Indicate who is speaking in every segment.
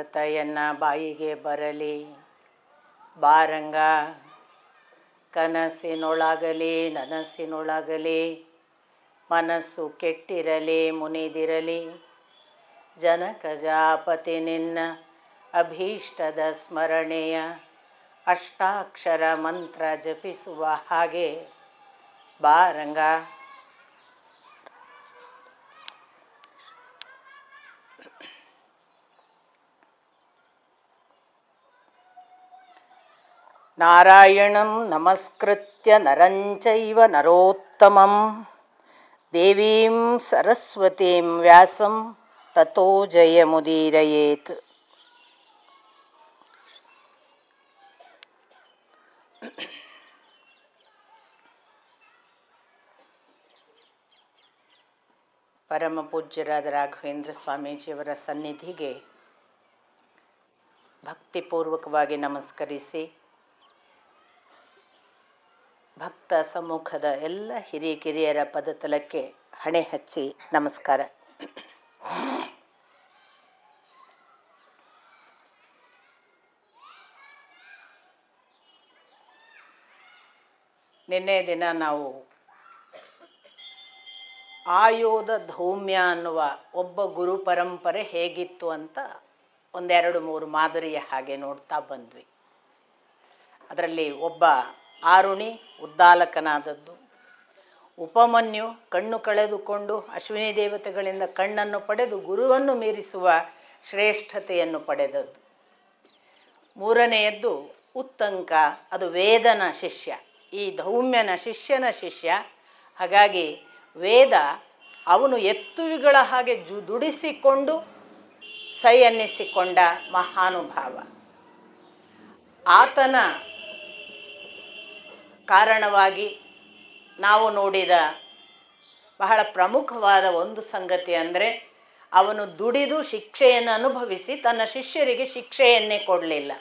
Speaker 1: ಅಮೃತಯನ್ನ ಬಾಯಿಗೆ ಬರಲಿ ಬಾರಂಗ ಕನಸಿನೊಳಗಲಿ ನನಸಿನೊಳಗಲಿ ಮನಸ್ಸು ಕೆಟ್ಟಿರಲಿ ಮುನಿದಿರಲಿ ಜನಕಜಾಪತಿ ನಿನ್ನ ಅಭೀಷ್ಟದ ಸ್ಮರಣೆಯ ಅಷ್ಟಾಕ್ಷರ ಮಂತ್ರ ಜಪಿಸುವ ಹಾಗೆ ಬಾರಂಗ. ನಾರಾಯಣಂ ನಮಸ್ಕೃತ್ಯ ನರಂಚೈವ ನರೋತ್ತಮಂ ದೇವೀಂ ಸರಸ್ವತೀಂ ವ್ಯಾಸಂ ತತೋ ಜಯಮುದೀರಯೇತ್. ಪರಮ ಪೂಜ್ಯರಾದ ರಾಘವೇಂದ್ರ ಸ್ವಾಮೀಜಿಯವರ ಸನ್ನಿಧಿಗೆ ಭಕ್ತಿಪೂರ್ವಕವಾಗಿ ನಮಸ್ಕರಿಸಿ, ಭಕ್ತ ಸಮ್ಮುಖದ ಎಲ್ಲ ಹಿರಿಯರ ಪದತಲಕ್ಕೆ ಹಣೆ ಹಚ್ಚಿ ನಮಸ್ಕಾರ. ನಿನ್ನೆ ದಿನ ನಾವು ಆಯೋಧ ಧೌಮ್ಯ ಅನ್ನುವ ಒಬ್ಬ ಗುರು ಪರಂಪರೆ ಹೇಗಿತ್ತು ಅಂತ ಒಂದೆರಡು ಮೂರು ಮಾದರಿಯ ಹಾಗೆ ನೋಡ್ತಾ ಬಂದ್ವಿ. ಅದರಲ್ಲಿ ಒಬ್ಬ ಆರುಣಿ ಉದ್ದಾಲಕನಾದದ್ದು, ಉಪಮನ್ಯು ಕಣ್ಣು ಕಳೆದುಕೊಂಡು ಅಶ್ವಿನಿ ದೇವತೆಗಳಿಂದ ಕಣ್ಣನ್ನು ಪಡೆದು ಗುರುವನ್ನು ಮೀರಿಸುವ ಶ್ರೇಷ್ಠತೆಯನ್ನು ಪಡೆದದ್ದು. ಮೂರನೆಯದ್ದು ಉತ್ತಂಕ, ಅದು ವೇದನ ಶಿಷ್ಯ, ಈ ಧೌಮ್ಯನ ಶಿಷ್ಯನ ಶಿಷ್ಯ. ಹಾಗಾಗಿ ವೇದ ಅವನು ಎತ್ತುವಿಗಳ ಹಾಗೆ ದುಡಿಸಿಕೊಂಡು ಸೈ ಅನ್ನಿಸಿಕೊಂಡ ಮಹಾನುಭಾವ. ಆತನ ಕಾರಣವಾಗಿ ನಾವು ನೋಡಿದ ಬಹಳ ಪ್ರಮುಖವಾದ ಒಂದು ಸಂಗತಿ ಅಂದರೆ, ಅವನು ದುಡಿದು ಶಿಕ್ಷೆಯನ್ನು ಅನುಭವಿಸಿ ತನ್ನ ಶಿಷ್ಯರಿಗೆ ಶಿಕ್ಷೆಯನ್ನೇ ಕೊಡಲಿಲ್ಲ.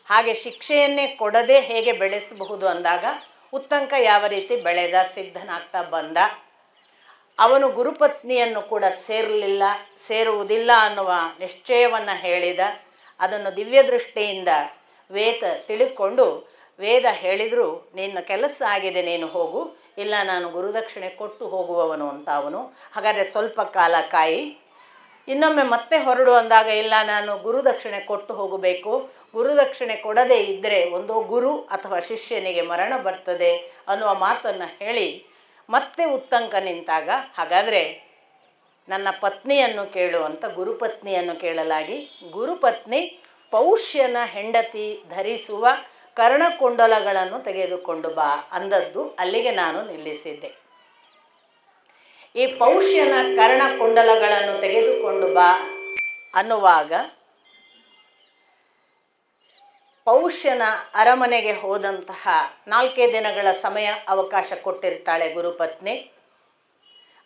Speaker 1: ಹಾಗೆ ಶಿಕ್ಷೆಯನ್ನೇ ಕೊಡದೆ ಹೇಗೆ ಬೆಳೆಸಬಹುದು ಅಂದಾಗ ಉತ್ತಂಕ ಯಾವ ರೀತಿ ಬೆಳೆದ, ಸಿದ್ಧನಾಗ್ತಾ ಬಂದ. ಅವನು ಗುರುಪತ್ನಿಯನ್ನು ಕೂಡ ಸೇರುವುದಿಲ್ಲ ಅನ್ನುವ ನಿಶ್ಚಯವನ್ನು ಹೇಳಿದ. ಅದನ್ನು ದಿವ್ಯ ದೃಷ್ಟಿಯಿಂದ ವೇದ ತಿಳ್ಕೊಂಡು ವೇದ ಹೇಳಿದರು, ನಿನ್ನ ಕೆಲಸ ಆಗಿದೆ, ನೀನು ಹೋಗು, ಇಲ್ಲ ನಾನು ಗುರುದಕ್ಷಿಣೆ ಕೊಟ್ಟು ಹೋಗುವವನು ಅಂತ ಅವನು. ಹಾಗಾದರೆ ಸ್ವಲ್ಪ ಕಾಲ ಕಾಯಿ, ಇನ್ನೊಮ್ಮೆ ಮತ್ತೆ ಹೊರಡು ಅಂದಾಗ ಇಲ್ಲ ನಾನು ಗುರುದಕ್ಷಿಣೆ ಕೊಟ್ಟು ಹೋಗಬೇಕು, ಗುರುದಕ್ಷಿಣೆ ಕೊಡದೇ ಇದ್ದರೆ ಒಂದೋ ಗುರು ಅಥವಾ ಶಿಷ್ಯನಿಗೆ ಮರಣ ಬರ್ತದೆ ಅನ್ನುವ ಮಾತನ್ನು ಹೇಳಿ ಮತ್ತೆ ಉತ್ತಂಕ ನಿಂತಾಗ, ಹಾಗಾದರೆ ನನ್ನ ಪತ್ನಿಯನ್ನು ಕೇಳು ಅಂತ ಗುರುಪತ್ನಿಯನ್ನು ಕೇಳಲಾಗಿ, ಗುರುಪತ್ನಿ ಪೌಷ್ಯನ ಹೆಂಡತಿ ಧರಿಸುವ ಕರ್ಣಕುಂಡಲಗಳನ್ನು ತೆಗೆದುಕೊಂಡು ಬಾ ಅಂದದ್ದು. ಅಲ್ಲಿಗೆ ನಾನು ನಿಲ್ಲಿಸಿದ್ದೆ. ಈ ಪೌಷ್ಯನ ಕರ್ಣಕುಂಡಲಗಳನ್ನು ತೆಗೆದುಕೊಂಡು ಬಾ ಅನ್ನುವಾಗ ಪೌಷ್ಯನ ಅರಮನೆಗೆ ಹೋದಂತಹ 4 ದಿನಗಳ ಸಮಯ ಅವಕಾಶ ಕೊಟ್ಟಿರ್ತಾಳೆ ಗುರುಪತ್ನಿ.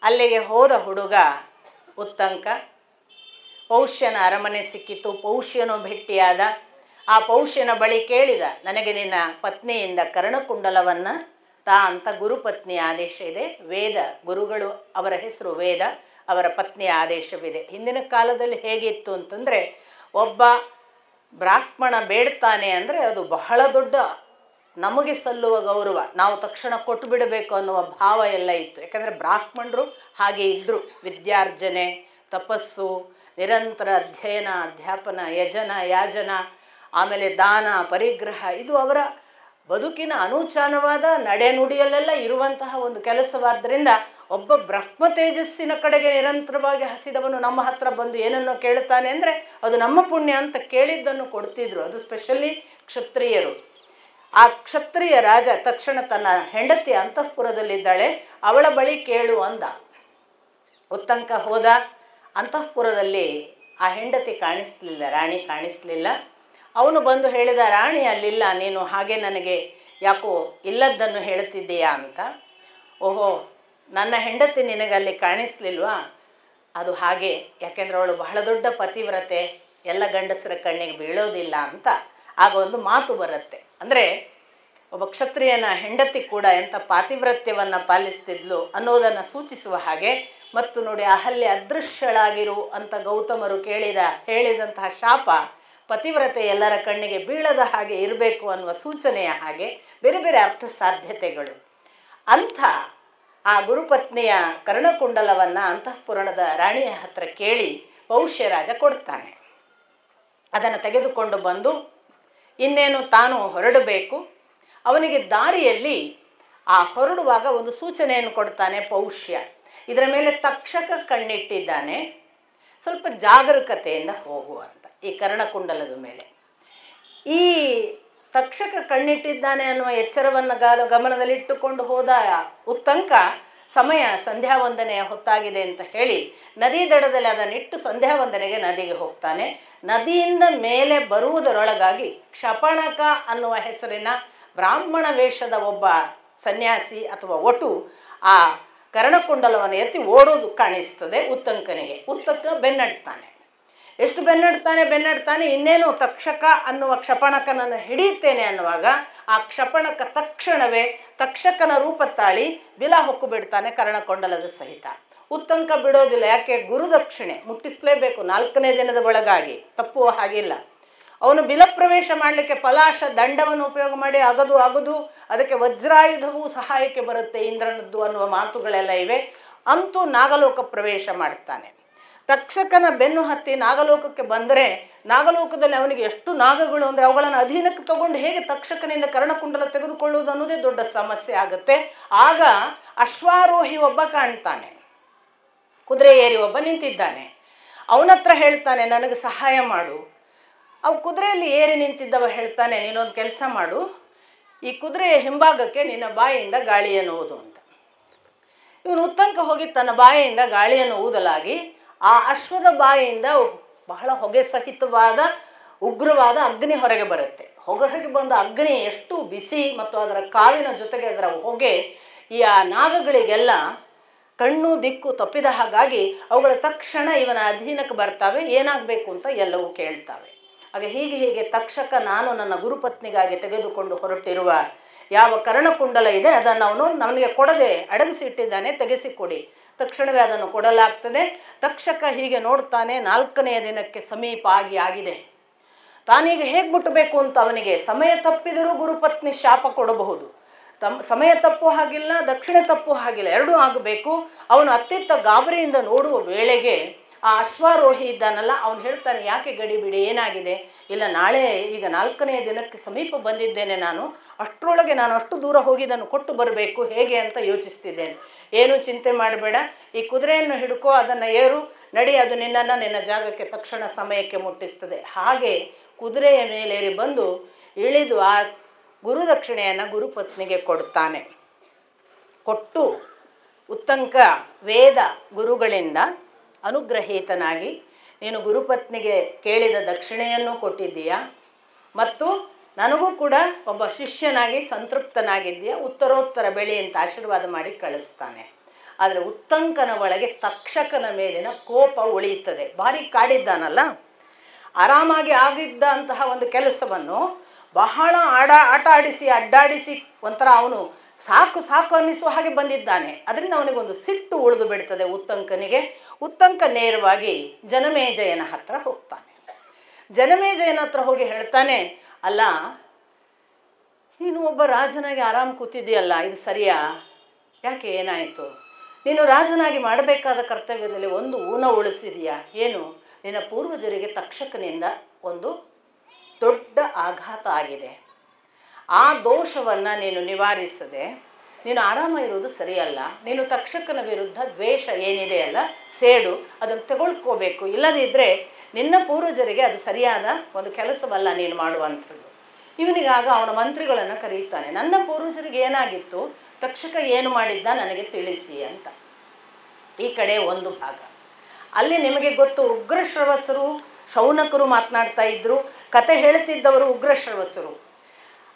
Speaker 1: ಅಲ್ಲಿಗೆ ಹೋದ ಹುಡುಗ ಉತ್ತಂಕ. ಪೌಷ್ಯನ ಅರಮನೆ ಸಿಕ್ಕಿತು, ಪೌಷ್ಯನು ಭೇಟಿಯಾದ. ಆ ಪೌಷ್ಯನ ಬಳಿ ಕೇಳಿದ, ನನಗೆ ನಿನ್ನ ಪತ್ನಿಯಿಂದ ಕರ್ಣಕುಂಡಲವನ್ನು ತಾ ಅಂತ ಗುರುಪತ್ನಿಯ ಆದೇಶ ಇದೆ. ವೇದ ಗುರುಗಳು, ಅವರ ಹೆಸರು ವೇದ, ಅವರ ಪತ್ನಿಯ ಆದೇಶವಿದೆ. ಹಿಂದಿನ ಕಾಲದಲ್ಲಿ ಹೇಗಿತ್ತು ಅಂತಂದರೆ, ಒಬ್ಬ ಬ್ರಾಹ್ಮಣ ಬೇಡ್ತಾನೆ ಅಂದರೆ ಅದು ಬಹಳ ದೊಡ್ಡ ನಮಗೆ ಸಲ್ಲುವ ಗೌರವ, ನಾವು ತಕ್ಷಣ ಕೊಟ್ಟು ಬಿಡಬೇಕು ಅನ್ನುವ ಭಾವ ಎಲ್ಲ ಇತ್ತು. ಯಾಕಂದರೆ ಬ್ರಾಹ್ಮಣರು ಹಾಗೆ ಇದ್ದರು. ವಿದ್ಯಾರ್ಜನೆ, ತಪಸ್ಸು, ನಿರಂತರ ಅಧ್ಯಯನ, ಅಧ್ಯಾಪನ, ಯಜನ, ಯಾಜನ, ಆಮೇಲೆ ದಾನ, ಪರಿಗ್ರಹ, ಇದು ಅವರ ಬದುಕಿನ ಅನುಚಾನವಾದ ನಡೆನುಡಿಯಲ್ಲೆಲ್ಲ ಇರುವಂತಹ ಒಂದು ಕೆಲಸವಾದ್ದರಿಂದ ಒಬ್ಬ ಬ್ರಹ್ಮ ತೇಜಸ್ಸಿನ ಕಡೆಗೆ ನಿರಂತರವಾಗಿ ಹಸಿದವನು ನಮ್ಮ ಹತ್ರ ಬಂದು ಏನನ್ನು ಕೇಳುತ್ತಾನೆ ಅಂದರೆ ಅದು ನಮ್ಮ ಪುಣ್ಯ ಅಂತ ಕೇಳಿದ್ದನ್ನು ಕೊಡ್ತಿದ್ರು. ಅದು ಸ್ಪೆಷಲಿ ಕ್ಷತ್ರಿಯರು. ಆ ಕ್ಷತ್ರಿಯ ರಾಜ ತಕ್ಷಣ ತನ್ನ ಹೆಂಡತಿ ಅಂತಃಪುರದಲ್ಲಿದ್ದಾಳೆ, ಅವಳ ಬಳಿ ಕೇಳು ಅಂದ. ಉತ್ತಂಕ ಹೋದ. ಅಂತಃಪುರದಲ್ಲಿ ಆ ಹೆಂಡತಿ ಕಾಣಿಸ್ಲಿಲ್ಲ, ರಾಣಿ ಕಾಣಿಸ್ಲಿಲ್ಲ. ಅವನು ಬಂದು ಹೇಳಿದ, ರಾಣಿ ಅಲ್ಲಿಲ್ಲ, ನೀನು ಹಾಗೆ ನನಗೆ ಯಾಕೋ ಇಲ್ಲದ್ದನ್ನು ಹೇಳ್ತಿದ್ದೀಯಾ ಅಂತ. ಓಹೋ, ನನ್ನ ಹೆಂಡತಿ ನಿನಗಲ್ಲಿ ಕಾಣಿಸ್ಲಿಲ್ವಾ? ಅದು ಹಾಗೆ, ಯಾಕೆಂದರೆ ಅವಳು ಬಹಳ ದೊಡ್ಡ ಪತಿವ್ರತೆ, ಎಲ್ಲ ಗಂಡಸರ ಕಣ್ಣಿಗೆ ಬೀಳೋದಿಲ್ಲ ಅಂತ ಆಗ ಒಂದು ಮಾತು ಬರುತ್ತೆ. ಅಂದರೆ ಒಬ್ಬ ಕ್ಷತ್ರಿಯನ ಹೆಂಡತಿ ಕೂಡ ಎಂಥ ಪಾತಿವ್ರತ್ಯವನ್ನು ಪಾಲಿಸ್ತಿದ್ಲು ಅನ್ನೋದನ್ನು ಸೂಚಿಸುವ ಹಾಗೆ ಮತ್ತು ನೋಡಿ ಅಹಲ್ಯೆ ಅದೃಶ್ಯಳಾಗಿರು ಅಂತ ಗೌತಮರು ಹೇಳಿದಂತಹ ಶಾಪ ಪತಿವ್ರತೆ ಎಲ್ಲರ ಕಣ್ಣಿಗೆ ಬೀಳದ ಹಾಗೆ ಇರಬೇಕು ಅನ್ನುವ ಸೂಚನೆಯ ಹಾಗೆ ಬೇರೆ ಬೇರೆ ಅರ್ಥ ಸಾಧ್ಯತೆಗಳು. ಅಂಥ ಆ ಗುರುಪತ್ನಿಯ ಕರ್ಣಕುಂಡಲವನ್ನು ಅಂತಃಪುರಣದ ರಾಣಿಯ ಹತ್ರ ಕೇಳಿ ಪೌಷ್ಯರಾಜ ಕೊಡ್ತಾನೆ. ಅದನ್ನು ತೆಗೆದುಕೊಂಡು ಬಂದು ಇನ್ನೇನು ತಾನು ಹೊರಡಬೇಕು. ಅವನಿಗೆ ದಾರಿಯಲ್ಲಿ ಆ ಹೊರಡುವಾಗ ಒಂದು ಸೂಚನೆಯನ್ನು ಕೊಡ್ತಾನೆ ಪೌಷ್ಯ. ಇದರ ಮೇಲೆ ತಕ್ಷಕ ಕಣ್ಣಿಟ್ಟಿದ್ದಾನೆ, ಸ್ವಲ್ಪ ಜಾಗರೂಕತೆಯಿಂದ ಹೋಗು ಅಂತ. ಈ ಕರ್ಣಕುಂಡಲದ ಮೇಲೆ ಈ ತಕ್ಷಕ ಕಣ್ಣಿಟ್ಟಿದ್ದಾನೆ ಅನ್ನುವ ಎಚ್ಚರವನ್ನು ಗಮನದಲ್ಲಿಟ್ಟುಕೊಂಡು ಹೋದ ಉತ್ತಂಕ ಸಮಯ ಸಂಧ್ಯಾ ವಂದನೆಯ ಹೊತ್ತಾಗಿದೆ ಅಂತ ಹೇಳಿ ನದಿ ದಡದಲ್ಲಿ ಅದನ್ನಿಟ್ಟು ಸಂಧ್ಯಾ ವಂದನೆಗೆ ನದಿಗೆ ಹೋಗ್ತಾನೆ. ನದಿಯಿಂದ ಮೇಲೆ ಬರುವುದರೊಳಗಾಗಿ ಕ್ಷಪಣಕ ಅನ್ನುವ ಹೆಸರಿನ ಬ್ರಾಹ್ಮಣ ವೇಷದ ಒಬ್ಬ ಸನ್ಯಾಸಿ ಅಥವಾ ಒಟು ಆ ಕರ್ಣಕುಂಡಲವನ್ನು ಎತ್ತಿ ಓಡೋದು ಕಾಣಿಸ್ತದೆ ಉತ್ತಂಕನಿಗೆ. ಉತ್ತಂಕ ಬೆನ್ನಡ್ತಾನೆ. ಎಷ್ಟು ಬೆನ್ನಡ್ತಾನೆ ಇನ್ನೇನು ತಕ್ಷಕ ಅನ್ನುವ ಕ್ಷಪಣಕನನ್ನು ಹಿಡಿಯುತ್ತೇನೆ ಅನ್ನುವಾಗ ಆ ಕ್ಷಪಣಕ ತಕ್ಷಣವೇ ತಕ್ಷಕನ ರೂಪ ತಾಳಿ ಬಿಲ ಹೊಕ್ಕು ಬಿಡ್ತಾನೆ ಕರ್ಣಕುಂಡಲದ ಸಹಿತ. ಉತ್ತಂಕ ಬಿಡೋದಿಲ್ಲ. ಯಾಕೆ? ಗುರುದಕ್ಷಿಣೆ ಮುಟ್ಟಿಸಲೇಬೇಕು 4ನೇ ದಿನದ ಒಳಗಾಗಿ, ತಪ್ಪುವ ಹಾಗಿಲ್ಲ. ಅವನು ಬಿಲ ಪ್ರವೇಶ ಮಾಡಲಿಕ್ಕೆ ಪಲಾಶ ದಂಡವನ್ನು ಉಪಯೋಗ ಮಾಡಿ ಅಗದು ಅದಕ್ಕೆ ವಜ್ರಾಯುಧವೂ ಸಹಾಯಕ್ಕೆ ಬರುತ್ತೆ ಇಂದ್ರನದ್ದು ಅನ್ನುವ ಮಾತುಗಳೆಲ್ಲ ಇವೆ. ಅಂತೂ ನಾಗಲೋಕ ಪ್ರವೇಶ ಮಾಡ್ತಾನೆ. ತಕ್ಷಕನ ಬೆನ್ನು ಹತ್ತಿ ನಾಗಲೋಕಕ್ಕೆ ಬಂದರೆ ನಾಗಲೋಕದಲ್ಲಿ ಅವನಿಗೆ ಎಷ್ಟು ನಾಗಗಳು ಅಂದರೆ ಅವುಗಳನ್ನು ಅಧೀನಕ್ಕೆ ತಗೊಂಡು ಹೇಗೆ ತಕ್ಷಕನಿಂದ ಕರ್ಣಕುಂಡಲ ತೆಗೆದುಕೊಳ್ಳುವುದು ಅನ್ನೋದೇ ದೊಡ್ಡ ಸಮಸ್ಯೆ ಆಗುತ್ತೆ. ಆಗ ಅಶ್ವಾರೋಹಿ ಒಬ್ಬ ಕಾಣ್ತಾನೆ, ಕುದುರೆ ಏರಿ ಒಬ್ಬ ನಿಂತಿದ್ದಾನೆ. ಅವನತ್ರ ಹೇಳ್ತಾನೆ, ನನಗೆ ಸಹಾಯ ಮಾಡು. ಅವು ಕುದುರೆಯಲ್ಲಿ ಏರಿ ನಿಂತಿದ್ದವ ಹೇಳ್ತಾನೆ, ನೀನೊಂದು ಕೆಲಸ ಮಾಡು, ಈ ಕುದುರೆಯ ಹಿಂಭಾಗಕ್ಕೆ ನಿನ್ನ ಬಾಯಿಯಿಂದ ಗಾಳಿಯನ್ನು ಊದು ಅಂತ. ಇವನು ಉತ್ತಂಕ ಹೋಗಿ ತನ್ನ ಬಾಯಿಯಿಂದ ಗಾಳಿಯನ್ನು ಊದಲಾಗಿ ಆ ಅಶ್ವದ ಬಾಯಿಯಿಂದ ಬಹಳ ಹೊಗೆ ಸಹಿತವಾದ ಉಗ್ರವಾದ ಅಗ್ನಿ ಹೊರಗೆ ಬರುತ್ತೆ. ಹೊರಗೆ ಬಂದ ಅಗ್ನಿ ಎಷ್ಟು ಬಿಸಿ ಮತ್ತು ಅದರ ಕಾವಿನ ಜೊತೆಗೆ ಅದರ ಹೊಗೆ ಈ ಆ ನಾಗಗಳಿಗೆಲ್ಲ ಕಣ್ಣು ದಿಕ್ಕು ತಪ್ಪಿದ ಹಾಗಾಗಿ ಅವುಗಳ ತಕ್ಷಣ ಇವನ ಅಧೀನಕ್ಕೆ ಬರ್ತವೆ. ಏನಾಗಬೇಕು ಅಂತ ಎಲ್ಲವೂ ಕೇಳ್ತವೆ. ಹಾಗೆ ಹೀಗೆ ತಕ್ಷಕ ನಾನು ನನ್ನ ಗುರುಪತ್ನಿಗಾಗಿ ತೆಗೆದುಕೊಂಡು ಹೊರಟಿರುವ ಯಾವ ಕರ್ಣಕುಂಡಲ ಇದೆ ಅದನ್ನು ಅವನು ನಮಗೆ ಕೊಡದೆ ಅಡಗಿಸಿಟ್ಟಿದ್ದಾನೆ, ತೆಗೆಸಿಕೊಡಿ. ತಕ್ಷಣವೇ ಅದನ್ನು ಕೊಡಲಾಗ್ತದೆ. ತಕ್ಷಕ ಹೀಗೆ ನೋಡ್ತಾನೆ, 4ನೇ ದಿನಕ್ಕೆ ಸಮೀಪ ಆಗಿದೆ. ತಾನೀಗ ಹೇಗೆ ಮುಟ್ಟಬೇಕು ಅಂತ ಅವನಿಗೆ ಸಮಯ ತಪ್ಪಿದರೂ ಗುರುಪತ್ನಿ ಶಾಪ ಕೊಡಬಹುದು. ಸಮಯ ತಪ್ಪು ಹಾಗಿಲ್ಲ, ದಕ್ಷಿಣ ತಪ್ಪು ಹಾಗಿಲ್ಲ, ಎರಡೂ ಆಗಬೇಕು. ಅವನು ಅತ್ತಿತ್ತ ಗಾಬರಿಯಿಂದ ನೋಡುವ ವೇಳೆಗೆ ಆ ಅಶ್ವಾರೋಹಿ ಇದ್ದಾನಲ್ಲ ಅವನು ಹೇಳ್ತಾನೆ, ಯಾಕೆ ಗಡಿಬಿಡಿ, ಏನಾಗಿದೆ? ಇಲ್ಲ, ನಾಳೆ ಈಗ 4ನೇ ದಿನಕ್ಕೆ ಸಮೀಪ ಬಂದಿದ್ದೇನೆ ನಾನು, ಅಷ್ಟರೊಳಗೆ ನಾನು ಅಷ್ಟು ದೂರ ಹೋಗಿದ್ದನ್ನು ಕೊಟ್ಟು ಬರಬೇಕು, ಹೇಗೆ ಅಂತ ಯೋಚಿಸ್ತಿದ್ದೇನೆ. ಏನೂ ಚಿಂತೆ ಮಾಡಬೇಡ, ಈ ಕುದುರೆಯನ್ನು ಹಿಡ್ಕೋ, ಅದನ್ನು ಏರು, ನಡಿ, ಅದು ನಿನ್ನನ್ನು ನಿನ್ನ ಜಾಗಕ್ಕೆ ತಕ್ಷಣ ಸಮಯಕ್ಕೆ ಮುಟ್ಟಿಸ್ತದೆ. ಹಾಗೆ ಕುದುರೆಯ ಮೇಲೇರಿ ಬಂದು ಇಳಿದು ಆ ಗುರುದಕ್ಷಿಣೆಯನ್ನು ಗುರುಪತ್ನಿಗೆ ಕೊಡ್ತಾನೆ. ಕೊಟ್ಟು ಉತ್ತಂಕ ವೇದ ಗುರುಗಳಿಂದ ಅನುಗ್ರಹೀತನಾಗಿ ನೀನು ಗುರುಪತ್ನಿಗೆ ಕೇಳಿದ ದಕ್ಷಿಣೆಯನ್ನು ಕೊಟ್ಟಿದ್ದೀಯಾ ಮತ್ತು ನನಗೂ ಕೂಡ ಒಬ್ಬ ಶಿಷ್ಯನಾಗಿ ಸಂತೃಪ್ತನಾಗಿದ್ದೀಯಾ, ಉತ್ತರೋತ್ತರ ಬೆಳೆ ಅಂತ ಆಶೀರ್ವಾದ ಮಾಡಿ ಕಳಿಸ್ತಾನೆ. ಆದರೆ ಉತ್ತಂಕನ ಒಳಗೆ ತಕ್ಷಕನ ಮೇಲಿನ ಕೋಪ ಉಳಿಯುತ್ತದೆ. ಭಾರಿ ಕಾಡಿದ್ದಾನಲ್ಲ, ಆರಾಮಾಗಿ ಆಗಿದ್ದ ಅಂತಹ ಒಂದು ಕೆಲಸವನ್ನು ಬಹಳ ಆಟ ಆಡಿಸಿ ಅಡ್ಡಾಡಿಸಿ ಒಂಥರ ಅವನು ಸಾಕು ಅನ್ನಿಸುವ ಹಾಗೆ ಬಂದಿದ್ದಾನೆ. ಅದರಿಂದ ಅವನಿಗೊಂದು ಸಿಟ್ಟು ಉಳಿದು ಬಿಡ್ತದೆ ಉತ್ತಂಕನಿಗೆ. ಉತ್ತಂಕ ನೇರವಾಗಿ ಜನಮೇಜಯನ ಹತ್ರ ಹೋಗ್ತಾನೆ. ಜನಮೇಜಯನ ಹತ್ರ ಹೋಗಿ ಹೇಳ್ತಾನೆ, ಅಲ್ಲ, ನೀನು ಒಬ್ಬ ರಾಜನಾಗಿ ಆರಾಮ್ ಕೂತಿದ್ದೀಯಲ್ಲ, ಇದು ಸರಿಯಾ? ಯಾಕೆ, ಏನಾಯಿತು? ನೀನು ರಾಜನಾಗಿ ಮಾಡಬೇಕಾದ ಕರ್ತವ್ಯದಲ್ಲಿ ಒಂದು ಊನ ಉಳಿಸಿದೀಯಾ? ಏನು? ನಿನ್ನ ಪೂರ್ವಜರಿಗೆ ತಕ್ಷಕನಿಂದ ಒಂದು ದೊಡ್ಡ ಆಘಾತ ಆಗಿದೆ. ಆ ದೋಷವನ್ನು ನೀನು ನಿವಾರಿಸದೆ ನೀನು ಆರಾಮ ಇರುವುದು ಸರಿಯಲ್ಲ. ನೀನು ತಕ್ಷಕನ ವಿರುದ್ಧ ದ್ವೇಷ ಏನಿದೆಯಲ್ಲ, ಸೇಡು, ಅದನ್ನು ತಗೊಳ್ಕೋಬೇಕು. ಇಲ್ಲದಿದ್ದರೆ ನಿನ್ನ ಪೂರ್ವಜರಿಗೆ ಅದು ಸರಿಯಾದ ಒಂದು ಕೆಲಸವಲ್ಲ ನೀನು ಮಾಡುವಂಥದ್ದು. ಇವನಿಗಾಗ ಅವನ ಮಂತ್ರಿಗಳನ್ನು ಕರೀತಾನೆ, ನನ್ನ ಪೂರ್ವಜರಿಗೆ ಏನಾಗಿತ್ತು, ತಕ್ಷಕ ಏನು ಮಾಡಿದ್ದ ನನಗೆ ತಿಳಿಸಿ ಅಂತ. ಈ ಕಡೆ ಒಂದು ಭಾಗ, ಅಲ್ಲಿ ನಿಮಗೆ ಗೊತ್ತು, ಉಗ್ರಶ್ರವಸರು ಶೌನಕರು ಮಾತನಾಡ್ತಾ ಇದ್ದರು. ಕತೆ ಹೇಳ್ತಿದ್ದವರು ಉಗ್ರಶ್ರವಸರು.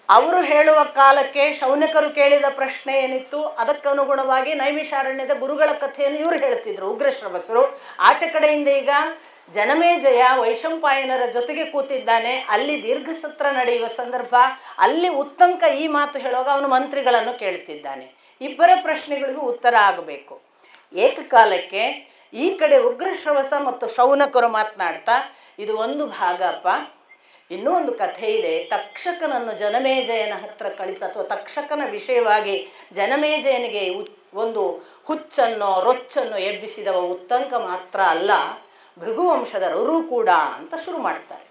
Speaker 1: ಅವರು ಹೇಳುವ ಕಾಲಕ್ಕೆ ಶೌನಕರು ಕೇಳಿದ ಪ್ರಶ್ನೆ ಏನಿತ್ತು ಅದಕ್ಕನುಗುಣವಾಗಿ ನೈಮಿಷಾರಣ್ಯದ ಗುರುಗಳ ಕಥೆಯನ್ನು ಇವರು ಹೇಳ್ತಿದ್ರು ಉಗ್ರಶ್ರವಸರು. ಆಚೆ ಕಡೆಯಿಂದ ಈಗ ಜನಮೇಜಯ ವೈಶಂಪಾಯನರ ಜೊತೆಗೆ ಕೂತಿದ್ದಾನೆ. ಅಲ್ಲಿ ದೀರ್ಘಸತ್ರ ನಡೆಯುವ ಸಂದರ್ಭ. ಅಲ್ಲಿ ಉತ್ತಂಕ ಈ ಮಾತು ಹೇಳುವಾಗ ಅವನು ಮಂತ್ರಿಗಳನ್ನು ಕೇಳ್ತಿದ್ದಾನೆ. ಇಬ್ಬರ ಪ್ರಶ್ನೆಗಳಿಗೂ ಉತ್ತರ ಆಗಬೇಕು. ಏಕಕಾಲಕ್ಕೆ ಈ ಕಡೆ ಉಗ್ರಶ್ರವಸ ಮತ್ತು ಶೌನಕರು ಮಾತನಾಡ್ತಾ ಇದು ಒಂದು ಭಾಗಪ್ಪ, ಇನ್ನೂ ಒಂದು ಕಥೆ ಇದೆ. ತಕ್ಷಕನನ್ನು ಜನಮೇಜಯನ ಹತ್ರ ಕಳಿಸ ಅಥವಾ ತಕ್ಷಕನ ವಿಷಯವಾಗಿ ಜನಮೇಜಯನಿಗೆ ಒಂದು ಹುಚ್ಚನ್ನು ರೊಚ್ಚನ್ನು ಎಬ್ಬಿಸಿದವ ಉತ್ತಂಕ ಮಾತ್ರ ಅಲ್ಲ, ಭೃಗುವಂಶದ ರುರು ಕೂಡ ಅಂತ ಶುರು ಮಾಡ್ತಾರೆ.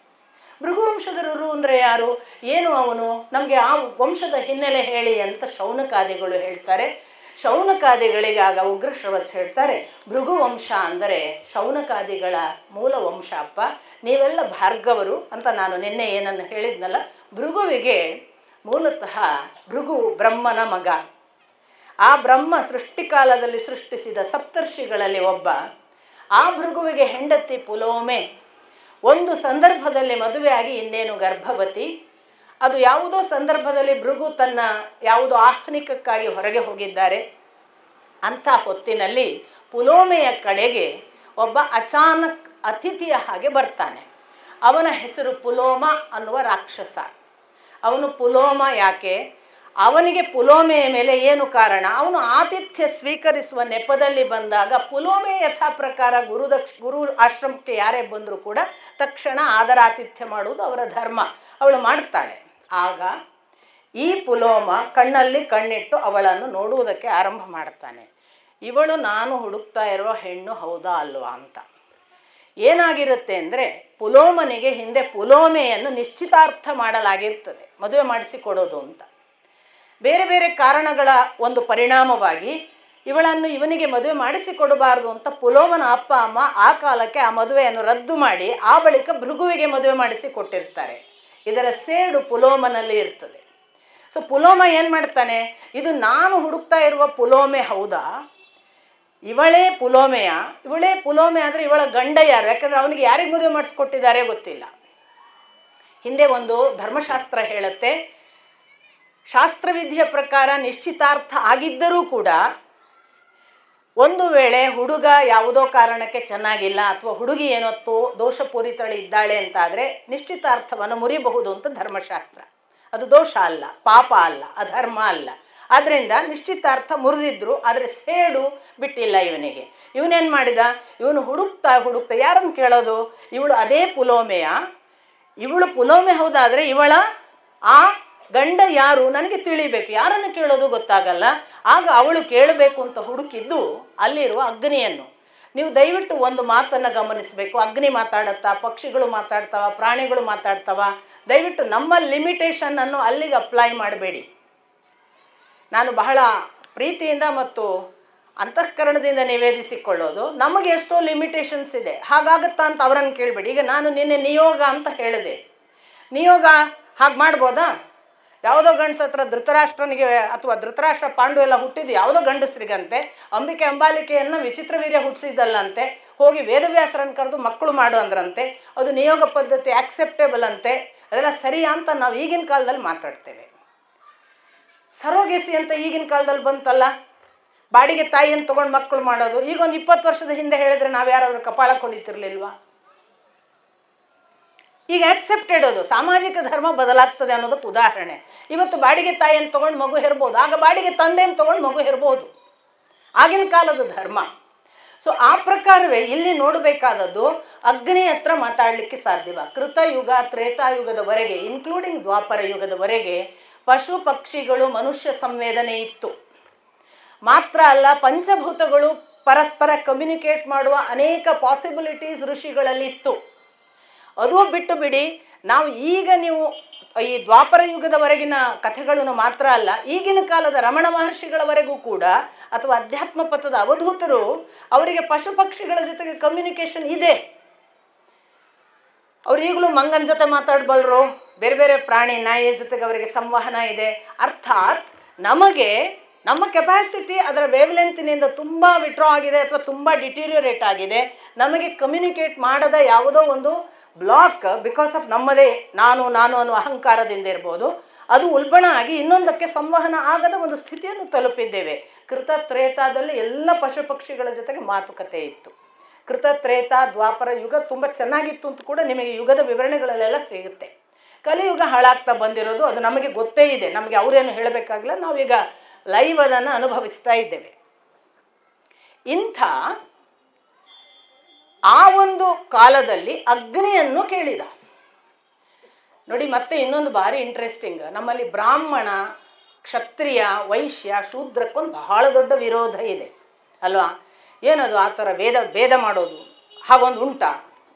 Speaker 1: ಭೃಗುವಂಶದ ರುರು ಅಂದರೆ ಯಾರು, ಏನು ಅವನು, ನಮಗೆ ಆ ವಂಶದ ಹಿನ್ನೆಲೆ ಹೇಳಿ ಅಂತ ಶೌನಕಾದಿಗಳು ಹೇಳ್ತಾರೆ. ಶೌನಕಾದಿಗಳಿಗಾಗ ಉಗ್ರಶ್ರವಸ್ ಹೇಳ್ತಾರೆ, ಭೃಗುವಂಶ ಅಂದರೆ ಶೌನಕಾದಿಗಳ ಮೂಲ ವಂಶ ಅಪ್ಪ, ನೀವೆಲ್ಲ ಭಾರ್ಗವರು ಅಂತ ನಾನು ನಿನ್ನೆ ಏನನ್ನು ಹೇಳಿದ್ನಲ್ಲ. ಭೃಗುವಿಗೆ ಮೂಲತಃ ಭೃಗು ಬ್ರಹ್ಮನ ಮಗ. ಆ ಬ್ರಹ್ಮ ಸೃಷ್ಟಿಕಾಲದಲ್ಲಿ ಸೃಷ್ಟಿಸಿದ ಸಪ್ತರ್ಷಿಗಳಲ್ಲಿ ಒಬ್ಬ. ಆ ಭೃಗುವಿಗೆ ಹೆಂಡತಿ ಪುಲೋಮೆ ಒಂದು ಸಂದರ್ಭದಲ್ಲಿ ಮದುವೆಯಾಗಿ ಇನ್ನೇನು ಗರ್ಭವತಿ. ಅದು ಯಾವುದೋ ಸಂದರ್ಭದಲ್ಲಿ ಭೃಗು ತನ್ನ ಯಾವುದೋ ಆಹ್ನಿಕಕ್ಕಾಗಿ ಹೊರಗೆ ಹೋಗಿದ್ದಾರೆ. ಅಂಥ ಹೊತ್ತಿನಲ್ಲಿ ಪುಲೋಮೆಯ ಕಡೆಗೆ ಒಬ್ಬ ಅಚಾನಕ್ ಅತಿಥಿಯ ಹಾಗೆ ಬರ್ತಾನೆ. ಅವನ ಹೆಸರು ಪುಲೋಮ ಅನ್ನುವ ರಾಕ್ಷಸ. ಅವನು ಪುಲೋಮ ಯಾಕೆ, ಅವನಿಗೆ ಪುಲೋಮೆಯ ಮೇಲೆ ಏನು ಕಾರಣ, ಅವನು ಆತಿಥ್ಯ ಸ್ವೀಕರಿಸುವ ನೆಪದಲ್ಲಿ ಬಂದಾಗ ಪುಲೋಮೆ ಯಥಾ ಪ್ರಕಾರ ಗುರು ಆಶ್ರಮಕ್ಕೆ ಯಾರೇ ಬಂದರೂ ಕೂಡ ತಕ್ಷಣ ಆದರಾತಿಥ್ಯ ಮಾಡುವುದು ಅವರ ಧರ್ಮ, ಅವಳು ಮಾಡ್ತಾಳೆ. ಆಗ ಈ ಪುಲೋಮ ಕಣ್ಣಲ್ಲಿ ಕಣ್ಣಿಟ್ಟು ಅವಳನ್ನು ನೋಡುವುದಕ್ಕೆ ಆರಂಭ ಮಾಡ್ತಾನೆ. ಇವಳು ನಾನು ಹುಡುಕ್ತಾ ಇರೋ ಹೆಣ್ಣು ಹೌದಾ ಅಲ್ವಾ ಅಂತ. ಏನಾಗಿರುತ್ತೆ ಅಂದರೆ, ಪುಲೋಮನಿಗೆ ಹಿಂದೆ ಪುಲೋಮೆಯನ್ನು ನಿಶ್ಚಿತಾರ್ಥ ಮಾಡಲಾಗಿರ್ತದೆ, ಮದುವೆ ಮಾಡಿಸಿಕೊಡೋದು ಅಂತ. ಬೇರೆ ಬೇರೆ ಕಾರಣಗಳ ಒಂದು ಪರಿಣಾಮವಾಗಿ ಇವಳನ್ನು ಇವನಿಗೆ ಮದುವೆ ಮಾಡಿಸಿಕೊಡಬಾರ್ದು ಅಂತ ಪುಲೋಮನ ಅಪ್ಪ ಅಮ್ಮ ಆ ಕಾಲಕ್ಕೆ ಆ ಮದುವೆಯನ್ನು ರದ್ದು ಮಾಡಿ ಆ ಬಳಿಕ ಭೃಗುವಿಗೆ ಮದುವೆ ಮಾಡಿಸಿ ಕೊಟ್ಟಿರ್ತಾರೆ. ಇದರ ಸೇಡು ಪುಲೋಮನಲ್ಲಿ ಇರ್ತದೆ. ಸೊ ಪುಲೋಮ ಏನು ಮಾಡ್ತಾನೆ, ಇದು ನಾನು ಹುಡುಕ್ತಾ ಇರುವ ಪುಲೋಮೆ ಹೌದಾ, ಇವಳೇ ಪುಲೋಮೆಯ, ಇವಳೇ ಪುಲೋಮೆ ಆದರೆ ಇವಳ ಗಂಡ ಯಾರು, ಯಾಕಂದರೆ ಅವನಿಗೆ ಯಾರಿಗೆ ಮದುವೆ ಮಾಡಿಸ್ಕೊಟ್ಟಿದ್ದಾರೆ ಗೊತ್ತಿಲ್ಲ. ಹಿಂದೆ ಒಂದು ಧರ್ಮಶಾಸ್ತ್ರ ಹೇಳುತ್ತೆ, ಶಾಸ್ತ್ರವಿಧಿಯ ಪ್ರಕಾರ ನಿಶ್ಚಿತಾರ್ಥ ಆಗಿದ್ದರೂ ಕೂಡ ಒಂದು ವೇಳೆ ಹುಡುಗ ಯಾವುದೋ ಕಾರಣಕ್ಕೆ ಚೆನ್ನಾಗಿಲ್ಲ ಅಥವಾ ಹುಡುಗಿ ಏನೋ ದೋಷಪೂರಿತಳು ಇದ್ದಾಳೆ ಅಂತಾದರೆ ನಿಶ್ಚಿತಾರ್ಥವನ್ನು ಮುರಿಬಹುದು ಅಂತ ಧರ್ಮಶಾಸ್ತ್ರ. ಅದು ದೋಷ ಅಲ್ಲ, ಪಾಪ ಅಲ್ಲ, ಅಧರ್ಮ ಅಲ್ಲ. ಆದ್ದರಿಂದ ನಿಶ್ಚಿತಾರ್ಥ ಮುರಿದಿದ್ರು, ಆದರೆ ಸೇಡು ಬಿಟ್ಟಿಲ್ಲ ಇವನಿಗೆ. ಇವನೇನು ಮಾಡಿದ, ಇವನು ಹುಡುಕ್ತಾ ಯಾರನ್ನು ಕೇಳೋದು, ಇವಳು ಅದೇ ಪುಲೋಮೆಯ, ಇವಳು ಪುಲೋಮೆ ಹೌದಾದರೆ ಇವಳ ಆ ಗಂಡ ಯಾರು ನನಗೆ ತಿಳಿಬೇಕು, ಯಾರನ್ನು ಕೇಳೋದು ಗೊತ್ತಾಗಲ್ಲ. ಆಗ ಅವಳು ಕೇಳಬೇಕು ಅಂತ ಹುಡುಕಿದ್ದು ಅಲ್ಲಿರುವ ಅಗ್ನಿಯನ್ನು. ನೀವು ದಯವಿಟ್ಟು ಒಂದು ಮಾತನ್ನು ಗಮನಿಸಬೇಕು, ಅಗ್ನಿ ಮಾತಾಡುತ್ತಾ, ಪಕ್ಷಿಗಳು ಮಾತಾಡ್ತಾವ, ಪ್ರಾಣಿಗಳು ಮಾತಾಡ್ತಾವ. ದಯವಿಟ್ಟು ನಮ್ಮ ಲಿಮಿಟೇಷನ್ನನ್ನು ಅಲ್ಲಿಗೆ ಅಪ್ಲೈ ಮಾಡಬೇಡಿ. ನಾನು ಬಹಳ ಪ್ರೀತಿಯಿಂದ ಮತ್ತು ಅಂತಃಕರಣದಿಂದ ನಿವೇದಿಸಿಕೊಳ್ಳೋದು, ನಮಗೆ ಎಷ್ಟೋ ಲಿಮಿಟೇಷನ್ಸ್ ಇದೆ, ಹಾಗಾಗುತ್ತಾ ಅಂತ ಅವರನ್ನು ಕೇಳಬೇಡಿ. ಈಗ ನಾನು ನಿನ್ನೆ ನಿಯೋಗ ಅಂತ ಹೇಳಿದೆ, ನಿಯೋಗ ಹಾಗೆ ಮಾಡ್ಬೋದಾ? ಯಾವುದೋ ಗಂಡಸ ಹತ್ರ ಧೃತರಾಷ್ಟ್ರನಿಗೆ ಅಥವಾ ಧೃತರಾಷ್ಟ್ರ ಪಾಂಡು ಎಲ್ಲ ಹುಟ್ಟಿದ್ದು ಯಾವುದೋ ಗಂಡಸರಿಗಂತೆ, ಅಂಬಿಕೆ ಅಂಬಾಲಿಕೆಯನ್ನು ವಿಚಿತ್ರವೀರ್ಯ ಹುಟ್ಟಿಸಿದ್ದಲ್ಲಂತೆ, ಹೋಗಿ ವೇದವ್ಯಾಸರನ್ನು ಕರೆದು ಮಕ್ಕಳು ಮಾಡು ಅಂದ್ರಂತೆ, ಅದು ನಿಯೋಗ ಪದ್ಧತಿ ಆಕ್ಸೆಪ್ಟೇಬಲ್ ಅಂತೆ. ಅದೆಲ್ಲ ಸರಿಯಾ ಅಂತ ನಾವು ಈಗಿನ ಕಾಲದಲ್ಲಿ ಮಾತಾಡ್ತೇವೆ. ಸರೋಗೆಸಿ ಅಂತ ಈಗಿನ ಕಾಲದಲ್ಲಿ ಬಂತಲ್ಲ, ಬಾಡಿಗೆ ತಾಯಿಯನ್ನು ತೊಗೊಂಡು ಮಕ್ಕಳು ಮಾಡೋದು. ಈಗ ಒಂದು 20 ವರ್ಷದ ಹಿಂದೆ ಹೇಳಿದ್ರೆ ನಾವು ಯಾರಾದರೂ ಕಪಾಳ ಕೊಡಿತಿರ್ಲಿಲ್ವಾ? ಈಗ ಆಕ್ಸೆಪ್ಟೆಡ್, ಅದು ಸಾಮಾಜಿಕ ಧರ್ಮ ಬದಲಾಗ್ತದೆ ಅನ್ನೋದಕ್ಕೆ ಉದಾಹರಣೆ. ಇವತ್ತು ಬಾಡಿಗೆ ತಾಯಿಯನ್ನು ತೊಗೊಂಡು ಮಗು ಹೆರ್ಬೋದು, ಆಗ ಬಾಡಿಗೆ ತಂದೆಯನ್ನು ತೊಗೊಂಡು ಮಗು ಹೆರ್ಬೋದು, ಆಗಿನ ಕಾಲದ ಧರ್ಮ. ಸೊ ಆ ಪ್ರಕಾರವೇ ಇಲ್ಲಿ ನೋಡಬೇಕಾದದ್ದು, ಅಗ್ನಿ ಹತ್ರ ಮಾತಾಡಲಿಕ್ಕೆ ಸಾಧ್ಯವ. ಕೃತಯುಗ ತ್ರೇತಾಯುಗದವರೆಗೆ, ಇನ್ಕ್ಲೂಡಿಂಗ್ ದ್ವಾಪರ ಯುಗದವರೆಗೆ ಪಶು ಪಕ್ಷಿಗಳು ಮನುಷ್ಯ ಸಂವೇದನೆ ಇತ್ತು. ಮಾತ್ರ ಅಲ್ಲ, ಪಂಚಭೂತಗಳು ಪರಸ್ಪರ ಕಮ್ಯುನಿಕೇಟ್ ಮಾಡುವ ಅನೇಕ ಪಾಸಿಬಿಲಿಟೀಸ್ ಋಷಿಗಳಲ್ಲಿ ಇತ್ತು. ಅದೂ ಬಿಟ್ಟು ಬಿಡಿ, ನಾವು ಈಗ ನೀವು ಈ ದ್ವಾಪರ ಯುಗದವರೆಗಿನ ಕಥೆಗಳನ್ನು ಮಾತ್ರ ಅಲ್ಲ, ಈಗಿನ ಕಾಲದ ರಮಣ ಮಹರ್ಷಿಗಳವರೆಗೂ ಕೂಡ ಅಥವಾ ಅಧ್ಯಾತ್ಮ ಪಥದ ಅವಧೂತರು, ಅವರಿಗೆ ಪಶು ಪಕ್ಷಿಗಳ ಜೊತೆಗೆ ಕಮ್ಯುನಿಕೇಷನ್ ಇದೆ. ಅವ್ರು ಈಗಲೂ ಮಂಗನ ಜೊತೆ ಮಾತಾಡಬಲ್ಲರು, ಬೇರೆ ಬೇರೆ ಪ್ರಾಣಿ ನಾಯಿಯ ಜೊತೆಗೆ ಅವರಿಗೆ ಸಂವಹನ ಇದೆ. ಅರ್ಥಾತ್ ನಮಗೆ ನಮ್ಮ ಕೆಪಾಸಿಟಿ ಅದರ ವೇವ್ಲೆಂತಿನಿಂದ ತುಂಬ ವಿಡ್ರಾ ಆಗಿದೆ ಅಥವಾ ತುಂಬ ಡಿಟೀರಿಯರೇಟ್ ಆಗಿದೆ. ನಮಗೆ ಕಮ್ಯುನಿಕೇಟ್ ಮಾಡದ ಯಾವುದೋ ಒಂದು ಬ್ಲಾಕ್ ಬಿಕಾಸ್ ಆಫ್ ನಮ್ಮದೇ ನಾನು ಅನ್ನುವ ಅಹಂಕಾರದಿಂದ ಇರ್ಬೋದು, ಅದು ಉಲ್ಬಣ ಆಗಿ ಇನ್ನೊಂದಕ್ಕೆ ಸಂವಹನ ಆಗದ ಒಂದು ಸ್ಥಿತಿಯನ್ನು ತಲುಪಿದ್ದೇವೆ. ಕೃತ ತ್ರೇತಾದಲ್ಲಿ ಎಲ್ಲ ಪಶು ಪಕ್ಷಿಗಳ ಜೊತೆಗೆ ಮಾತುಕತೆ ಇತ್ತು. ಕೃತ ತ್ರೇತಾ ದ್ವಾಪರ ಯುಗ ತುಂಬ ಚೆನ್ನಾಗಿತ್ತು ಅಂತ ಕೂಡ ನಿಮಗೆ ಯುಗದ ವಿವರಣೆಗಳಲ್ಲೆಲ್ಲ ಸಿಗುತ್ತೆ. ಕಲಿಯುಗ ಹಾಳಾಗ್ತಾ ಬಂದಿರೋದು ಅದು ನಮಗೆ ಗೊತ್ತೇ ಇದೆ, ನಮಗೆ ಅವರೇನು ಹೇಳಬೇಕಾಗಿಲ್ಲ, ನಾವೀಗ ಲೈವ್ ಅದನ್ನು ಅನುಭವಿಸ್ತಾ ಇದ್ದೇವೆ. ಇಂಥ ಆ ಒಂದು ಕಾಲದಲ್ಲಿ ಅಗ್ನಿಯನ್ನು ಕೇಳಿದ. ನೋಡಿ, ಮತ್ತೆ ಇನ್ನೊಂದು ಭಾರಿ ಇಂಟ್ರೆಸ್ಟಿಂಗ್, ನಮ್ಮಲ್ಲಿ ಬ್ರಾಹ್ಮಣ, ಕ್ಷತ್ರಿಯ, ವೈಶ್ಯ, ಶೂದ್ರಕ್ಕೊಂದು ಬಹಳ ದೊಡ್ಡ ವಿರೋಧ ಇದೆ ಅಲ್ವಾ? ಏನದು ಆ ಥರ ಭೇದ ಮಾಡೋದು, ಹಾಗೊಂದು ಉಂಟಾ?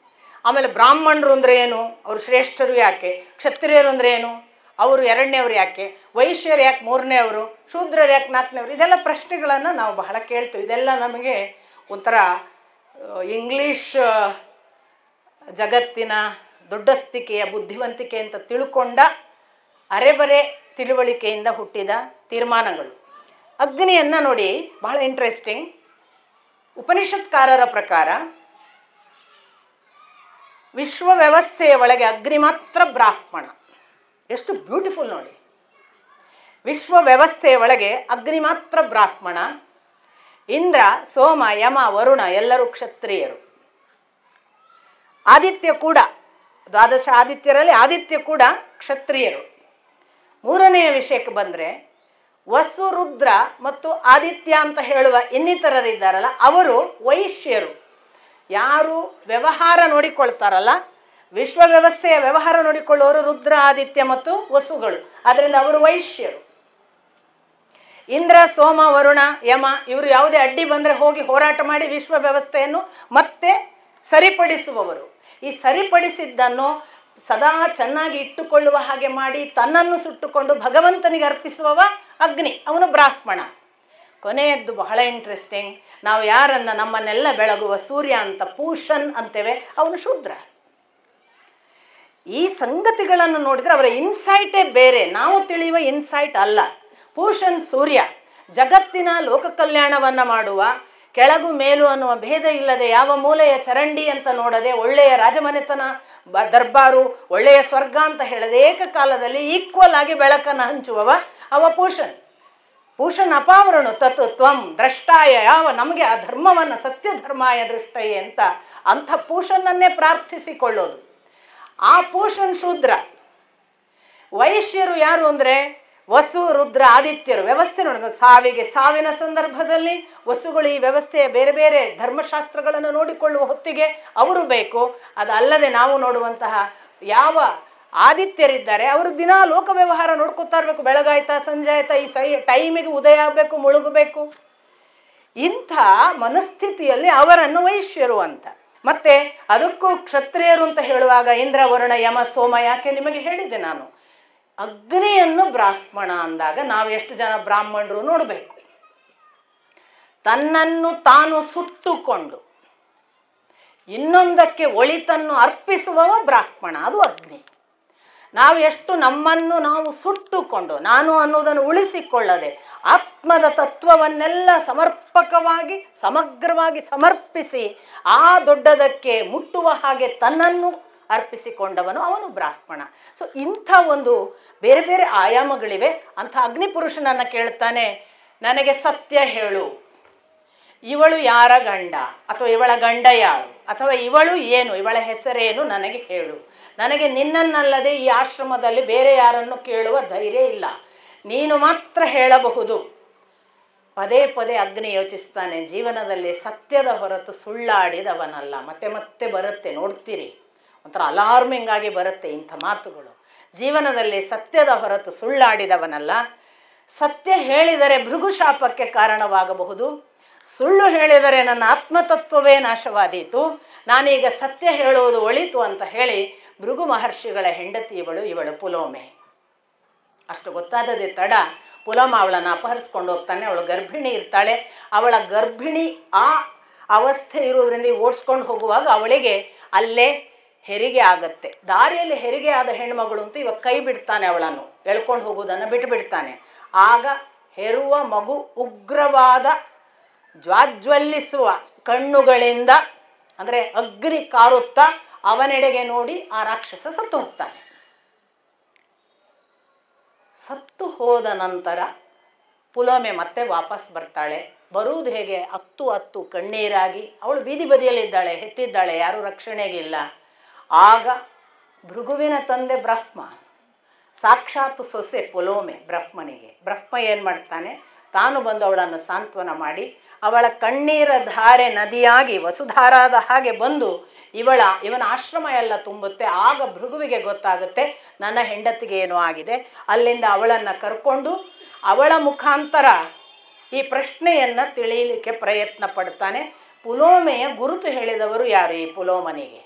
Speaker 1: ಆಮೇಲೆ ಬ್ರಾಹ್ಮಣರು ಅಂದರೆ ಏನು, ಅವರು ಶ್ರೇಷ್ಠರು ಯಾಕೆ? ಕ್ಷತ್ರಿಯರು ಅಂದರೆ ಏನು, ಅವರು ಎರಡನೇವ್ರು ಯಾಕೆ? ವೈಶ್ಯರು ಯಾಕೆ ಮೂರನೇವರು? ಶೂದ್ರರು ಯಾಕೆ ನಾಲ್ಕನೇವರು? ಇದೆಲ್ಲ ಪ್ರಶ್ನೆಗಳನ್ನು ನಾವು ಬಹಳ ಕೇಳ್ತೀವಿ. ಇದೆಲ್ಲ ನಮಗೆ ಒಂಥರ ಇಂಗ್ಲೀಷ್ ಜಗತ್ತಿನ ದೊಡ್ಡಸ್ತಿಕೆಯ ಬುದ್ಧಿವಂತಿಕೆ ಅಂತ ತಿಳ್ಕೊಂಡ ಅರೆಬರೆ ತಿಳುವಳಿಕೆಯಿಂದ ಹುಟ್ಟಿದ ತೀರ್ಮಾನಗಳು. ಅಗ್ನಿಯನ್ನು ನೋಡಿ, ಬಹಳ ಇಂಟ್ರೆಸ್ಟಿಂಗ್. ಉಪನಿಷತ್ಕಾರರ ಪ್ರಕಾರ ವಿಶ್ವ ವ್ಯವಸ್ಥೆಯ ಒಳಗೆ ಅಗ್ನಿ ಮಾತ್ರ ಬ್ರಾಹ್ಮಣ. ಎಷ್ಟು ಬ್ಯೂಟಿಫುಲ್ ನೋಡಿ. ವಿಶ್ವ ವ್ಯವಸ್ಥೆಯ ಒಳಗೆ ಅಗ್ನಿ ಮಾತ್ರ ಬ್ರಾಹ್ಮಣ. ಇಂದ್ರ, ಸೋಮ, ಯಮ, ವರುಣ ಎಲ್ಲರೂ ಕ್ಷತ್ರಿಯರು. ಆದಿತ್ಯ ಕೂಡ, ದ್ವಾದಶ ಆದಿತ್ಯರಲ್ಲಿ ಆದಿತ್ಯ ಕೂಡ ಕ್ಷತ್ರಿಯರು. ಮೂರನೆಯ ವಿಷಯಕ್ಕೆ ಬಂದರೆ ವಸು, ರುದ್ರ ಮತ್ತು ಆದಿತ್ಯ ಅಂತ ಹೇಳುವ ಇನ್ನಿತರರಿದ್ದಾರಲ್ಲ, ಅವರು ವೈಶ್ಯರು. ಯಾರು ವ್ಯವಹಾರ ನೋಡಿಕೊಳ್ತಾರಲ್ಲ, ವಿಶ್ವ ವ್ಯವಸ್ಥೆಯ ವ್ಯವಹಾರ ನೋಡಿಕೊಳ್ಳುವವರು ರುದ್ರ, ಆದಿತ್ಯ ಮತ್ತು ವಸುಗಳು. ಆದ್ದರಿಂದ ಅವರು ವೈಶ್ಯರು. ಇಂದ್ರ, ಸೋಮ, ವರುಣ, ಯಮ ಇವರು ಯಾವುದೇ ಅಡ್ಡಿ ಬಂದರೆ ಹೋಗಿ ಹೋರಾಟ ಮಾಡಿ ವಿಶ್ವ ವ್ಯವಸ್ಥೆಯನ್ನು ಮತ್ತೆ ಸರಿಪಡಿಸುವವರು. ಈ ಸರಿಪಡಿಸಿದ್ದನ್ನು ಸದಾ ಚೆನ್ನಾಗಿ ಇಟ್ಟುಕೊಳ್ಳುವ ಹಾಗೆ ಮಾಡಿ ತನ್ನನ್ನು ಸುಟ್ಟುಕೊಂಡು ಭಗವಂತನಿಗೆ ಅರ್ಪಿಸುವವ ಅಗ್ನಿ, ಅವನು ಬ್ರಾಹ್ಮಣ. ಕೊನೆಯದ್ದು ಬಹಳ ಇಂಟ್ರೆಸ್ಟಿಂಗ್. ನಾವು ಯಾರನ್ನು ನಮ್ಮನ್ನೆಲ್ಲ ಬೆಳಗುವ ಸೂರ್ಯ ಅಂತ ಪೂಷನ್ ಅಂತೇವೆ, ಅವನು ಶೂದ್ರ. ಈ ಸಂಗತಿಗಳನ್ನು ನೋಡಿದರೆ ಅವರ ಇನ್ಸೈಟೇ ಬೇರೆ, ನಾವು ತಿಳಿಯುವ ಇನ್ಸೈಟ್ ಅಲ್ಲ. ಪೂಷನ್ ಸೂರ್ಯ ಜಗತ್ತಿನ ಲೋಕ ಕಲ್ಯಾಣವನ್ನು ಮಾಡುವ, ಕೆಳಗು ಮೇಲು ಅನ್ನುವ ಭೇದ ಇಲ್ಲದೆ ಯಾವ ಮೂಲೆಯ ಚರಂಡಿ ಅಂತ ನೋಡದೆ, ಒಳ್ಳೆಯ ರಾಜಮನೆತನ ದರ್ಬಾರು, ಒಳ್ಳೆಯ ಸ್ವರ್ಗ ಅಂತ ಹೇಳದೆ ಏಕಕಾಲದಲ್ಲಿ ಈಕ್ವಲ್ ಆಗಿ ಬೆಳಕನ್ನು ಹಂಚುವವ ಅವ ಪೂಷನ್. ಪೂಷನ್ ಅಪಾವರಣು ತತ್ ತ್ವಂ ದ್ರಷ್ಟಾಯ, ಯಾವ ನಮಗೆ ಆ ಧರ್ಮವನ್ನು ಸತ್ಯ ಧರ್ಮಾಯ ದೃಷ್ಟಯೇ ಅಂತ ಅಂಥ ಪೂಷನ್ನನ್ನೇ ಪ್ರಾರ್ಥಿಸಿಕೊಳ್ಳೋದು. ಆ ಪೂಷನ್ ಶೂದ್ರ. ವೈಶ್ಯರು ಯಾರು ಅಂದರೆ ವಸು, ರುದ್ರ, ಆದಿತ್ಯರು. ವ್ಯವಸ್ಥೆ ನೋಡೋದು, ಸಾವಿನ ಸಂದರ್ಭದಲ್ಲಿ ವಸುಗಳು ಈ ವ್ಯವಸ್ಥೆಯ ಬೇರೆ ಬೇರೆ ಧರ್ಮಶಾಸ್ತ್ರಗಳನ್ನು ನೋಡಿಕೊಳ್ಳುವ ಹೊತ್ತಿಗೆ ಅವರು ಬೇಕು. ಅದಲ್ಲದೆ ನಾವು ನೋಡುವಂತಹ ಯಾವ ಆದಿತ್ಯರಿದ್ದಾರೆ ಅವರು ದಿನಾ ಲೋಕ ವ್ಯವಹಾರ ನೋಡ್ಕೊತಾ ಇರಬೇಕು. ಬೆಳಗಾಯ್ತಾ ಸಂಜೆ ಆಯ್ತಾ ಈ ಟೈಮಿಗೆ ಉದಯ ಆಗಬೇಕು, ಮುಳುಗಬೇಕು. ಇಂಥ ಮನಸ್ಥಿತಿಯಲ್ಲಿ ಅವರನ್ನು ವೈಶ್ಯರು ಅಂತ. ಮತ್ತೆ ಅದಕ್ಕೂ ಕ್ಷತ್ರಿಯರು ಅಂತ ಹೇಳುವಾಗ ಇಂದ್ರ, ವರುಣ, ಯಮ, ಸೋಮ ಯಾಕೆ ನಿಮಗೆ ಹೇಳಿದ್ದೆ ನಾನು. ಅಗ್ನಿಯನ್ನು ಬ್ರಾಹ್ಮಣ ಅಂದಾಗ ನಾವು ಎಷ್ಟು ಜನ ಬ್ರಾಹ್ಮಣರು ನೋಡಬೇಕು. ತನ್ನನ್ನು ತಾನು ಸುಟ್ಟುಕೊಂಡು ಇನ್ನೊಂದಕ್ಕೆ ಒಳಿತನ್ನು ಅರ್ಪಿಸುವವ ಬ್ರಾಹ್ಮಣ, ಅದು ಅಗ್ನಿ. ನಾವು ಎಷ್ಟು ನಮ್ಮನ್ನು ನಾವು ಸುಟ್ಟುಕೊಂಡು ನಾನು ಅನ್ನೋದನ್ನು ಉಳಿಸಿಕೊಳ್ಳದೆ ಆತ್ಮದ ತತ್ವವನ್ನೆಲ್ಲ ಸಮರ್ಪಕವಾಗಿ ಸಮಗ್ರವಾಗಿ ಸಮರ್ಪಿಸಿ ಆ ದೊಡ್ಡದಕ್ಕೆ ಮುಟ್ಟುವ ಹಾಗೆ ತನ್ನನ್ನು ಅರ್ಪಿಸಿಕೊಂಡವನು ಅವನು ಬ್ರಾಹ್ಮಣ. ಸೊ ಇಂಥ ಒಂದು ಬೇರೆ ಬೇರೆ ಆಯಾಮಗಳಿವೆ. ಅಂಥ ಅಗ್ನಿಪುರುಷನನ್ನು ಕೇಳ್ತಾನೆ, ನನಗೆ ಸತ್ಯ ಹೇಳು, ಇವಳು ಯಾರ ಗಂಡ, ಅಥವಾ ಇವಳ ಗಂಡ ಯಾರು, ಅಥವಾ ಇವಳು ಏನು, ಇವಳ ಹೆಸರೇನು ನನಗೆ ಹೇಳು. ನನಗೆ ನಿನ್ನನ್ನಲ್ಲದೆ ಈ ಆಶ್ರಮದಲ್ಲಿ ಬೇರೆ ಯಾರನ್ನು ಕೇಳುವ ಧೈರ್ಯ ಇಲ್ಲ, ನೀನು ಮಾತ್ರ ಹೇಳಬಹುದು. ಪದೇ ಪದೇ ಅಗ್ನಿ ಯೋಚಿಸ್ತಾನೆ, ಜೀವನದಲ್ಲಿ ಸತ್ಯದ ಹೊರತು ಸುಳ್ಳಾಡಿದವನಲ್ಲ. ಮತ್ತೆ ಮತ್ತೆ ಬರುತ್ತೆ, ನೋಡ್ತೀರಿ, ಒಂಥರ ಅಲಾರ್ಮಿಂಗ್ ಆಗಿ ಬರುತ್ತೆ ಇಂಥ ಮಾತುಗಳು. ಜೀವನದಲ್ಲಿ ಸತ್ಯದ ಹೊರತು ಸುಳ್ಳಾಡಿದವನಲ್ಲ. ಸತ್ಯ ಹೇಳಿದರೆ ಭೃಗುಶಾಪಕ್ಕೆ ಕಾರಣವಾಗಬಹುದು, ಸುಳ್ಳು ಹೇಳಿದರೆ ನನ್ನ ಆತ್ಮತತ್ವವೇ ನಾಶವಾದೀತು, ನಾನೀಗ ಸತ್ಯ ಹೇಳುವುದು ಒಳಿತು ಅಂತ ಹೇಳಿ ಭೃಗು ಮಹರ್ಷಿಗಳ ಹೆಂಡತಿ ಇವಳು ಪುಲೋಮೆ. ಅಷ್ಟು ಗೊತ್ತಾದದೇ ತಡ ಪುಲೋಮ ಅವಳನ್ನು ಅಪಹರಿಸ್ಕೊಂಡು ಹೋಗ್ತಾನೆ. ಅವಳು ಗರ್ಭಿಣಿ ಇರ್ತಾಳೆ. ಅವಳ ಗರ್ಭಿಣಿ ಆ ಅವಸ್ಥೆ ಇರೋದ್ರಿಂದ ಓಡಿಸ್ಕೊಂಡು ಹೋಗುವಾಗ ಅವಳಿಗೆ ಅಲ್ಲೇ ಹೆರಿಗೆ ಆಗತ್ತೆ. ದಾರಿಯಲ್ಲಿ ಹೆರಿಗೆ ಆದ ಹೆಣ್ಮಗಳು ಅಂತ ಇವಾಗ ಕೈ ಬಿಡ್ತಾನೆ, ಅವಳನ್ನು ಎಳ್ಕೊಂಡು ಹೋಗೋದನ್ನು ಬಿಟ್ಟುಬಿಡ್ತಾನೆ. ಆಗ ಹೆರುವ ಮಗು ಉಗ್ರವಾದ ಜ್ವಾಜ್ವಲ್ಲಿಸುವ ಕಣ್ಣುಗಳಿಂದ ಅಂದರೆ ಅಗ್ನಿ ಕಾರುತ್ತಾ ಅವನೆಡೆಗೆ ನೋಡಿ ಆ ರಾಕ್ಷಸ ಸತ್ತು ಹೋಗ್ತಾನೆ. ಸತ್ತು ಹೋದ ನಂತರ ಪುಲೋಮೆ ಮತ್ತೆ ವಾಪಸ್ ಬರ್ತಾಳೆ. ಬರುವುದು ಹೇಗೆ? ಅತ್ತು ಕಣ್ಣೀರಾಗಿ ಅವಳು ಬೀದಿ ಬದಿಯಲ್ಲಿದ್ದಾಳೆ, ಹೆತ್ತಿದ್ದಾಳೆ, ಯಾರೂ ರಕ್ಷಣೆಗಿಲ್ಲ. ಆಗ ಭೃಗುವಿನ ತಂದೆ ಬ್ರಹ್ಮ, ಸಾಕ್ಷಾತ್ ಸೊಸೆ ಪುಲೋಮೆ ಬ್ರಹ್ಮನಿಗೆ. ಬ್ರಹ್ಮ ಏನು ಮಾಡ್ತಾನೆ, ತಾನು ಬಂದು ಅವಳನ್ನು ಸಾಂತ್ವನ ಮಾಡಿ ಅವಳ ಕಣ್ಣೀರ ಧಾರೆ ನದಿಯಾಗಿ ವಸುಧಾರಾದ ಹಾಗೆ ಬಂದು ಇವನ ಆಶ್ರಮ ಎಲ್ಲ ತುಂಬುತ್ತೆ. ಆಗ ಭೃಗುವಿಗೆ ಗೊತ್ತಾಗುತ್ತೆ ನನ್ನ ಹೆಂಡತಿಗೆ ಏನೋ ಆಗಿದೆ. ಅಲ್ಲಿಂದ ಅವಳನ್ನು ಕರ್ಕೊಂಡು ಅವಳ ಮುಖಾಂತರ ಈ ಪ್ರಶ್ನೆಯನ್ನು ತಿಳಿಯಲಿಕ್ಕೆ ಪ್ರಯತ್ನ ಪಡ್ತಾನೆ. ಪುಲೋಮೆಯ ಗುರುತು ಹೇಳಿದವರು ಯಾರು ಈ ಪುಲೋಮನಿಗೆ?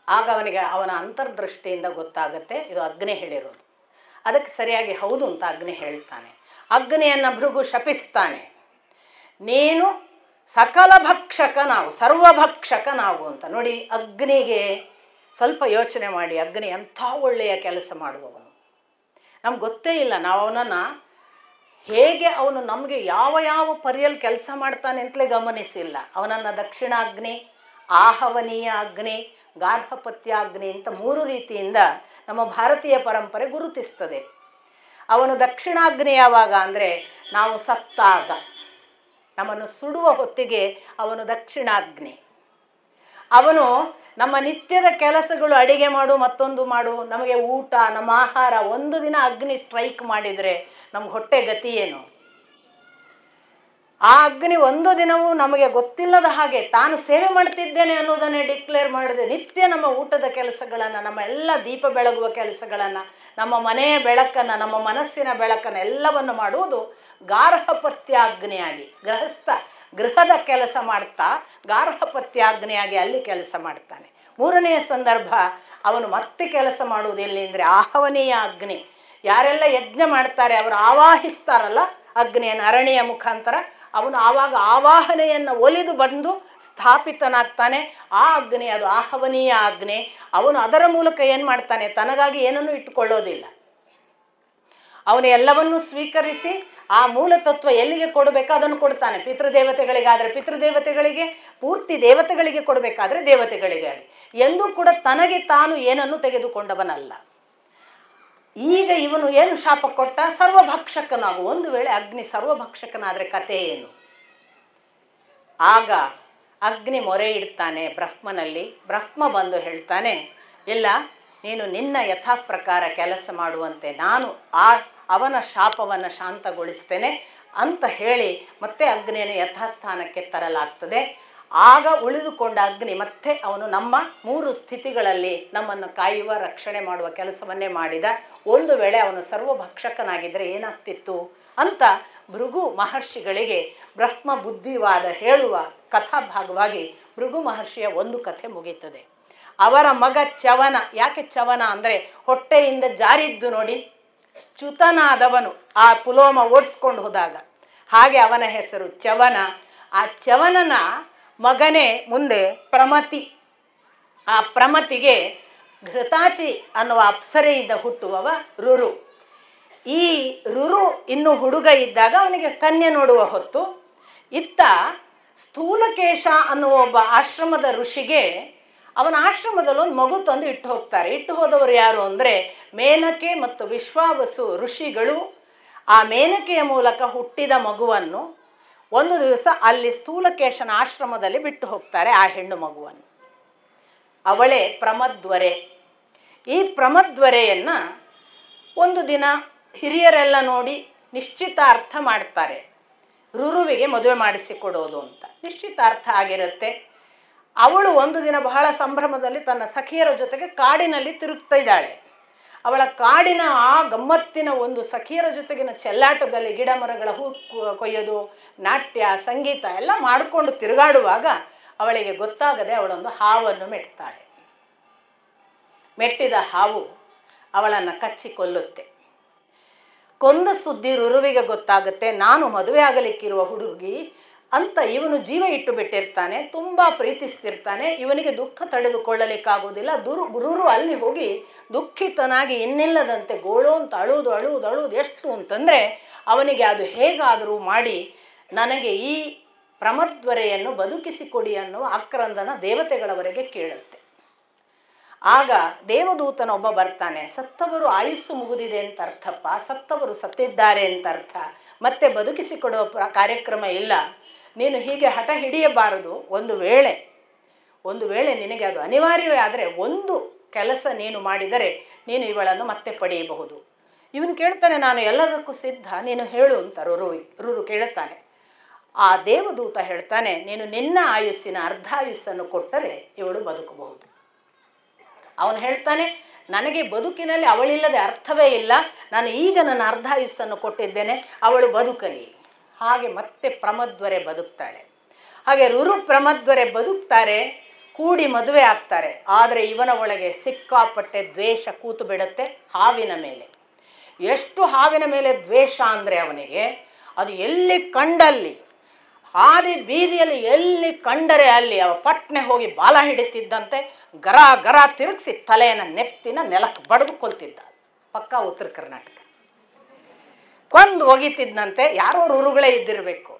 Speaker 1: ಆಗ ಅವನ ಅಂತರ್ದೃಷ್ಟಿಯಿಂದ ಗೊತ್ತಾಗುತ್ತೆ ಇದು ಅಗ್ನಿ ಹೇಳಿರೋದು. ಅದಕ್ಕೆ ಸರಿಯಾಗಿ ಹೌದು ಅಂತ ಅಗ್ನಿ ಹೇಳ್ತಾನೆ. ಅಗ್ನಿಯನ್ನು ಭೃಗು ಶಪಿಸ್ತಾನೆ, ನೀನು ಸಕಲ ಭಕ್ಷಕನಾಗು, ಸರ್ವಭಕ್ಷಕನಾಗು ಅಂತ. ನೋಡಿ, ಅಗ್ನಿಗೆ ಸ್ವಲ್ಪ ಯೋಚನೆ ಮಾಡಿ, ಅಗ್ನಿ ಎಂಥ ಒಳ್ಳೆಯ ಕೆಲಸ ಮಾಡುವವನು. ನಮ್ಗೆ ಗೊತ್ತೇ ಇಲ್ಲ ನಾವು ಅವನನ್ನು ಹೇಗೆ ನಮಗೆ ಯಾವ ಯಾವ ಪರಿಯಲ್ಲಿ ಕೆಲಸ ಮಾಡ್ತಾನೆ ಅಂತಲೇ ಗಮನಿಸಿಲ್ಲ. ಅವನನ್ನು ದಕ್ಷಿಣಾಗ್ನಿ, ಆಹವನೀಯ ಅಗ್ನಿ, ಗಾರ್ಹಪತ್ಯಾಗ್ನಿ ಅಂತ 3 ರೀತಿಯಿಂದ ನಮ್ಮ ಭಾರತೀಯ ಪರಂಪರೆ ಗುರುತಿಸ್ತದೆ. ಅವನು ದಕ್ಷಿಣಾಗ್ನಿ ಯಾವಾಗ ಅಂದರೆ ನಾವು ಸತ್ತಾಗ, ನಮ್ಮನ್ನು ಸುಡುವ ಹೊತ್ತಿಗೆ ಅವನು ದಕ್ಷಿಣಾಗ್ನಿ. ಅವನು ನಮ್ಮ ನಿತ್ಯದ ಕೆಲಸಗಳು, ಅಡಿಗೆ ಮಾಡು, ಮತ್ತೊಂದು ಮಾಡು, ನಮಗೆ ಊಟ, ನಮ್ಮ ಆಹಾರ, ಒಂದು ದಿನ ಅಗ್ನಿ ಸ್ಟ್ರೈಕ್ ಮಾಡಿದರೆ ನಮ್ಗೆ ಹೊಟ್ಟೆ ಗತಿ ಏನು? ಆ ಅಗ್ನಿ ಒಂದು ದಿನವೂ ನಮಗೆ ಗೊತ್ತಿಲ್ಲದ ಹಾಗೆ ತಾನು ಸೇವೆ ಮಾಡ್ತಿದ್ದೇನೆ ಅನ್ನೋದನ್ನೇ ಡಿಕ್ಲೇರ್ ಮಾಡಿದೆ. ನಿತ್ಯ ನಮ್ಮ ಊಟದ ಕೆಲಸಗಳನ್ನು, ನಮ್ಮ ಎಲ್ಲ ದೀಪ ಬೆಳಗುವ ಕೆಲಸಗಳನ್ನು, ನಮ್ಮ ಮನೆಯ ಬೆಳಕನ್ನು, ನಮ್ಮ ಮನಸ್ಸಿನ ಬೆಳಕನ್ನು ಎಲ್ಲವನ್ನು ಮಾಡುವುದು ಗಾರ್ಹಪತ್ಯಾಗ್ನಿಯಾಗಿ. ಗೃಹದ ಕೆಲಸ ಮಾಡ್ತಾ ಗಾರ್ಹಪತ್ಯಾಗ್ನಿಯಾಗಿ ಅಲ್ಲಿ ಕೆಲಸ ಮಾಡ್ತಾನೆ. 3ನೆಯ ಸಂದರ್ಭ ಅವನು ಮತ್ತೆ ಕೆಲಸ ಮಾಡುವುದು ಎಲ್ಲಿ ಅಂದರೆ ಆಹವನೀಯ ಅಗ್ನಿ. ಯಾರೆಲ್ಲ ಯಜ್ಞ ಮಾಡ್ತಾರೆ ಅವರು ಆವಾಹಿಸ್ತಾರಲ್ಲ ಅಗ್ನಿಯನ್ನು ಅರಣಿಯ ಮುಖಾಂತರ, ಅವನು ಆವಾಗ ಆವಾಹನೆಯನ್ನು ಒಲಿದು ಬಂದು ಸ್ಥಾಪಿತನಾಗ್ತಾನೆ. ಆ ಅಗ್ನಿ ಅದು ಆಹವನೀಯ ಅಗ್ನಿ. ಅವನು ಅದರ ಮೂಲಕ ಏನು ಮಾಡ್ತಾನೆ, ತನಗಾಗಿ ಏನನ್ನೂ ಇಟ್ಟುಕೊಳ್ಳೋದಿಲ್ಲ. ಅವನು ಎಲ್ಲವನ್ನೂ ಸ್ವೀಕರಿಸಿ ಆ ಮೂಲ ತತ್ವ ಎಲ್ಲಿಗೆ ಕೊಡಬೇಕೋ ಅದನ್ನು ಕೊಡ್ತಾನೆ. ಪಿತೃದೇವತೆಗಳಿಗಾದರೆ ಪಿತೃದೇವತೆಗಳಿಗೆ, ಪೂರ್ತಿ ದೇವತೆಗಳಿಗೆ ಕೊಡಬೇಕಾದ್ರೆ ದೇವತೆಗಳಿಗಾಗಿ. ಎಂದೂ ಕೂಡ ತನಗೆ ತಾನು ಏನನ್ನು ತೆಗೆದುಕೊಂಡವನಲ್ಲ. ಈಗ ಇವನು ಏನು ಶಾಪ ಕೊಟ್ಟ? ಸರ್ವಭಕ್ಷಕನಾಗು. ಒಂದು ವೇಳೆ ಅಗ್ನಿ ಸರ್ವಭಕ್ಷಕನಾದರೆ ಕಥೆ ಏನು? ಆಗ ಅಗ್ನಿ ಮೊರೆ ಇಡ್ತಾನೆ ಬ್ರಹ್ಮನಲ್ಲಿ. ಬ್ರಹ್ಮ ಬಂದು ಹೇಳ್ತಾನೆ, ಇಲ್ಲ, ನೀನು ನಿನ್ನ ಯಥಾ ಪ್ರಕಾರ ಕೆಲಸ ಮಾಡುವಂತೆ ನಾನು ಅವನ ಶಾಪವನ್ನು ಶಾಂತಗೊಳಿಸ್ತೇನೆ ಅಂತ ಹೇಳಿ ಮತ್ತೆ ಅಗ್ನಿಯನ್ನು ಯಥಾಸ್ಥಾನಕ್ಕೆ ತರಲಾಗ್ತದೆ. ಆಗ ಉಳಿದುಕೊಂಡ ಅಗ್ನಿ ಮತ್ತೆ ಅವನು ನಮ್ಮ 3 ಸ್ಥಿತಿಗಳಲ್ಲಿ ನಮ್ಮನ್ನು ಕಾಯುವ, ರಕ್ಷಣೆ ಮಾಡುವ ಕೆಲಸವನ್ನೇ ಮಾಡಿದ. ಒಂದು ವೇಳೆ ಅವನು ಸರ್ವಭಕ್ಷಕನಾಗಿದ್ದರೆ ಏನಾಗ್ತಿತ್ತು ಅಂತ ಭೃಗು ಮಹರ್ಷಿಗಳಿಗೆ ಬ್ರಹ್ಮ ಬುದ್ಧಿವಾದ ಹೇಳುವ ಕಥಾಭಾಗವಾಗಿ ಭೃಗು ಮಹರ್ಷಿಯ ಒಂದು ಕಥೆ ಮುಗೀತದೆ. ಅವರ ಮಗ ಚವನ. ಯಾಕೆ ಚವನ ಅಂದರೆ ಹೊಟ್ಟೆಯಿಂದ ಜಾರಿದ್ದು ನೋಡಿ, ಚ್ಯುತನಾದವನು ಆ ಪುಲೋಮ ಓಡಿಸ್ಕೊಂಡು ಹೋದಾಗ, ಹಾಗೆ ಅವನ ಹೆಸರು ಚವನ. ಆ ಚವನನ ಮಗನೇ ಮುಂದೆ ಪ್ರಮತಿ. ಆ ಪ್ರಮತಿಗೆ ಘೃತಾಚಿ ಅನ್ನುವ ಅಪ್ಸರೆಯಿಂದ ಹುಟ್ಟುವವ ರುರು. ಈ ರುರು ಇನ್ನು ಹುಡುಗ ಇದ್ದಾಗ ಅವನಿಗೆ ಕನ್ಯೆ ನೋಡುವ ಹೊತ್ತು. ಇತ್ತ ಸ್ಥೂಲಕೇಶ ಅನ್ನುವ ಒಬ್ಬ ಆಶ್ರಮದ ಋಷಿಗೆ ಅವನ ಆಶ್ರಮದಲ್ಲಿ ಒಂದು ಮಗು ತಂದು ಇಟ್ಟು ಹೋಗ್ತಾರೆ. ಇಟ್ಟು ಹೋದವರು ಯಾರು ಅಂದರೆ ಮೇನಕೆ ಮತ್ತು ವಿಶ್ವಾವಸು ಋಷಿಗಳು. ಆ ಮೇನಕೆಯ ಮೂಲಕ ಹುಟ್ಟಿದ ಮಗುವನ್ನು ಒಂದು ದಿವಸ ಅಲ್ಲಿ ಸ್ಥೂಲಕೇಶನ ಆಶ್ರಮದಲ್ಲಿ ಬಿಟ್ಟು ಹೋಗ್ತಾರೆ, ಆ ಹೆಣ್ಣು ಮಗುವನ್ನು. ಅವಳೇ ಪ್ರಮದ್ವರೆ. ಈ ಪ್ರಮದ್ವರೆಯನ್ನು ಒಂದು ದಿನ ಹಿರಿಯರೆಲ್ಲ ನೋಡಿ ನಿಶ್ಚಿತಾರ್ಥ ಮಾಡ್ತಾರೆ. ರುರುವಿಗೆ ಮದುವೆ ಮಾಡಿಸಿಕೊಡೋದು ಅಂತ ನಿಶ್ಚಿತಾರ್ಥ ಆಗಿರುತ್ತೆ. ಅವಳು ಒಂದು ದಿನ ಬಹಳ ಸಂಭ್ರಮದಲ್ಲಿ ತನ್ನ ಸಖಿಯರ ಜೊತೆಗೆ ಕಾಡಿನಲ್ಲಿ ತಿರುಗ್ತಾ ಇದ್ದಾಳೆ. ಅವಳ ಕಾಡಿನ ಆ ಗಮ್ಮತ್ತಿನ ಒಂದು ಸಖಿಯರ ಜೊತೆಗಿನ ಚೆಲ್ಲಾಟದಲ್ಲಿ ಗಿಡ ಮರಗಳ ಹೂ ಕೊಯ್ಯೋದು, ನಾಟ್ಯ, ಸಂಗೀತ ಎಲ್ಲ ಮಾಡಿಕೊಂಡು ತಿರುಗಾಡುವಾಗ ಅವಳಿಗೆ ಗೊತ್ತಾಗದೆ ಅವಳೊಂದು ಹಾವನ್ನು ಮೆಟ್ತಾಳೆ. ಮೆಟ್ಟಿದ ಹಾವು ಅವಳನ್ನು ಕಚ್ಚಿ ಕೊಲ್ಲುತ್ತೆ. ಕೊಂದ ಸುದ್ದಿ ರುರುವಿಗೆ ಗೊತ್ತಾಗುತ್ತೆ. ನಾನು ಮದುವೆ ಆಗಲಿಕ್ಕಿರುವ ಹುಡುಗಿ ಅಂತ ಇವನು ಜೀವ ಇಟ್ಟು ಬಿಟ್ಟಿರ್ತಾನೆ, ತುಂಬ ಪ್ರೀತಿಸ್ತಿರ್ತಾನೆ. ಇವನಿಗೆ ದುಃಖ ತಡೆದುಕೊಳ್ಳಲಿಕ್ಕಾಗೋದಿಲ್ಲ. ರುರು ಅಲ್ಲಿ ಹೋಗಿ ದುಃಖಿತನಾಗಿ ಇನ್ನಿಲ್ಲದಂತೆ ಗೋಳೋ ಅಂತ ಅಳುವುದು ಎಷ್ಟು ಅಂತಂದರೆ ಅವನಿಗೆ ಅದು ಹೇಗಾದರೂ ಮಾಡಿ ನನಗೆ ಈ ಪ್ರಮದ್ವರೆಯನ್ನು ಬದುಕಿಸಿಕೊಡಿ ಅನ್ನುವ ಆಕ್ರಂದನ ದೇವತೆಗಳವರೆಗೆ ಕೇಳುತ್ತೆ. ಆಗ ದೇವದೂತನೊಬ್ಬ ಬರ್ತಾನೆ. ಸತ್ತವರು ಆಯುಸ್ಸು ಮುಗಿದಿದೆ ಅಂತ ಅರ್ಥಪ್ಪ, ಸತ್ತವರು ಸತ್ತಿದ್ದಾರೆ ಅಂತ ಅರ್ಥ, ಮತ್ತೆ ಬದುಕಿಸಿಕೊಡುವ ಕಾರ್ಯಕ್ರಮ ಇಲ್ಲ. ನೀನು ಹೀಗೆ ಹಠ ಹಿಡಿಯಬಾರದು. ಒಂದು ವೇಳೆ ನಿನಗೆ ಅದು ಅನಿವಾರ್ಯವೇ ಆದರೆ ಒಂದು ಕೆಲಸ ನೀನು ಮಾಡಿದರೆ ನೀನು ಇವಳನ್ನು ಮತ್ತೆ ಪಡೆಯಬಹುದು. ಇವನು ಕೇಳ್ತಾನೆ, ನಾನು ಎಲ್ಲದಕ್ಕೂ ಸಿದ್ಧ, ನೀನು ಹೇಳು ಅಂತ ರುರು ಕೇಳುತ್ತಾನೆ. ಆ ದೇವದೂತ ಹೇಳ್ತಾನೆ, ನೀನು ನಿನ್ನ ಆಯುಸ್ಸಿನ ಅರ್ಧ ಆಯುಸ್ಸನ್ನು ಕೊಟ್ಟರೆ ಇವಳು ಬದುಕಬಹುದು. ಅವನು ಹೇಳ್ತಾನೆ, ನನಗೆ ಬದುಕಿನಲ್ಲಿ ಅವಳಿಲ್ಲದೆ ಅರ್ಥವೇ ಇಲ್ಲ, ನಾನು ಈಗ ನನ್ನ ಅರ್ಧ ಆಯುಸ್ಸನ್ನು ಕೊಟ್ಟಿದ್ದೇನೆ, ಅವಳು ಬದುಕಲಿ. ಹಾಗೆ ಮತ್ತೆ ಪ್ರಮದ್ವರೆ ಬದುಕ್ತಾಳೆ. ಹಾಗೆ ರುರು ಪ್ರಮದ್ವರೆ ಬದುಕ್ತಾರೆ, ಕೂಡಿ ಮದುವೆ ಆಗ್ತಾರೆ. ಆದರೆ ಇವನ ಒಳಗೆ ಸಿಕ್ಕಾಪಟ್ಟೆ ದ್ವೇಷ ಕೂತು ಬಿಡುತ್ತೆ ಹಾವಿನ ಮೇಲೆ. ಎಷ್ಟು ಹಾವಿನ ಮೇಲೆ ದ್ವೇಷ ಅಂದರೆ ಅವನಿಗೆ, ಅದು ಎಲ್ಲಿ ಕಂಡಲ್ಲಿ, ಹಾದಿ ಬೀದಿಯಲ್ಲಿ ಎಲ್ಲಿ ಕಂಡರೆ ಅಲ್ಲಿ ಅವ ಪಟ್ನೆ ಹೋಗಿ ಬಾಲ ಹಿಡಿತಿದ್ದಂತೆ ಗರ ಗರ ತಿರುಗಿಸಿ ತಲೆಯನ್ನು ನೆತ್ತಿನ ನೆಲಕ್ಕೆ ಬಡಿದು ಕೊಲ್ತಿದ್ದ. ಪಕ್ಕಾ ಉತ್ತರ ಕರ್ನಾಟಕ. ಕೊಂದು ಒಗಿತಿದ್ದಂತೆ, ಯಾರೋ ರುರುಗಳೇ ಇದ್ದಿರಬೇಕು.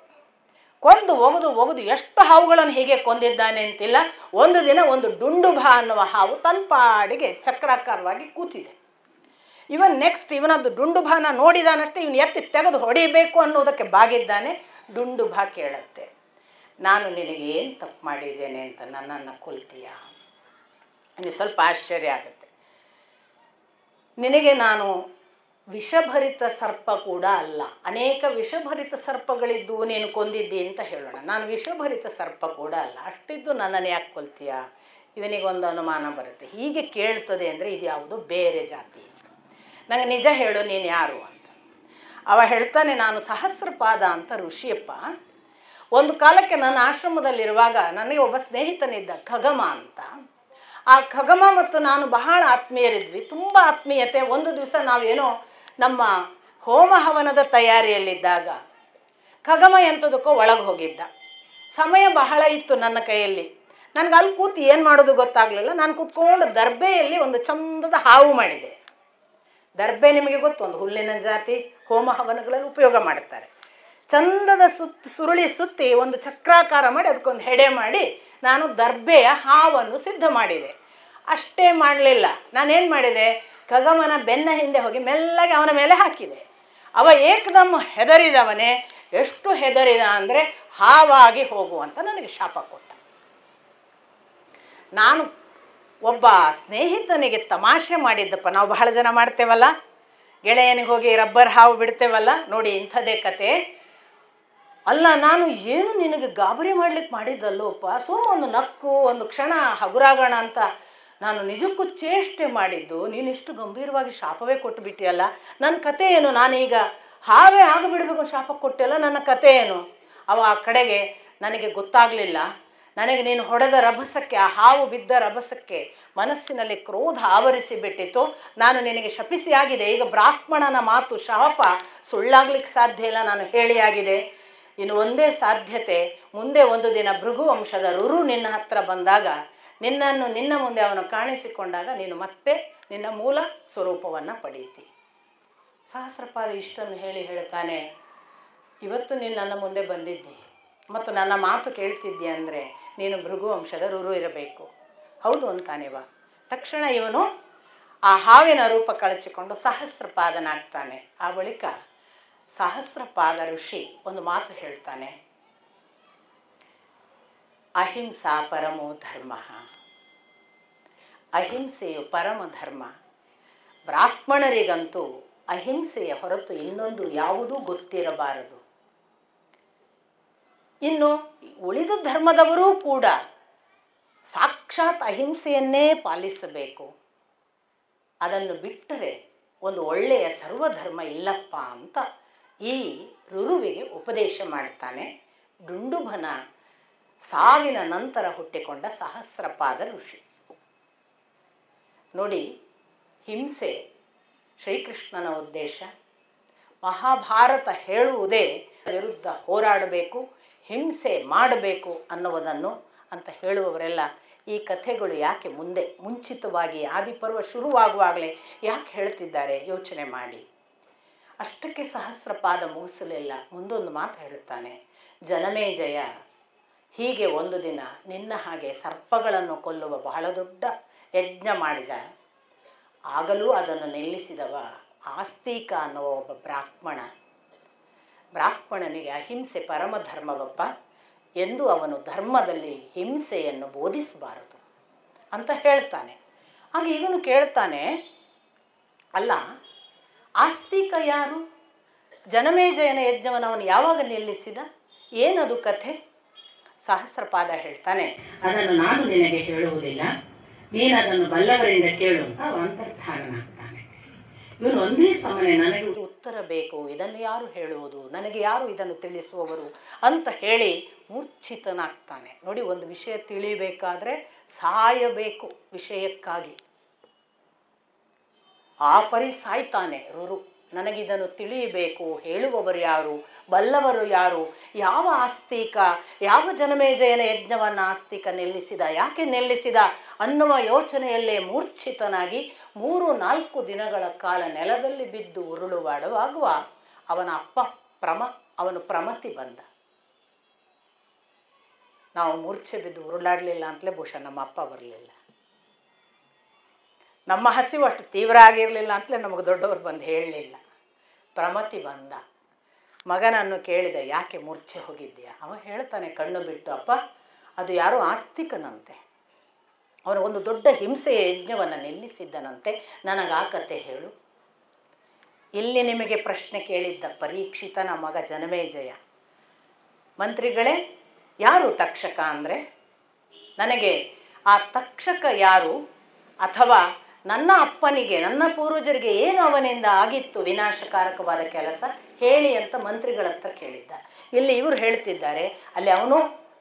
Speaker 1: ಕೊಂದು ಒಗೆದು ಎಷ್ಟು ಹಾವುಗಳನ್ನು ಹೀಗೆ ಕೊಂದಿದ್ದಾನೆ ಅಂತಿಲ್ಲ. ಒಂದು ದಿನ ಒಂದು ಡುಂಡುಭ ಅನ್ನುವ ಹಾವು ತನ್ಪಾಡಿಗೆ ಚಕ್ರಾಕಾರವಾಗಿ ಕೂತಿದೆ. ಇವನ್ ನೆಕ್ಸ್ಟ್ ಇವನದ್ದು ಡುಂಡುಭಾನ ನೋಡಿದಾನಷ್ಟೇ ಇವನು ಎತ್ತಿ ತೆಗೆದು ಹೊಡಿಬೇಕು ಅನ್ನೋದಕ್ಕೆ ಬಾಗಿದ್ದಾನೆ. ಡುಂಡುಭ ಕೇಳುತ್ತೆ, ನಾನು ನಿನಗೆ ಏನು ತಪ್ಪು ಮಾಡಿದ್ದೇನೆ ಅಂತ ನನ್ನನ್ನು ಕೊಲ್ತೀಯ? ನನಗೆ ಸ್ವಲ್ಪ ಆಶ್ಚರ್ಯ ಆಗುತ್ತೆ. ನಿನಗೆ ನಾನು ವಿಷಭರಿತ ಸರ್ಪ ಕೂಡ ಅಲ್ಲ. ಅನೇಕ ವಿಷಭರಿತ ಸರ್ಪಗಳಿದ್ದು ನೀನು ಕೊಂದಿದ್ದಿ ಅಂತ ಹೇಳೋಣ. ನಾನು ವಿಷಭರಿತ ಸರ್ಪ ಕೂಡ ಅಲ್ಲ, ಅಷ್ಟಿದ್ದು ನನ್ನನ್ನು ಯಾಕೆ ಕೊಲ್ತೀಯ? ಇವನಿಗೊಂದು ಅನುಮಾನ ಬರುತ್ತೆ. ಹೀಗೆ ಕೇಳ್ತದೆ ಅಂದರೆ ಇದು ಯಾವುದು ಬೇರೆ ಜಾತಿ. ನಂಗೆ ನಿಜ ಹೇಳು, ನೀನು ಯಾರು ಅಂತ. ಅವ ಹೇಳ್ತಾನೆ, ನಾನು ಸಹಸ್ರಪಾದ ಅಂತ ಋಷಿಯಪ್ಪ. ಒಂದು ಕಾಲಕ್ಕೆ ನನ್ನ ಆಶ್ರಮದಲ್ಲಿರುವಾಗ ನನಗೆ ಒಬ್ಬ ಸ್ನೇಹಿತನಿದ್ದ, ಖಗಮ ಅಂತ. ಆ ಖಗಮ ಮತ್ತು ನಾನು ಬಹಳ ಆತ್ಮೀಯರಿದ್ವಿ, ತುಂಬ ಆತ್ಮೀಯತೆ. ಒಂದು ದಿವಸ ನಾವೇನೋ ನಮ್ಮ ಹೋಮ ಹವನದ ತಯಾರಿಯಲ್ಲಿದ್ದಾಗ ಖಗಮ ಎಂಥದಕ್ಕೋ ಒಳಗೆ ಹೋಗಿದ್ದ. ಸಮಯ ಬಹಳ ಇತ್ತು ನನ್ನ ಕೈಯಲ್ಲಿ. ನನಗೆ ಅಲ್ಲಿ ಕೂತು ಏನು ಮಾಡೋದು ಗೊತ್ತಾಗಲಿಲ್ಲ. ನಾನು ಕೂತ್ಕೊಂಡು ದರ್ಬೆಯಲ್ಲಿ ಒಂದು ಚಂದದ ಹಾವು ಮಾಡಿದೆ. ದರ್ಬೆ ನಿಮಗೆ ಗೊತ್ತು, ಒಂದು ಹುಲ್ಲಿನ ಜಾತಿ, ಹೋಮ ಹವನಗಳಲ್ಲಿ ಉಪಯೋಗ ಮಾಡುತ್ತಾರೆ. ಚಂದದ ಸುರುಳಿ ಸುತ್ತಿ ಒಂದು ಚಕ್ರಾಕಾರ ಮಾಡಿ ಅದಕ್ಕೊಂದು ಹೆಡೆ ಮಾಡಿ ನಾನು ದರ್ಬೆಯ ಹಾವನ್ನು ಸಿದ್ಧ ಮಾಡಿದೆ. ಅಷ್ಟೇ ಮಾಡಲಿಲ್ಲ, ನಾನೇನು ಮಾಡಿದೆ, ಖಗಮನ ಬೆನ್ನ ಹಿಂದೆ ಹೋಗಿ ಮೆಲ್ಲಗೆ ಅವನ ಮೇಲೆ ಹಾಕಿದೆ. ಅವ ಏಕದಮ್ ಹೆದರಿದವನೇ. ಎಷ್ಟು ಹೆದರಿದ ಅಂದರೆ ಹಾವಾಗಿ ಹೋಗುವಂತ ನನಗೆ ಶಾಪ ಕೊಟ್ಟ. ನಾನು ಒಬ್ಬ ಸ್ನೇಹಿತನಿಗೆ ತಮಾಷೆ ಮಾಡಿದ್ದಪ್ಪ. ನಾವು ಬಹಳ ಜನ ಮಾಡ್ತೇವಲ್ಲ, ಗೆಳೆಯನಿಗೆ ಹೋಗಿ ರಬ್ಬರ್ ಹಾವು ಬಿಡ್ತೇವಲ್ಲ, ನೋಡಿ ಇಂಥದ್ದೇ ಕತೆ. ಅಲ್ಲ, ನಾನು ಏನು ನಿನಗೆ ಗಾಬರಿ ಮಾಡ್ಲಿಕ್ಕೆ ಮಾಡಿದ್ದಲ್ಲೋಪ್ಪ, ಒಂದು ನಕ್ಕು ಒಂದು ಕ್ಷಣ ಹಗುರಾಗೋಣ ಅಂತ ನಾನು ನಿಜಕ್ಕೂ ಚೇಷ್ಟೆ ಮಾಡಿದ್ದು. ನೀನಿಷ್ಟು ಗಂಭೀರವಾಗಿ ಶಾಪವೇ ಕೊಟ್ಟು ಬಿಟ್ಟಿಯಲ್ಲ, ನನ್ನ ಕತೆ ಏನು? ನಾನೀಗ ಹಾವೇ ಆಗಿಬಿಡ್ಬೇಕು ಶಾಪ ಕೊಟ್ಟಿಯಲ್ಲ, ನನ್ನ ಕತೆ ಏನು? ಅವ ಆ ಕಡೆಗೆ ನನಗೆ ಗೊತ್ತಾಗಲಿಲ್ಲ. ನನಗೆ ನೀನು ಹೊಡೆದ ರಭಸಕ್ಕೆ, ಆ ಹಾವು ಬಿದ್ದ ರಭಸಕ್ಕೆ ಮನಸ್ಸಿನಲ್ಲಿ ಕ್ರೋಧ ಆವರಿಸಿ ಬಿಟ್ಟಿತ್ತು. ನಾನು ನಿನಗೆ ಶಪಿಸಿ ಆಗಿದೆ. ಈಗ ಬ್ರಾಹ್ಮಣನ ಮಾತು ಶಾಪ ಸುಳ್ಳಾಗ್ಲಿಕ್ಕೆ ಸಾಧ್ಯ ಇಲ್ಲ, ನಾನು ಹೇಳಿಯಾಗಿದೆ. ಇನ್ನು ಒಂದೇ ಸಾಧ್ಯತೆ, ಮುಂದೆ ಒಂದು ದಿನ ಭೃಗುವಂಶದ ರುರು ನಿನ್ನ ಹತ್ರ ಬಂದಾಗ, ನಿನ್ನ ಮುಂದೆ ಅವನು ಕಾಣಿಸಿಕೊಂಡಾಗ ನೀನು ಮತ್ತೆ ನಿನ್ನ ಮೂಲ ಸ್ವರೂಪವನ್ನು ಪಡೀತಿ. ಸಹಸ್ರಪಾದ ಇಷ್ಟನ್ನು ಹೇಳ್ತಾನೆ, ಇವತ್ತು ನೀನು ನನ್ನ ಮುಂದೆ ಬಂದಿದ್ದಿ ಮತ್ತು ನನ್ನ ಮಾತು ಕೇಳ್ತಿದ್ದಿ ಅಂದರೆ ನೀನು ಭೃಗುವಂಶದ ರುರು ಇರಬೇಕು. ಹೌದು ಅಂತಾನೆವ. ತಕ್ಷಣ ಇವನು ಆ ಹಾವಿನ ರೂಪ ಕಳಚಿಕೊಂಡು ಸಹಸ್ರಪಾದನಾಗ್ತಾನೆ. ಆ ಬಳಿಕ ಸಹಸ್ರಪಾದ ಋಷಿ ಒಂದು ಮಾತು ಹೇಳ್ತಾನೆ, ಅಹಿಂಸಾ ಪರಮೋ ಧರ್ಮ. ಅಹಿಂಸೆಯು ಪರಮ ಧರ್ಮ. ಬ್ರಾಹ್ಮಣರಿಗಂತೂ ಅಹಿಂಸೆಯ ಹೊರತು ಇನ್ನೊಂದು ಯಾವುದೂ ಗೊತ್ತಿರಬಾರದು. ಇನ್ನು ಉಳಿದ ಧರ್ಮದವರೂ ಕೂಡ ಸಾಕ್ಷಾತ್ ಅಹಿಂಸೆಯನ್ನೇ ಪಾಲಿಸಬೇಕು. ಅದನ್ನು ಬಿಟ್ಟರೆ ಒಂದು ಒಳ್ಳೆಯ ಸರ್ವಧರ್ಮ ಇಲ್ಲಪ್ಪ ಅಂತ ಈ ರುರುವಿಗೆ ಉಪದೇಶ ಮಾಡ್ತಾನೆ ಡುಂಡುಭನ ಸಾವಿನ ನಂತರ ಹುಟ್ಟಿಕೊಂಡ ಸಹಸ್ರಪಾದ ಋಷಿ. ನೋಡಿ, ಹಿಂಸೆ ಶ್ರೀಕೃಷ್ಣನ ಉದ್ದೇಶ. ಮಹಾಭಾರತ ಹೇಳುವುದೇ ವಿರುದ್ಧ ಹೋರಾಡಬೇಕು, ಹಿಂಸೆ ಮಾಡಬೇಕು ಅನ್ನುವುದನ್ನು ಅಂತ ಹೇಳುವವರೆಲ್ಲ ಈ ಕಥೆಗಳು ಯಾಕೆ ಮುಂಚಿತವಾಗಿ ಆದಿಪರ್ವ ಶುರುವಾಗುವಾಗಲೇ ಯಾಕೆ ಹೇಳ್ತಿದ್ದಾರೆ ಯೋಚನೆ ಮಾಡಿ. ಅಷ್ಟಕ್ಕೆ ಸಹಸ್ರಪಾದ ಮುಗಿಸಲಿಲ್ಲ, ಮುಂದೊಂದು ಮಾತು ಹೇಳುತ್ತಾನೆ, ಜನಮೇಜಯ ಹೀಗೆ ಒಂದು ದಿನ ನಿನ್ನ ಹಾಗೆ ಸರ್ಪಗಳನ್ನು ಕೊಲ್ಲುವ ಬಹಳ ದೊಡ್ಡ ಯಜ್ಞ ಮಾಡಿದ. ಆಗಲೂ ಅದನ್ನು ನಿಲ್ಲಿಸಿದವ ಆಸ್ತಿಕ ಅನ್ನುವ ಒಬ್ಬ ಬ್ರಾಹ್ಮಣನಿಗೆ ಅಹಿಂಸೆ ಪರಮ ಧರ್ಮವಪ್ಪ ಎಂದು ಅವನು ಧರ್ಮದಲ್ಲಿ ಹಿಂಸೆಯನ್ನು ಬೋಧಿಸಬಾರದು ಅಂತ ಹೇಳ್ತಾನೆ. ಹಾಗೆ ಇವನು ಕೇಳ್ತಾನೆ, ಅಲ್ಲ ಆಸ್ತಿಕ ಯಾರು? ಜನಮೇಜಯನ ಯಜ್ಞವನ್ನು ಅವನು ಯಾವಾಗ ನಿಲ್ಲಿಸಿದ? ಏನದು ಕಥೆ? ಸಹಸ್ರಪಾದ ಹೇಳ್ತಾನೆ, ಅದನ್ನು ನಾನು ನಿನಗೆ ಹೇಳುವುದಿಲ್ಲ, ನೀನು ಅದನ್ನು ಬಲ್ಲವರಿಂದ ಕೇಳು ಅಂತ ಅಂತರ್ಧಾನನಾಗ್ತಾನೆ. ಇವನು ಒಂದೇ ಸಮನೆ ನನಗೆ ಉತ್ತರ ಬೇಕು, ಇದನ್ನು ಯಾರು ಹೇಳುವುದು, ನನಗೆ ಯಾರು ಇದನ್ನು ತಿಳಿಸುವವರು ಅಂತ ಹೇಳಿ ಮೂರ್ಛಿತನಾಗ್ತಾನೆ. ನೋಡಿ, ಒಂದು ವಿಷಯ ತಿಳಿಬೇಕಾದ್ರೆ ಸಾಯಬೇಕು ವಿಷಯಕ್ಕಾಗಿ. ಆ ಪರಿ ಸಾಯ್ತಾನೆ ರುರು. ನನಗಿದನ್ನು ತಿಳಿಯಬೇಕು, ಹೇಳುವವರು ಯಾರು, ಬಲ್ಲವರು ಯಾರು, ಯಾವ ಆಸ್ತಿಕ, ಯಾವ ಜನಮೇಜಯನ ಯಜ್ಞವನ್ನು ಆಸ್ತಿಕ ನಿಲ್ಲಿಸಿದ, ಯಾಕೆ ನಿಲ್ಲಿಸಿದ ಅನ್ನುವ ಯೋಚನೆಯಲ್ಲೇ ಮೂರ್ಛಿತನಾಗಿ 3-4 ದಿನಗಳ ಕಾಲ ನೆಲದಲ್ಲಿ ಬಿದ್ದು ಉರುಳುವಾಡುವಾಗ ಅವನ ಅಪ್ಪ ಅವನು ಪ್ರಮತಿ ಬಂದ. ನಾವು ಮೂರ್ಛೆ ಬಿದ್ದು ಉರುಳಾಡಲಿಲ್ಲ ಅಂತಲೇ ಬಹುಶಃ ನಮ್ಮ ಅಪ್ಪ ಬರಲಿಲ್ಲ. ನಮ್ಮ ಹಸಿವು ಅಷ್ಟು ತೀವ್ರ ಆಗಿರಲಿಲ್ಲ ಅಂತಲೇ ನಮಗೆ ದೊಡ್ಡವರು ಬಂದು ಹೇಳಲಿಲ್ಲ. ಪ್ರಮತಿ ಬಂದ, ಮಗನನ್ನು ಕೇಳಿದ, ಯಾಕೆ ಮೂರ್ಛೆ ಹೋಗಿದ್ದೀಯಾ? ಅವ ಹೇಳ್ತಾನೆ ಕಣ್ಣು ಬಿಟ್ಟು, ಅಪ್ಪ ಅದು ಯಾರೋ ಆಸ್ತಿಕನಂತೆ, ಅವನು ಒಂದು ದೊಡ್ಡ ಹಿಂಸೆಯ ಯಜ್ಞವನ್ನು ನಿಲ್ಲಿಸಿದ್ದನಂತೆ, ನನಗೆ ಆ ಕತೆ ಹೇಳು. ಇಲ್ಲಿ ನಿಮಗೆ ಪ್ರಶ್ನೆ ಕೇಳಿದ್ದ ಪರೀಕ್ಷಿತನ ಮಗ ಜನಮೇಜಯ. ಮಂತ್ರಿಗಳೇ, ಯಾರು ತಕ್ಷಕ ಅಂದರೆ? ನನಗೆ ಆ ತಕ್ಷಕ ಯಾರು, ಅಥವಾ ನನ್ನ ಅಪ್ಪನಿಗೆ, ನನ್ನ ಪೂರ್ವಜರಿಗೆ ಏನು ಅವನಿಂದ ಆಗಿತ್ತು ವಿನಾಶಕಾರಕವಾದ ಕೆಲಸ ಹೇಳಿ ಅಂತ ಮಂತ್ರಿಗಳ ಹತ್ರ ಕೇಳಿದ್ದ. ಇಲ್ಲಿ ಇವರು ಹೇಳ್ತಿದ್ದಾರೆ, ಅಲ್ಲಿ ಅವನು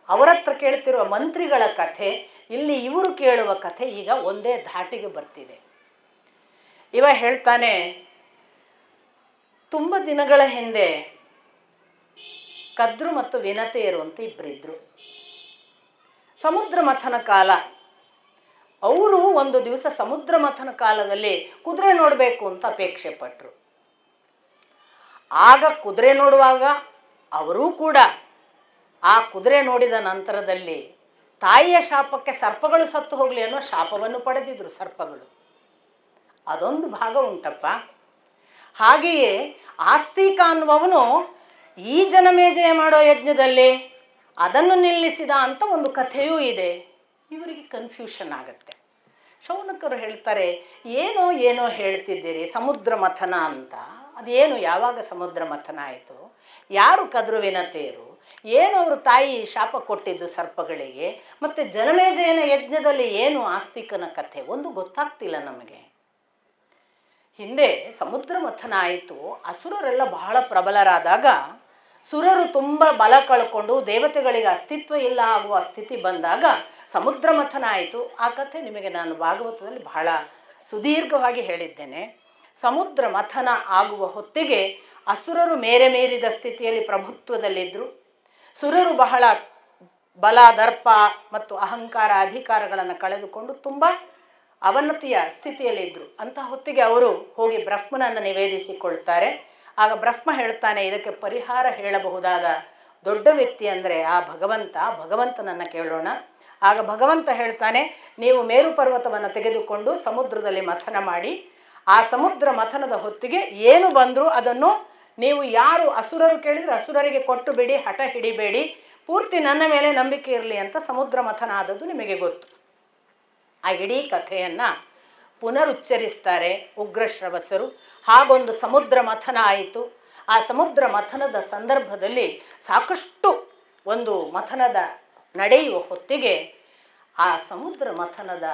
Speaker 1: ಅವರ ಹತ್ರ ಕೇಳ್ತಿರುವ ಮಂತ್ರಿಗಳ ಕಥೆ, ಇಲ್ಲಿ ಇವರು ಕೇಳುವ ಕಥೆ ಈಗ ಒಂದೇ ಧಾಟಿಗೆ ಬರ್ತಿದೆ. ಇವ ಹೇಳ್ತಾನೆ, ತುಂಬ ದಿನಗಳ ಹಿಂದೆ ಕದ್ರು ಮತ್ತು ವಿನತೆಯರು ಅಂತ ಇಬ್ಬರಿದ್ರು. ಸಮುದ್ರ ಮಥನ ಕಾಲ. ಅವರು ಒಂದು ದಿವಸ ಸಮುದ್ರ ಮಥನ ಕಾಲದಲ್ಲಿ ಕುದುರೆ ನೋಡಬೇಕು ಅಂತ ಅಪೇಕ್ಷೆ ಪಟ್ಟರು. ಆಗ ಕುದುರೆ ನೋಡುವಾಗ ಅವರೂ ಕೂಡ ಆ ಕುದುರೆ ನೋಡಿದ ನಂತರದಲ್ಲಿ ತಾಯಿಯ ಶಾಪಕ್ಕೆ ಸರ್ಪಗಳು ಸತ್ತು ಹೋಗಲಿ ಅನ್ನೋ ಶಾಪವನ್ನು ಪಡೆದಿದ್ರು ಸರ್ಪಗಳು. ಅದೊಂದು ಭಾಗ ಉಂಟಪ್ಪ. ಹಾಗೆಯೇ ಆಸ್ತಿಕ ಅನ್ನುವವನು ಈ ಜನಮೇಜಯ ಮಾಡೋ ಯಜ್ಞದಲ್ಲಿ ಅದನ್ನು ನಿಲ್ಲಿಸಿದ ಅಂತ ಒಂದು ಕಥೆಯೂ ಇದೆ. ಇವರಿಗೆ ಕನ್ಫ್ಯೂಷನ್ ಆಗುತ್ತೆ. ಶೌನಕರು ಹೇಳ್ತಾರೆ, ಏನೋ ಹೇಳ್ತಿದ್ದೀರಿ ಸಮುದ್ರ ಮಥನ ಅಂತ. ಅದೇನು, ಯಾವಾಗ ಸಮುದ್ರ ಮಥನ ಆಯಿತು, ಯಾರು ಕದ್ರು ವಿನತೆಯರು, ಏನು ಅವರು ತಾಯಿ ಶಾಪ ಕೊಟ್ಟಿದ್ದು ಸರ್ಪಗಳಿಗೆ, ಮತ್ತು ಜನಮೇಜಯನ ಯಜ್ಞದಲ್ಲಿ ಏನು ಆಸ್ತಿಕನ ಕಥೆ, ಒಂದು ಗೊತ್ತಾಗ್ತಿಲ್ಲ ನಮಗೆ. ಹಿಂದೆ ಸಮುದ್ರ ಮಥನ ಆಯಿತು, ಅಸುರರೆಲ್ಲ ಬಹಳ ಪ್ರಬಲರಾದಾಗ ಸುರರು ತುಂಬ ಬಲ ಕಳ್ಕೊಂಡು ದೇವತೆಗಳಿಗೆ ಅಸ್ತಿತ್ವ ಇಲ್ಲ ಆಗುವ ಸ್ಥಿತಿ ಬಂದಾಗ ಸಮುದ್ರ ಮಥನ ಆಯಿತು. ಆ ಕಥೆ ನಿಮಗೆ ನಾನು ಭಾಗವತದಲ್ಲಿ ಬಹಳ ಸುದೀರ್ಘವಾಗಿ ಹೇಳಿದ್ದೇನೆ. ಸಮುದ್ರ ಮಥನ ಆಗುವ ಹೊತ್ತಿಗೆ ಅಸುರರು ಮೀರಿದ ಸ್ಥಿತಿಯಲ್ಲಿ ಪ್ರಭುತ್ವದಲ್ಲಿದ್ದರು. ಸುರರು ಬಹಳ ಬಲ, ದರ್ಪ ಮತ್ತು ಅಹಂಕಾರ, ಅಧಿಕಾರಗಳನ್ನು ಕಳೆದುಕೊಂಡು ತುಂಬ ಅವನತಿಯ ಸ್ಥಿತಿಯಲ್ಲಿದ್ದರು. ಅಂತಹ ಹೊತ್ತಿಗೆ ಅವರು ಹೋಗಿ ಬ್ರಹ್ಮನನ್ನು ನಿವೇದಿಸಿಕೊಳ್ತಾರೆ. ಆಗ ಬ್ರಹ್ಮ ಹೇಳ್ತಾನೆ, ಇದಕ್ಕೆ ಪರಿಹಾರ ಹೇಳಬಹುದಾದ ದೊಡ್ಡ ವ್ಯಕ್ತಿ ಅಂದರೆ ಆ ಭಗವಂತನನ್ನು ಕೇಳೋಣ. ಆಗ ಭಗವಂತ ಹೇಳ್ತಾನೆ, ನೀವು ಮೇರು ಪರ್ವತವನ್ನು ತೆಗೆದುಕೊಂಡು ಸಮುದ್ರದಲ್ಲಿ ಮಥನ ಮಾಡಿ, ಆ ಸಮುದ್ರ ಮಥನದ ಹೊತ್ತಿಗೆ ಏನು ಬಂದರೂ ಅದನ್ನು ನೀವು ಯಾರು ಅಸುರರು ಕೇಳಿದರೆ ಅಸುರರಿಗೆ ಕೊಟ್ಟು ಬಿಡಿ, ಹಠ ಹಿಡಿಬೇಡಿ, ಪೂರ್ತಿ ನನ್ನ ಮೇಲೆ ನಂಬಿಕೆ ಇರಲಿ ಅಂತ ಸಮುದ್ರ ಮಥನ ಆದದ್ದು ನಿಮಗೆ ಗೊತ್ತು. ಆ ಇಡೀ ಕಥೆಯನ್ನು ಪುನರುಚ್ಚರಿಸ್ತಾರೆ ಉಗ್ರಶ್ರವಸರು. ಹಾಗೊಂದು ಸಮುದ್ರ ಮಥನ ಆಯಿತು. ಆ ಸಮುದ್ರ ಮಥನದ ಸಂದರ್ಭದಲ್ಲಿ ಸಾಕಷ್ಟು ಒಂದು ಮಥನದ ನಡೆಯುವ ಹೊತ್ತಿಗೆ ಆ ಸಮುದ್ರ ಮಥನದ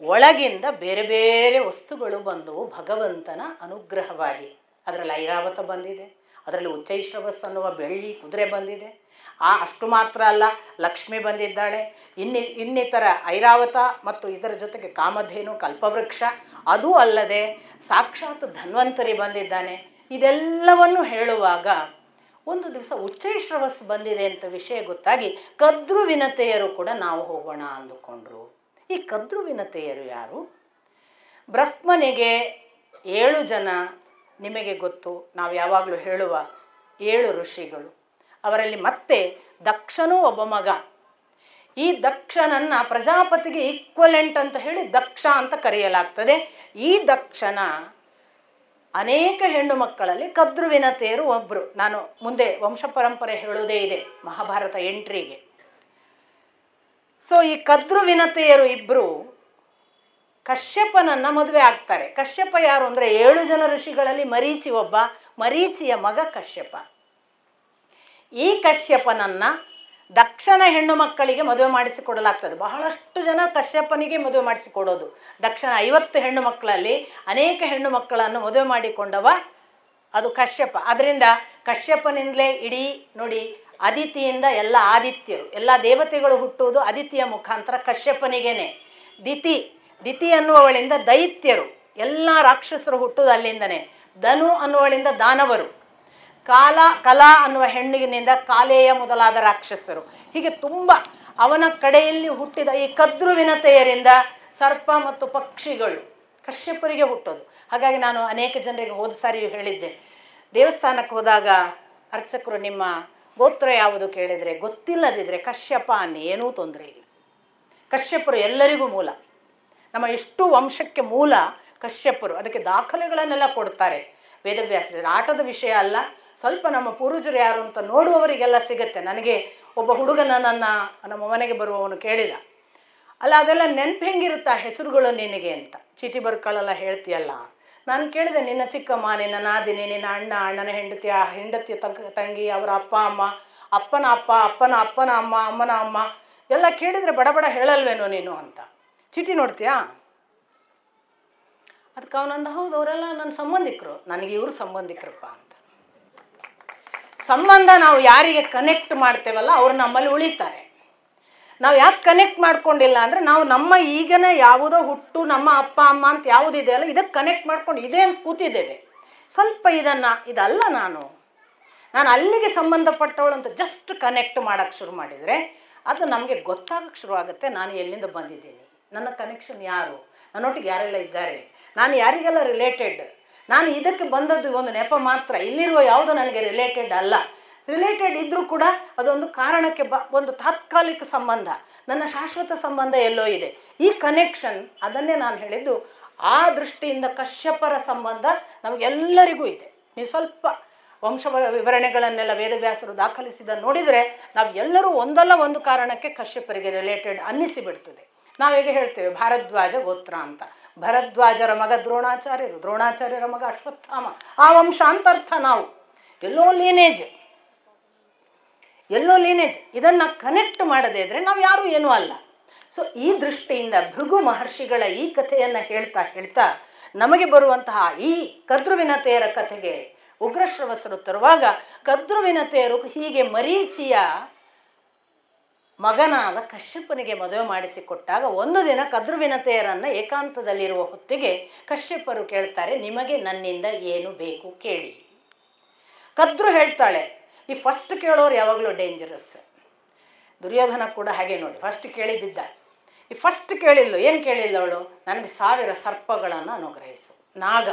Speaker 1: ಒಳಗಿಂದ ಬೇರೆ ಬೇರೆ ವಸ್ತುಗಳು ಬಂದವು ಭಗವಂತನ ಅನುಗ್ರಹವಾಗಿ. ಅದರಲ್ಲಿ ಐರಾವತ ಬಂದಿದೆ, ಅದರಲ್ಲಿ ಉಚ್ಚೈಶ್ರವಸ್ ಅನ್ನುವ ಬೆಳ್ಳಿ ಕುದುರೆ ಬಂದಿದೆ. ಅಷ್ಟು ಮಾತ್ರ ಅಲ್ಲ, ಲಕ್ಷ್ಮಿ ಬಂದಿದ್ದಾಳೆ, ಇನ್ನಿತರ ಐರಾವತ ಮತ್ತು ಇದರ ಜೊತೆಗೆ ಕಾಮಧೇನು, ಕಲ್ಪವೃಕ್ಷ, ಅದೂ ಅಲ್ಲದೆ ಸಾಕ್ಷಾತ್ ಧನ್ವಂತರಿ ಬಂದಿದ್ದಾನೆ. ಇದೆಲ್ಲವನ್ನು ಹೇಳುವಾಗ ಒಂದು ದಿವಸ ಉಚ್ಚೈಶ್ರವಸ್ ಬಂದಿದೆ ಅಂತ ವಿಷಯ ಗೊತ್ತಾಗಿ ಕದ್ರು ವಿನತೆಯರು ಕೂಡ ನಾವು ಹೋಗೋಣ ಅಂದುಕೊಂಡ್ರು. ಈ ಕದ್ರು ವಿನತೆಯರು ಯಾರು? ಬ್ರಹ್ಮನಿಗೆ 7 ಜನ, ನಿಮಗೆ ಗೊತ್ತು, ನಾವು ಯಾವಾಗಲೂ ಹೇಳುವ 7 ಋಷಿಗಳು. ಅವರಲ್ಲಿ ಮತ್ತೆ ದಕ್ಷನೂ ಒಬ್ಬ ಮಗ. ಈ ದಕ್ಷನನ್ನು ಪ್ರಜಾಪತಿಗೆ ಈಕ್ವಲೆಂಟ್ ಅಂತ ಹೇಳಿ ದಕ್ಷ ಅಂತ ಕರೆಯಲಾಗ್ತದೆ. ಈ ದಕ್ಷನ ಅನೇಕ ಹೆಣ್ಣು ಮಕ್ಕಳಲ್ಲಿ ಕದ್ರು ವಿನತೆಯರು ಒಬ್ಬರು. ನಾನು ಮುಂದೆ ವಂಶ ಪರಂಪರೆ ಹೇಳುವುದೇ ಇದೆ ಮಹಾಭಾರತ ಎಂಟ್ರಿಗೆ. ಸೊ ಈ ಕದ್ರು ವಿನತೆಯರು ಇಬ್ಬರು ಕಶ್ಯಪನನ್ನು ಮದುವೆ ಆಗ್ತಾರೆ. ಕಶ್ಯಪ ಯಾರು ಅಂದರೆ 7 ಜನ ಋಷಿಗಳಲ್ಲಿ ಮರೀಚಿ ಒಬ್ಬ, ಮರೀಚಿಯ ಮಗ ಕಶ್ಯಪ. ಈ ಕಶ್ಯಪನನ್ನು ದಕ್ಷನ ಹೆಣ್ಣು ಮಕ್ಕಳಿಗೆ ಮದುವೆ ಮಾಡಿಸಿಕೊಡಲಾಗ್ತದೆ. ಬಹಳಷ್ಟು ಜನ ಕಶ್ಯಪನಿಗೆ ಮದುವೆ ಮಾಡಿಸಿಕೊಡೋದು. ದಕ್ಷನ 50 ಹೆಣ್ಣು ಮಕ್ಕಳಲ್ಲಿ ಅನೇಕ ಹೆಣ್ಣು ಮಕ್ಕಳನ್ನು ಮದುವೆ ಮಾಡಿಕೊಂಡವ ಅದು ಕಶ್ಯಪ. ಅದರಿಂದ ಕಶ್ಯಪನಿಂದಲೇ ಇಡೀ ನೋಡಿ ಅದಿತಿಯಿಂದ ಎಲ್ಲ ಆದಿತ್ಯರು, ಎಲ್ಲ ದೇವತೆಗಳು ಹುಟ್ಟುವುದು ಅದಿತಿಯ ಮುಖಾಂತರ ಕಶ್ಯಪನಿಗೇನೆ. ದಿತಿ ಅನ್ನುವವಳಿಂದ ದೈತ್ಯರು, ಎಲ್ಲ ರಾಕ್ಷಸರು ಹುಟ್ಟುವುದು ಅಲ್ಲಿಂದನೇ. ಧನು ಅನ್ನುವಳಿಂದ ದಾನವರು, ಕಲಾ ಅನ್ನುವ ಹೆಣ್ಣಿನಿಂದ ಕಾಲೇಯ ಮೊದಲಾದ ರಾಕ್ಷಸರು. ಹೀಗೆ ತುಂಬ ಅವನ ಕಡೆಯಲ್ಲಿ ಹುಟ್ಟಿದ ಈ ಕದ್ರುವಿನತೆಯರಿಂದ ಸರ್ಪ ಮತ್ತು ಪಕ್ಷಿಗಳು ಕಶ್ಯಪರಿಗೆ ಹುಟ್ಟೋದು. ಹಾಗಾಗಿ ನಾನು ಅನೇಕ ಜನರಿಗೆ ಹೋದ ಸಾರಿಯೂ ಹೇಳಿದ್ದೆ, ದೇವಸ್ಥಾನಕ್ಕೆ ಹೋದಾಗ ಅರ್ಚಕರು ನಿಮ್ಮ ಗೋತ್ರ ಯಾವುದು ಕೇಳಿದರೆ ಗೊತ್ತಿಲ್ಲದಿದ್ದರೆ ಕಶ್ಯಪ ಅನ್ನೇನೂ ತೊಂದರೆ ಇಲ್ಲ. ಕಶ್ಯಪರು ಎಲ್ಲರಿಗೂ ಮೂಲ, ನಮ್ಮ ಎಷ್ಟು ವಂಶಕ್ಕೆ ಮೂಲ ಕಶ್ಯಪರು. ಅದಕ್ಕೆ ದಾಖಲೆಗಳನ್ನೆಲ್ಲ ಕೊಡ್ತಾರೆ ವೇದವ್ಯಾಸರು. ಆಟದ ವಿಷಯ ಅಲ್ಲ, ಸ್ವಲ್ಪ ನಮ್ಮ ಪೂರ್ವಜರು ಯಾರು ಅಂತ ನೋಡುವವರಿಗೆಲ್ಲ ಸಿಗುತ್ತೆ. ನನಗೆ ಒಬ್ಬ ಹುಡುಗನ ನಮ್ಮ ಮನೆಗೆ ಬರುವವನು ಕೇಳಿದ, ಅಲ್ಲ ಅದೆಲ್ಲ ನೆನಪು ಹೆಂಗಿರುತ್ತಾ ಹೆಸರುಗಳು ನಿನಗೆ ಅಂತ, ಚೀಟಿ ಬರ್ಕೊಳ್ಳೆಲ್ಲ ಹೇಳ್ತೀಯಲ್ಲ. ನಾನು ಕೇಳಿದೆ, ನಿನ್ನ ಚಿಕ್ಕಮ್ಮ, ನಿನ್ನ ನಾದಿನಿ, ನಿನ್ನ ಅಣ್ಣ, ಅಣ್ಣನ ಹೆಂಡತಿಯ ತಂಗಿ, ಅವರ ಅಪ್ಪ ಅಮ್ಮ, ಅಪ್ಪನ ಅಪ್ಪ, ಅಪ್ಪನ ಅಪ್ಪನ ಅಮ್ಮ, ಅಮ್ಮನ ಅಮ್ಮ ಎಲ್ಲ ಕೇಳಿದರೆ ಬಡ ಹೇಳಲ್ವೇನೋ ನೀನು ಅಂತ. ಚೀಟಿ ನೋಡ್ತೀಯಾ? ಅದಕ್ಕೆ ಅವನಂದ, ಹೌದು ಅವರೆಲ್ಲ ನನ್ನ ಸಂಬಂಧಿಕರು, ನನಗೆ ಇವರು ಸಂಬಂಧಿಕರಪ್ಪ ಅಂತ. ಸಂಬಂಧ ನಾವು ಯಾರಿಗೆ ಕನೆಕ್ಟ್ ಮಾಡ್ತೇವಲ್ಲ ಅವರು ನಮ್ಮಲ್ಲಿ ಉಳಿತಾರೆ. ನಾವು ಯಾಕೆ ಕನೆಕ್ಟ್ ಮಾಡ್ಕೊಂಡಿಲ್ಲ ಅಂದರೆ ನಾವು ನಮ್ಮ ಈಗಿನ ಯಾವುದೋ ಹುಟ್ಟು ನಮ್ಮ ಅಪ್ಪ ಅಮ್ಮ ಅಂತ ಯಾವುದಿದೆ ಅಲ್ಲ ಇದಕ್ಕೆ ಕನೆಕ್ಟ್ ಮಾಡ್ಕೊಂಡು ಇದೇ ಅಂತ ಕೂತಿದ್ದೇವೆ. ಸ್ವಲ್ಪ ಇದಲ್ಲ ನಾನು ಅಲ್ಲಿಗೆ ಸಂಬಂಧಪಟ್ಟವಳು ಅಂತ ಜಸ್ಟ್ ಕನೆಕ್ಟ್ ಮಾಡೋಕ್ಕೆ ಶುರು ಮಾಡಿದರೆ ಅದು ನಮಗೆ ಗೊತ್ತಾಗಕ್ಕೆ ಶುರು ಆಗುತ್ತೆ. ನಾನು ಎಲ್ಲಿಂದ ಬಂದಿದ್ದೀನಿ, ನನ್ನ ಕನೆಕ್ಷನ್ ಯಾರು, ನನ್ನೊಟ್ಟಿಗೆ ಯಾರೆಲ್ಲ ಇದ್ದಾರೆ, ನಾನು ಯಾರಿಗೆಲ್ಲ ರಿಲೇಟೆಡ್, ನಾನು ಇದಕ್ಕೆ ಬಂದದ್ದು ಒಂದು ನೆಪ ಮಾತ್ರ, ಇಲ್ಲಿರುವ ಯಾವುದು ನನಗೆ ರಿಲೇಟೆಡ್ ಅಲ್ಲ. ರಿಲೇಟೆಡ್ ಇದ್ದರೂ ಕೂಡ ಅದೊಂದು ಕಾರಣಕ್ಕೆ ಒಂದು ತಾತ್ಕಾಲಿಕ ಸಂಬಂಧ, ನನ್ನ ಶಾಶ್ವತ ಸಂಬಂಧ ಎಲ್ಲೋ ಇದೆ. ಈ ಕನೆಕ್ಷನ್, ಅದನ್ನೇ ನಾನು ಹೇಳಿದ್ದು. ಆ ದೃಷ್ಟಿಯಿಂದ ಕಶ್ಯಪರ ಸಂಬಂಧ ನಮಗೆಲ್ಲರಿಗೂ ಇದೆ. ನೀವು ಸ್ವಲ್ಪ ವಂಶ ವಿವರಣೆಗಳನ್ನೆಲ್ಲ ವೇದವ್ಯಾಸರು ದಾಖಲಿಸಿದ ನೋಡಿದರೆ ನಾವು ಎಲ್ಲರೂ ಒಂದಲ್ಲ ಒಂದು ಕಾರಣಕ್ಕೆ ಕಶ್ಯಪರಿಗೆ ರಿಲೇಟೆಡ್ ಅನ್ನಿಸಿಬಿಡ್ತದೆ. ನಾವೀಗ ಹೇಳ್ತೇವೆ ಭಾರದ್ವಾಜ ಗೋತ್ರ ಅಂತ. ಭರದ್ವಾಜರ ಮಗ ದ್ರೋಣಾಚಾರ್ಯರು, ದ್ರೋಣಾಚಾರ್ಯರ ಮಗ ಅಶ್ವತ್ಥಾಮ, ಆ ವಂಶ ಅಂತ ಅರ್ಥ. ನಾವು ಎಲ್ಲೋ ಲೀನೇಜ್ ಇದನ್ನು ಕನೆಕ್ಟ್ ಮಾಡದೇ ಇದ್ದರೆ ನಾವು ಯಾರೂ ಏನೂ ಅಲ್ಲ. ಸೊ ಈ ದೃಷ್ಟಿಯಿಂದ ಭೃಗು ಮಹರ್ಷಿಗಳ ಈ ಕಥೆಯನ್ನು ಹೇಳ್ತಾ ನಮಗೆ ಬರುವಂತಹ ಈ ಕದ್ರುವಿನತೆಯರ ಕಥೆಗೆ ಉಗ್ರಶ್ರವಸರು ತರುವಾಗ ಕದ್ರುವಿನತೆಯರು ಹೀಗೆ ಮರೀಚಿಯ ಮಗನಾದ ಕಶ್ಯಪನಿಗೆ ಮದುವೆ ಮಾಡಿಸಿಕೊಟ್ಟಾಗ ಒಂದು ದಿನ ಕದ್ರುವಿನತೆಯರನ್ನು ಏಕಾಂತದಲ್ಲಿರುವ ಹೊತ್ತಿಗೆ ಕಶ್ಯಪರು ಕೇಳ್ತಾರೆ, ನಿಮಗೆ ನನ್ನಿಂದ ಏನು ಬೇಕು ಕೇಳಿ. ಕದ್ರು ಹೇಳ್ತಾಳೆ, ಈ ಫಸ್ಟ್ ಕೇಳೋರು ಯಾವಾಗಲೂ ಡೇಂಜರಸ್. ದುರ್ಯೋಧನ ಕೂಡ ಹಾಗೆ ನೋಡಿ, ಫಸ್ಟ್ ಕೇಳಿ ಬಿದ್ದ. ಈ ಫಸ್ಟ್ ಕೇಳಿಲ್ಲ, ಏನು ಕೇಳಿಲ್ಲ ಅವಳು, ನನಗೆ 1000 ಸರ್ಪಗಳನ್ನು ಅನುಗ್ರಹಿಸು. ನಾಗ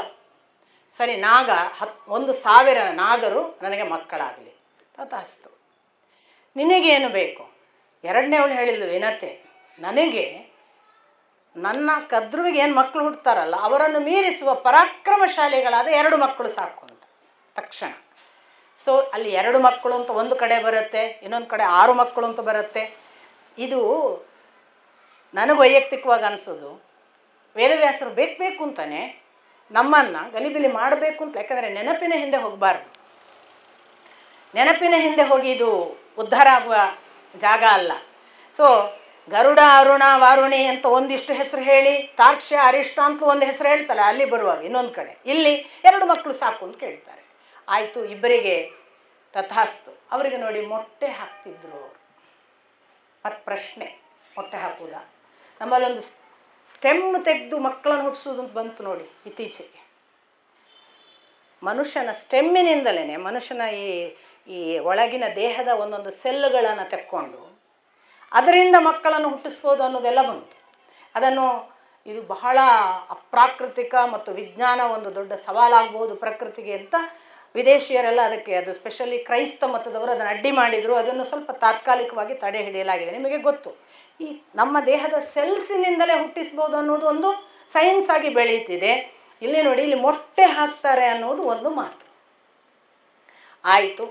Speaker 1: ಸರಿ, 1,000 ನಾಗರು ನನಗೆ ಮಕ್ಕಳಾಗಲಿ, ತಥಾಸ್ತು. ನಿನಗೇನು ಬೇಕು? ಎರಡನೇವಳು ಹೇಳಿಲ್ಲ ವಿನತೆ, ನನಗೆ ನನ್ನ ಕದ್ರುವಿಗೆ ಏನು ಮಕ್ಕಳು ಹುಡ್ತಾರಲ್ಲ ಅವರನ್ನು ಮೀರಿಸುವ ಪರಾಕ್ರಮಶಾಲಿಗಳಾದ 2 ಮಕ್ಕಳು ಸಾಕು ಅಂತ ತಕ್ಷಣ. ಸೊ ಅಲ್ಲಿ 2 ಮಕ್ಕಳು ಅಂತ ಒಂದು ಕಡೆ ಬರುತ್ತೆ, ಇನ್ನೊಂದು ಕಡೆ 6 ಮಕ್ಕಳು ಅಂತ ಬರುತ್ತೆ. ಇದು ನನಗೆ ವೈಯಕ್ತಿಕವಾಗಿ ಅನಿಸೋದು, ವೇದವ್ಯಾಸರು ಬೇಕು ಅಂತಾನೆ ನಮ್ಮನ್ನು ಗಲಿಬಿಲಿ ಮಾಡಬೇಕು ಅಂತ. ಯಾಕಂದರೆ ನೆನಪಿನ ಹಿಂದೆ ಹೋಗಬಾರ್ದು, ನೆನಪಿನ ಹಿಂದೆ ಹೋಗಿ ಇದು ಉದ್ಧಾರ ಆಗುವ ಜಾಗ ಅಲ್ಲ. ಸೊ ಗರುಡ, ಅರುಣ, ವಾರುಣಿ ಅಂತ ಒಂದಿಷ್ಟು ಹೆಸರು ಹೇಳಿ, ತಾರ್ಕ್ಷ್ಯ, ಅರಿಷ್ಟ ಅಂತ ಒಂದು ಹೆಸರು ಹೇಳ್ತಾರೆ ಅಲ್ಲಿ ಬರುವಾಗ. ಇನ್ನೊಂದು ಕಡೆ ಇಲ್ಲಿ 2 ಮಕ್ಕಳು ಸಾಕು ಅಂತ ಕೇಳ್ತಾರೆ. ಆಯಿತು, ಇಬ್ಬರಿಗೆ ತಥಾಸ್ತು. ಅವರಿಗೆ ನೋಡಿ ಮೊಟ್ಟೆ ಹಾಕ್ತಿದ್ರು ಅವರು. ಮತ್ತು ಪ್ರಶ್ನೆ, ಮೊಟ್ಟೆ ಹಾಕುವುದಾ? ನಮ್ಮಲ್ಲೊಂದು ಸ್ಟೆಮ್ ತೆಗೆದು ಮಕ್ಕಳನ್ನು ಹುಟ್ಟಿಸೋದು ಅಂತ ಬಂತು ನೋಡಿ ಇತ್ತೀಚೆಗೆ. ಮನುಷ್ಯನ ಸ್ಟೆಮ್ಮಿನಿಂದಲೇ ಮನುಷ್ಯನ ಈ ಒಳಗಿನ ದೇಹದ ಒಂದೊಂದು ಸೆಲ್ಗಳನ್ನು ತೆಕ್ಕೊಂಡು ಅದರಿಂದ ಮಕ್ಕಳನ್ನು ಹುಟ್ಟಿಸ್ಬೋದು ಅನ್ನೋದೆಲ್ಲ ಬಂತು. ಇದು ಬಹಳ ಅಪ್ರಾಕೃತಿಕ ಮತ್ತು ವಿಜ್ಞಾನ ಒಂದು ದೊಡ್ಡ ಸವಾಲಾಗಬಹುದು ಪ್ರಕೃತಿಗೆ ಅಂತ ವಿದೇಶಿಯರೆಲ್ಲ ಅದು ಸ್ಪೆಷಲಿ ಕ್ರೈಸ್ತ ಮತದವರು ಅದನ್ನು ಅಡ್ಡಿ ಮಾಡಿದರು. ಅದನ್ನು ಸ್ವಲ್ಪ ತಾತ್ಕಾಲಿಕವಾಗಿ ತಡೆ ಹಿಡಿಯಲಾಗಿದೆ. ನಿಮಗೆ ಗೊತ್ತು, ಈ ನಮ್ಮ ದೇಹದ ಸೆಲ್ಸಿನಿಂದಲೇ ಹುಟ್ಟಿಸ್ಬೋದು ಅನ್ನೋದು ಒಂದು ಸೈನ್ಸ್ ಆಗಿ ಬೆಳೀತಿದೆ. ಇಲ್ಲಿ ನೋಡಿ, ಇಲ್ಲಿ ಮೊಟ್ಟೆ ಹಾಕ್ತಾರೆ ಅನ್ನೋದು ಒಂದು ಮಾತು. ಆಯಿತು,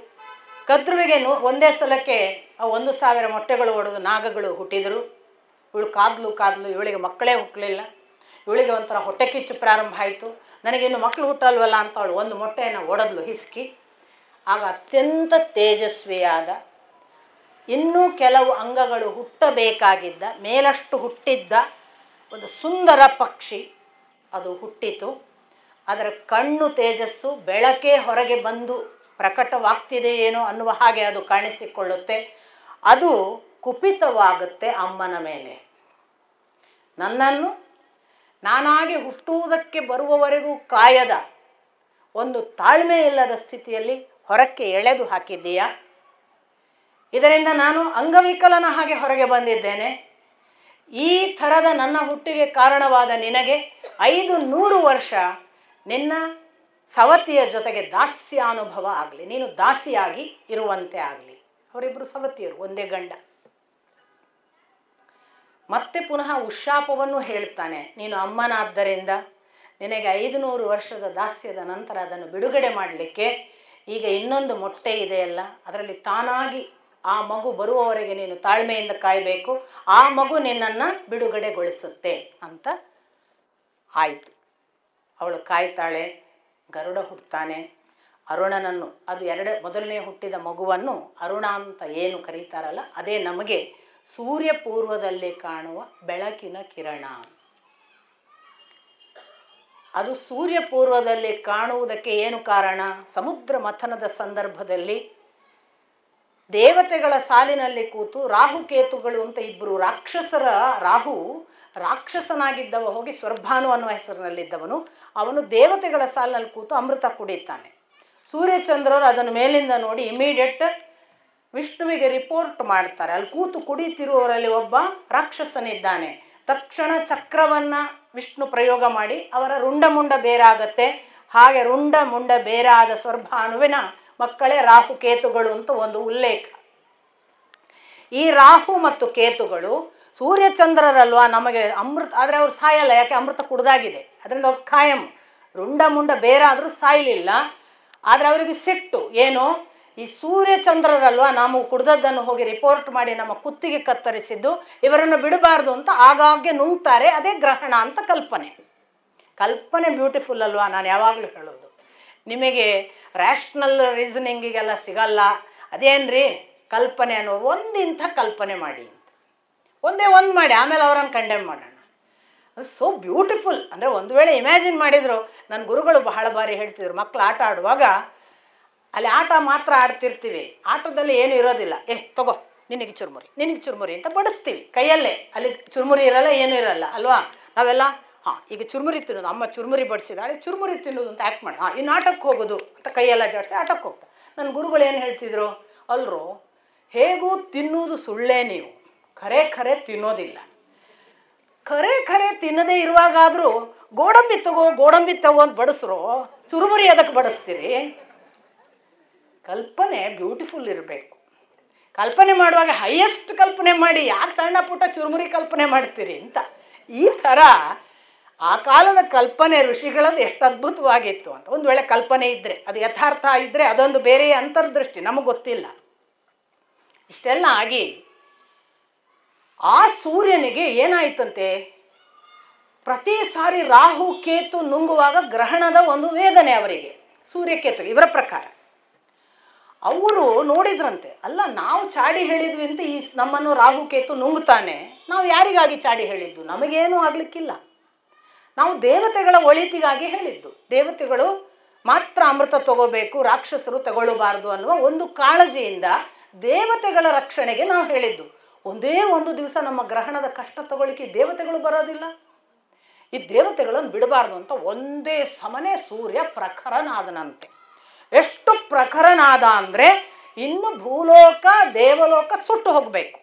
Speaker 1: ಕದ್ರುವಿಗೆ ಒಂದೇ ಸಲಕ್ಕೆ 1,000 ಮೊಟ್ಟೆಗಳು ಒಡೆದು ನಾಗಗಳು ಹುಟ್ಟಿದರು. ಇವಳು ಕಾದ್ಲು, ಇವಳಿಗೆ ಮಕ್ಕಳೇ ಹುಟ್ಟಲಿಲ್ಲ. ಇವಳಿಗೆ ಒಂಥರ ಹೊಟ್ಟೆ ಕಿಚ್ಚು ಪ್ರಾರಂಭ ಆಯಿತು. ನನಗಿನ್ನು ಮಕ್ಕಳು ಹುಟ್ಟಲ್ವಲ್ಲ ಅಂತ ಅವಳು ಒಂದು ಮೊಟ್ಟೆಯನ್ನು ಒಡೆದ್ಲು ಹಿಸ್ಕಿ. ಆಗ ಅತ್ಯಂತ ತೇಜಸ್ವಿಯಾದ ಇನ್ನೂ ಕೆಲವು ಅಂಗಗಳು ಹುಟ್ಟಬೇಕಾಗಿದ್ದ ಮೇಲಷ್ಟು ಹುಟ್ಟಿದ್ದ ಒಂದು ಸುಂದರ ಪಕ್ಷಿ ಅದು ಹುಟ್ಟಿತು. ಅದರ ಕಣ್ಣು ತೇಜಸ್ಸು ಬೆಳಕೆ ಹೊರಗೆ ಬಂದು ಪ್ರಕಟವಾಗ್ತಿದೆ ಏನೋ ಅನ್ನುವ ಹಾಗೆ ಅದು ಕಾಣಿಸಿಕೊಳ್ಳುತ್ತೆ. ಅದು ಕುಪಿತವಾಗುತ್ತೆ ಅಮ್ಮನ ಮೇಲೆ. ನನ್ನನ್ನು ನಾನಾಗಿ ಹುಟ್ಟುವುದಕ್ಕೆ ಬರುವವರೆಗೂ ಕಾಯದ ಒಂದು ತಾಳ್ಮೆ ಇಲ್ಲದ ಸ್ಥಿತಿಯಲ್ಲಿ ಹೊರಕ್ಕೆ ಎಳೆದು ಹಾಕಿದ್ದೀಯಾ. ಇದರಿಂದ ನಾನು ಅಂಗವಿಕಲನ ಹಾಗೆ ಹೊರಗೆ ಬಂದಿದ್ದೇನೆ. ಈ ಥರದ ನನ್ನ ಹುಟ್ಟಿಗೆ ಕಾರಣವಾದ ನಿನಗೆ 500 ವರ್ಷ ನಿನ್ನ ಸವತಿಯ ಜೊತೆಗೆ ದಾಸ್ಯಾನುಭವ ಆಗಲಿ, ನೀನು ದಾಸಿಯಾಗಿ ಇರುವಂತೆ ಆಗಲಿ. ಅವರಿಬ್ಬರು ಸವತಿಯರು, ಒಂದೇ ಗಂಡ. ಮತ್ತೆ ಪುನಃ ಉಶಾಪವನ್ನು ಹೇಳ್ತಾನೆ, ನೀನು ಅಮ್ಮನಾದ್ದರಿಂದ ನಿನಗೆ 500 ವರ್ಷದ ದಾಸ್ಯದ ನಂತರ ಅದನ್ನು ಬಿಡುಗಡೆ ಮಾಡಲಿಕ್ಕೆ ಈಗ ಇನ್ನೊಂದು ಮೊಟ್ಟೆ ಇದೆಯಲ್ಲ, ಅದರಲ್ಲಿ ತಾನಾಗಿ ಆ ಮಗು ಬರುವವರೆಗೆ ನೀನು ತಾಳ್ಮೆಯಿಂದ ಕಾಯಬೇಕು. ಆ ಮಗು ನಿನ್ನನ್ನು ಬಿಡುಗಡೆಗೊಳಿಸುತ್ತೆ ಅಂತ ಆಯಿತು. ಅವಳು ಕಾಯ್ತಾಳೆ. ಗರುಡ ಹುಟ್ಟುತ್ತಾನೆ. ಅರುಣನನ್ನು, ಅದು ಮೊದಲನೇ ಹುಟ್ಟಿದ ಮಗುವನ್ನು ಅರುಣ ಅಂತ ಏನು ಕರೀತಾರಲ್ಲ, ಅದೇ ನಮಗೆ ಸೂರ್ಯ ಪೂರ್ವದಲ್ಲಿ ಕಾಣುವ ಬೆಳಕಿನ ಕಿರಣ. ಅದು ಸೂರ್ಯ ಪೂರ್ವದಲ್ಲಿ ಕಾಣುವುದಕ್ಕೆ ಏನು ಕಾರಣ? ಸಮುದ್ರ ಮಥನದ ಸಂದರ್ಭದಲ್ಲಿ ದೇವತೆಗಳ ಸಾಲಿನಲ್ಲಿ ಕೂತು ರಾಹುಕೇತುಗಳು ಅಂತ ಇಬ್ಬರು ರಾಕ್ಷಸರ, ರಾಹು ರಾಕ್ಷಸನಾಗಿದ್ದವ ಹೋಗಿ ಸ್ವರ್ಭಾನು ಅನ್ನುವ ಹೆಸರಿನಲ್ಲಿದ್ದವನು, ಅವನು ದೇವತೆಗಳ ಸಾಲಿನಲ್ಲಿ ಕೂತು ಅಮೃತ ಕುಡಿತಾನೆ. ಸೂರ್ಯಚಂದ್ರರು ಅದನ್ನು ಮೇಲಿಂದ ನೋಡಿ ಇಮಿಡಿಯೇಟ್ ವಿಷ್ಣುವಿಗೆ ರಿಪೋರ್ಟ್ ಮಾಡ್ತಾರೆ, ಅಲ್ಲಿ ಕೂತು ಕುಡಿತಿರುವವರಲ್ಲಿ ಒಬ್ಬ ರಾಕ್ಷಸನಿದ್ದಾನೆ. ತಕ್ಷಣ ಚಕ್ರವನ್ನು ವಿಷ್ಣು ಪ್ರಯೋಗ ಮಾಡಿ ಅವರ ರುಂಡಮುಂಡ ಬೇರಾಗತ್ತೆ. ಹಾಗೆ ರುಂಡ ಮುಂಡ ಬೇರಾದ ಸ್ವರ್ಭಾನುವಿನ ಮಕ್ಕಳೇ ರಾಹು ಕೇತುಗಳು ಅಂತ ಒಂದು ಉಲ್ಲೇಖ. ಈ ರಾಹು ಮತ್ತು ಕೇತುಗಳು ಸೂರ್ಯಚಂದ್ರರಲ್ವಾ ನಮಗೆ ಅಮೃತ, ಆದರೆ ಅವ್ರು ಸಾಯಲ್ಲ, ಯಾಕೆ ಅಮೃತ ಕುಡ್ದಾಗಿದೆ, ಅದರಿಂದ ಅವ್ರು ಖಾಯಂ. ರುಂಡ ಮುಂಡ ಬೇರಾದರೂ ಸಾಯಲಿಲ್ಲ. ಆದರೆ ಅವರಿಗೆ ಸಿಟ್ಟು ಏನು, ಈ ಸೂರ್ಯಚಂದ್ರರಲ್ವಾ ನಾವು ಕುಡ್ದದ್ದನ್ನು ಹೋಗಿ ರಿಪೋರ್ಟ್ ಮಾಡಿ ನಮ್ಮ ಕುತ್ತಿಗೆ ಕತ್ತರಿಸಿದ್ದು, ಇವರನ್ನು ಬಿಡಬಾರ್ದು ಅಂತ ಆಗಾಗ್ಗೆ ನುಂಗ್ತಾರೆ. ಅದೇ ಗ್ರಹಣ ಅಂತ ಕಲ್ಪನೆ. ಕಲ್ಪನೆ ಬ್ಯೂಟಿಫುಲ್ ಅಲ್ವಾ? ನಾನು ಯಾವಾಗಲೂ ಹೇಳೋದು, ನಿಮಗೆ ರ್ಯಾಷ್ನಲ್ ರೀಸನಿಂಗಿಗೆಲ್ಲ ಸಿಗಲ್ಲ. ಅದೇನ್ರಿ ಕಲ್ಪನೆ ಅನ್ನೋ ಒಂದಿಂಥ ಕಲ್ಪನೆ ಮಾಡಿ ಅಂತ, ಒಂದೇ ಒಂದು ಮಾಡಿ ಆಮೇಲೆ ಅವರನ್ನು ಕಂಡೆಮ್ ಮಾಡೋಣ. ಅದು ಸೋ ಬ್ಯೂಟಿಫುಲ್. ಅಂದರೆ ಒಂದು ವೇಳೆ ಇಮ್ಯಾಜಿನ್ ಮಾಡಿದರು, ನನ್ನ ಗುರುಗಳು ಬಹಳ ಬಾರಿ ಹೇಳ್ತಿದ್ರು, ಮಕ್ಕಳು ಆಟ ಆಡುವಾಗ ಅಲ್ಲಿ ಆಟ ಮಾತ್ರ ಆಡ್ತಿರ್ತೀವಿ, ಆಟದಲ್ಲಿ ಏನು ಇರೋದಿಲ್ಲ. ತಗೋ ನಿನಗೆ ಚುರುಮುರಿ, ನಿನಗೆ ಚುರುಮುರಿ ಅಂತ ಬಡಿಸ್ತೀವಿ ಕೈಯಲ್ಲೇ. ಅಲ್ಲಿ ಚುರುಮುರಿ ಇರಲ್ಲ, ಏನೂ ಇರಲ್ಲ ಅಲ್ವಾ? ನಾವೆಲ್ಲ ಈಗ ಚುರುಮುರಿ ತಿನ್ನೋದು, ಅಮ್ಮ ಚುರುಮುರಿ ಬಡಿಸಿದಾಳೆ, ಚುರುಮುರಿ ತಿನ್ನೋದು ಅಂತ ಆ್ಯಕ್ಟ್ ಮಾಡಿ ಇನ್ನು ಆಟಕ್ಕೆ ಹೋಗೋದು ಅಂತ ಕೈಯೆಲ್ಲ ಜಾಡಿಸಿ ಆಟಕ್ಕೆ ಹೋಗ್ತಾರೆ. ನನ್ನ ಗುರುಗಳು ಏನು ಹೇಳ್ತಿದ್ರು, ಅಲ್ರೋ ಹೇಗೂ ತಿನ್ನುವುದು ಸುಳ್ಳೇ, ನೀವು ಖರೆ ಖರೆ ತಿನ್ನೋದಿಲ್ಲ. ಖರೆ ಖರೆ ತಿನ್ನದೇ ಇರುವಾಗಾದರೂ ಗೋಡಂಬಿ ತಗೋ ಅಂತ ಬಡಿಸ್ರೋ, ಚುರುಮುರಿ ಅದಕ್ಕೆ ಬಡಿಸ್ತೀರಿ. ಕಲ್ಪನೆ ಬ್ಯೂಟಿಫುಲ್ ಇರಬೇಕು. ಕಲ್ಪನೆ ಮಾಡುವಾಗ ಹೈಯೆಸ್ಟ್ ಕಲ್ಪನೆ ಮಾಡಿ, ಯಾಕೆ ಸಣ್ಣ ಪುಟ್ಟ ಚುರುಮುರಿ ಕಲ್ಪನೆ ಮಾಡ್ತೀರಿ ಅಂತ. ಈ ಥರ ಆ ಕಾಲದ ಕಲ್ಪನೆ ಋಷಿಗಳದ್ದು ಎಷ್ಟು ಅದ್ಭುತವಾಗಿತ್ತು ಅಂತ. ಒಂದು ವೇಳೆ ಕಲ್ಪನೆ ಇದ್ದರೆ, ಅದು ಯಥಾರ್ಥ ಇದ್ದರೆ ಅದೊಂದು ಬೇರೆ ಅಂತರ್ದೃಷ್ಟಿ, ನಮಗೆ ಗೊತ್ತಿಲ್ಲ. ಇಷ್ಟೆಲ್ಲ ಆಗಿ ಆ ಸೂರ್ಯನಿಗೆ ಏನಾಯ್ತಂತೆ, ಪ್ರತಿ ಸಾರಿ ರಾಹು ಕೇತು ನುಂಗುವಾಗ ಗ್ರಹಣದ ಒಂದು ವೇದನೆ ಅವರಿಗೆ, ಸೂರ್ಯಕೇತು ಇವರ ಪ್ರಕಾರ. ಅವರು ನೋಡಿದ್ರಂತೆ, ಅಲ್ಲ ನಾವು ಚಾಡಿ ಹೇಳಿದ್ವಿ ಅಂತ ಈ ನಮ್ಮನ್ನು ರಾಹು ಕೇತು ನುಂಗುತ್ತಾನೆ, ನಾವು ಯಾರಿಗಾಗಿ ಚಾಡಿ ಹೇಳಿದ್ದು? ನಮಗೇನೂ ಆಗಲಿಕ್ಕಿಲ್ಲ, ನಾವು ದೇವತೆಗಳ ಒಳಿತಿಗಾಗಿ ಹೇಳಿದ್ದು. ದೇವತೆಗಳು ಮಾತ್ರ ಅಮೃತ ತಗೋಬೇಕು, ರಾಕ್ಷಸರು ತಗೊಳ್ಳಬಾರ್ದು ಅನ್ನುವ ಒಂದು ಕಾಳಜಿಯಿಂದ ದೇವತೆಗಳ ರಕ್ಷಣೆಗೆ ನಾವು ಹೇಳಿದ್ದು. ಒಂದೇ ಒಂದು ದಿವಸ ನಮ್ಮ ಗ್ರಹಣದ ಕಷ್ಟ ತಗೊಳ್ಳಿಕ್ಕೆ ದೇವತೆಗಳು ಬರೋದಿಲ್ಲ. ಈ ದೇವತೆಗಳನ್ನು ಬಿಡಬಾರ್ದು ಅಂತ ಒಂದೇ ಸಮನೆ ಸೂರ್ಯ ಪ್ರಖರನಾದನಂತೆ. ಎಷ್ಟು ಪ್ರಖರನಾದ ಅಂದರೆ ಇನ್ನು ಭೂಲೋಕ ದೇವಲೋಕ ಸುಟ್ಟು ಹೋಗಬೇಕು.